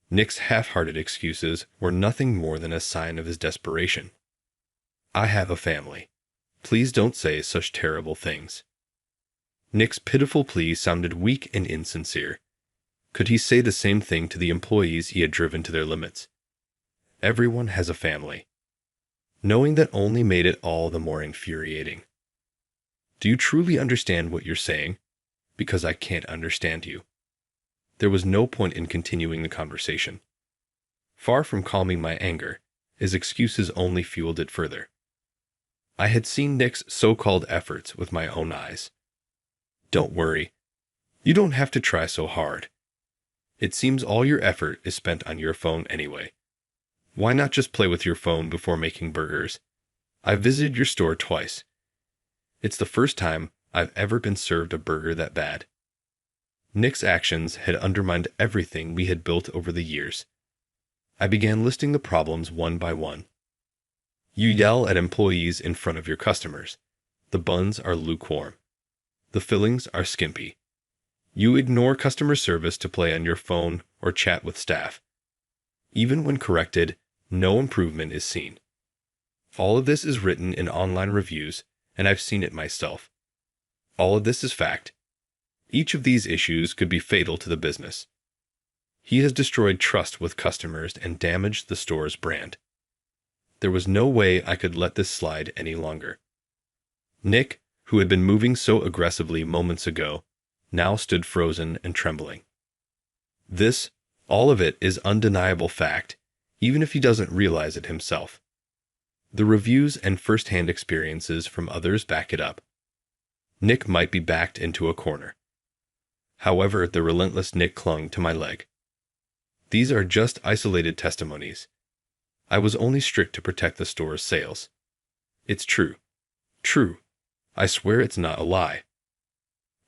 Nick's half-hearted excuses were nothing more than a sign of his desperation. I have a family. Please don't say such terrible things. Nick's pitiful plea sounded weak and insincere. Could he say the same thing to the employees he had driven to their limits? Everyone has a family. Knowing that only made it all the more infuriating. Do you truly understand what you're saying? Because I can't understand you. There was no point in continuing the conversation. Far from calming my anger, his excuses only fueled it further. I had seen Nick's so-called efforts with my own eyes. Don't worry. You don't have to try so hard. It seems all your effort is spent on your phone anyway. Why not just play with your phone before making burgers? I've visited your store twice. It's the first time I've ever been served a burger that bad. Nick's actions had undermined everything we had built over the years. I began listing the problems one by one. You yell at employees in front of your customers. The buns are lukewarm. The fillings are skimpy. You ignore customer service to play on your phone or chat with staff. Even when corrected, no improvement is seen. All of this is written in online reviews, and I've seen it myself. All of this is fact. Each of these issues could be fatal to the business. He has destroyed trust with customers and damaged the store's brand. There was no way I could let this slide any longer. Nick, who had been moving so aggressively moments ago, now stood frozen and trembling. This, all of it, is undeniable fact, even if he doesn't realize it himself. The reviews and first-hand experiences from others back it up. Nick might be backed into a corner. However, the relentless Nick clung to my leg. These are just isolated testimonies. I was only strict to protect the store's sales. It's true. True. I swear it's not a lie.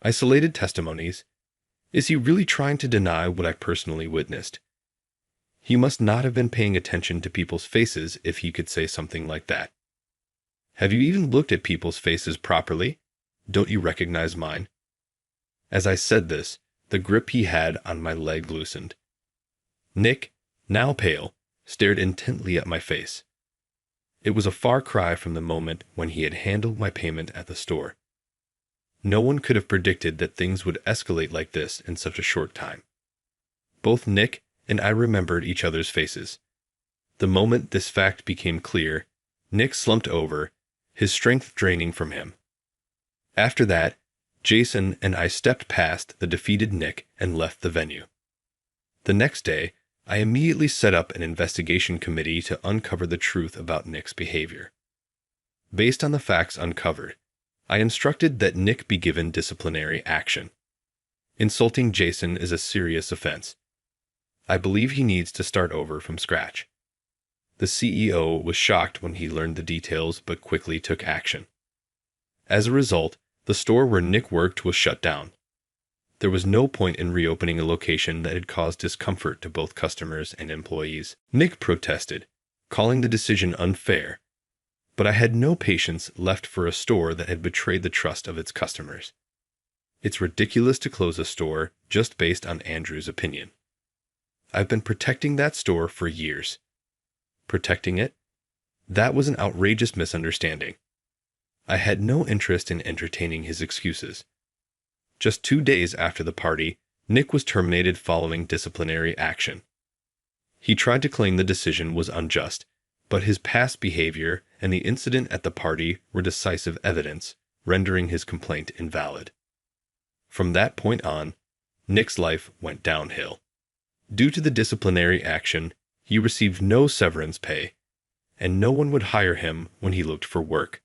Isolated testimonies? Is he really trying to deny what I personally witnessed? He must not have been paying attention to people's faces if he could say something like that. Have you even looked at people's faces properly? Don't you recognize mine? As I said this, the grip he had on my leg loosened. Nick, now pale, stared intently at my face. It was a far cry from the moment when he had handled my payment at the store. No one could have predicted that things would escalate like this in such a short time. Both Nick and I remembered each other's faces. The moment this fact became clear, Nick slumped over, his strength draining from him. After that, Jason and I stepped past the defeated Nick and left the venue. The next day, I immediately set up an investigation committee to uncover the truth about Nick's behavior. Based on the facts uncovered, I instructed that Nick be given disciplinary action. Insulting Jason is a serious offense. I believe he needs to start over from scratch. The CEO was shocked when he learned the details but quickly took action. As a result, the store where Nick worked was shut down. There was no point in reopening a location that had caused discomfort to both customers and employees. Nick protested, calling the decision unfair, but I had no patience left for a store that had betrayed the trust of its customers. It's ridiculous to close a store just based on Andrew's opinion. I've been protecting that store for years. Protecting it? That was an outrageous misunderstanding. I had no interest in entertaining his excuses. Just 2 days after the party, Nick was terminated following disciplinary action. He tried to claim the decision was unjust, but his past behavior and the incident at the party were decisive evidence, rendering his complaint invalid. From that point on, Nick's life went downhill. Due to the disciplinary action, he received no severance pay, and no one would hire him when he looked for work.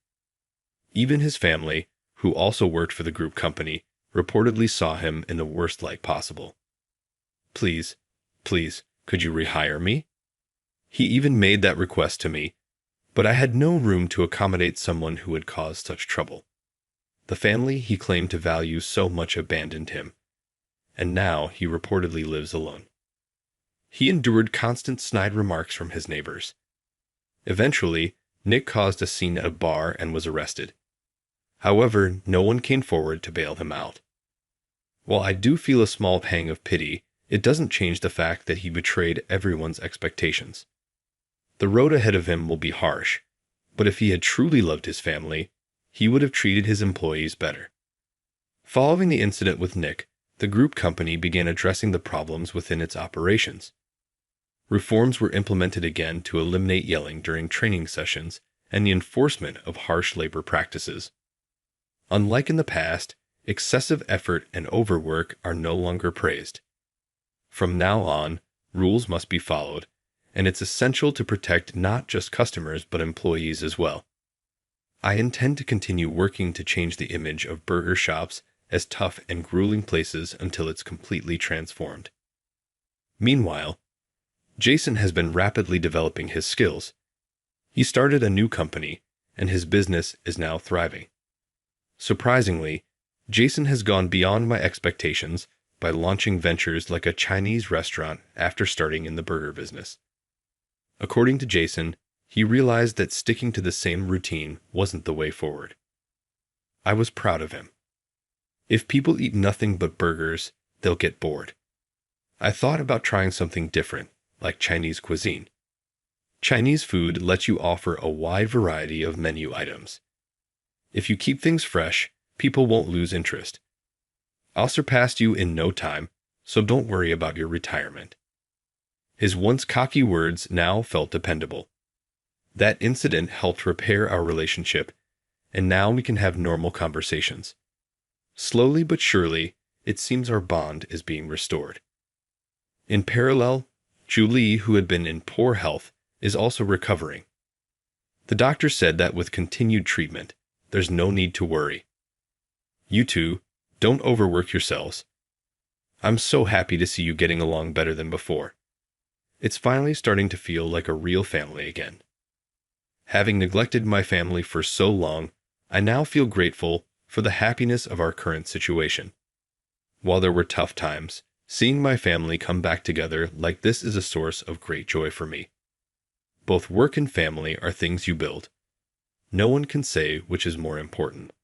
Even his family, who also worked for the group company, reportedly saw him in the worst light possible. Please, could you rehire me? He even made that request to me, but I had no room to accommodate someone who had caused such trouble. The family he claimed to value so much abandoned him, and now he reportedly lives alone. He endured constant snide remarks from his neighbors. Eventually, Nick caused a scene at a bar and was arrested. However, no one came forward to bail him out. While I do feel a small pang of pity, it doesn't change the fact that he betrayed everyone's expectations. The road ahead of him will be harsh, but if he had truly loved his family, he would have treated his employees better. Following the incident with Nick, the group company began addressing the problems within its operations. Reforms were implemented again to eliminate yelling during training sessions and the enforcement of harsh labor practices. Unlike in the past, excessive effort and overwork are no longer praised. From now on, rules must be followed, and it's essential to protect not just customers but employees as well. I intend to continue working to change the image of burger shops as tough and grueling places until it's completely transformed. Meanwhile, Jason has been rapidly developing his skills. He started a new company, and his business is now thriving. Surprisingly, Jason has gone beyond my expectations by launching ventures like a Chinese restaurant after starting in the burger business. According to Jason, he realized that sticking to the same routine wasn't the way forward. I was proud of him. If people eat nothing but burgers, they'll get bored. I thought about trying something different, like Chinese cuisine. Chinese food lets you offer a wide variety of menu items. If you keep things fresh, people won't lose interest. I'll surpass you in no time, so don't worry about your retirement. His once cocky words now felt dependable. That incident helped repair our relationship, and now we can have normal conversations. Slowly but surely, it seems our bond is being restored. In parallel, Julie, who had been in poor health, is also recovering. The doctor said that with continued treatment, there's no need to worry. You two, don't overwork yourselves. I'm so happy to see you getting along better than before. It's finally starting to feel like a real family again. Having neglected my family for so long, I now feel grateful for the happiness of our current situation. While there were tough times, seeing my family come back together like this is a source of great joy for me. Both work and family are things you build. No one can say which is more important.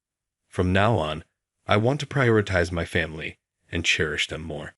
From now on, I want to prioritize my family and cherish them more.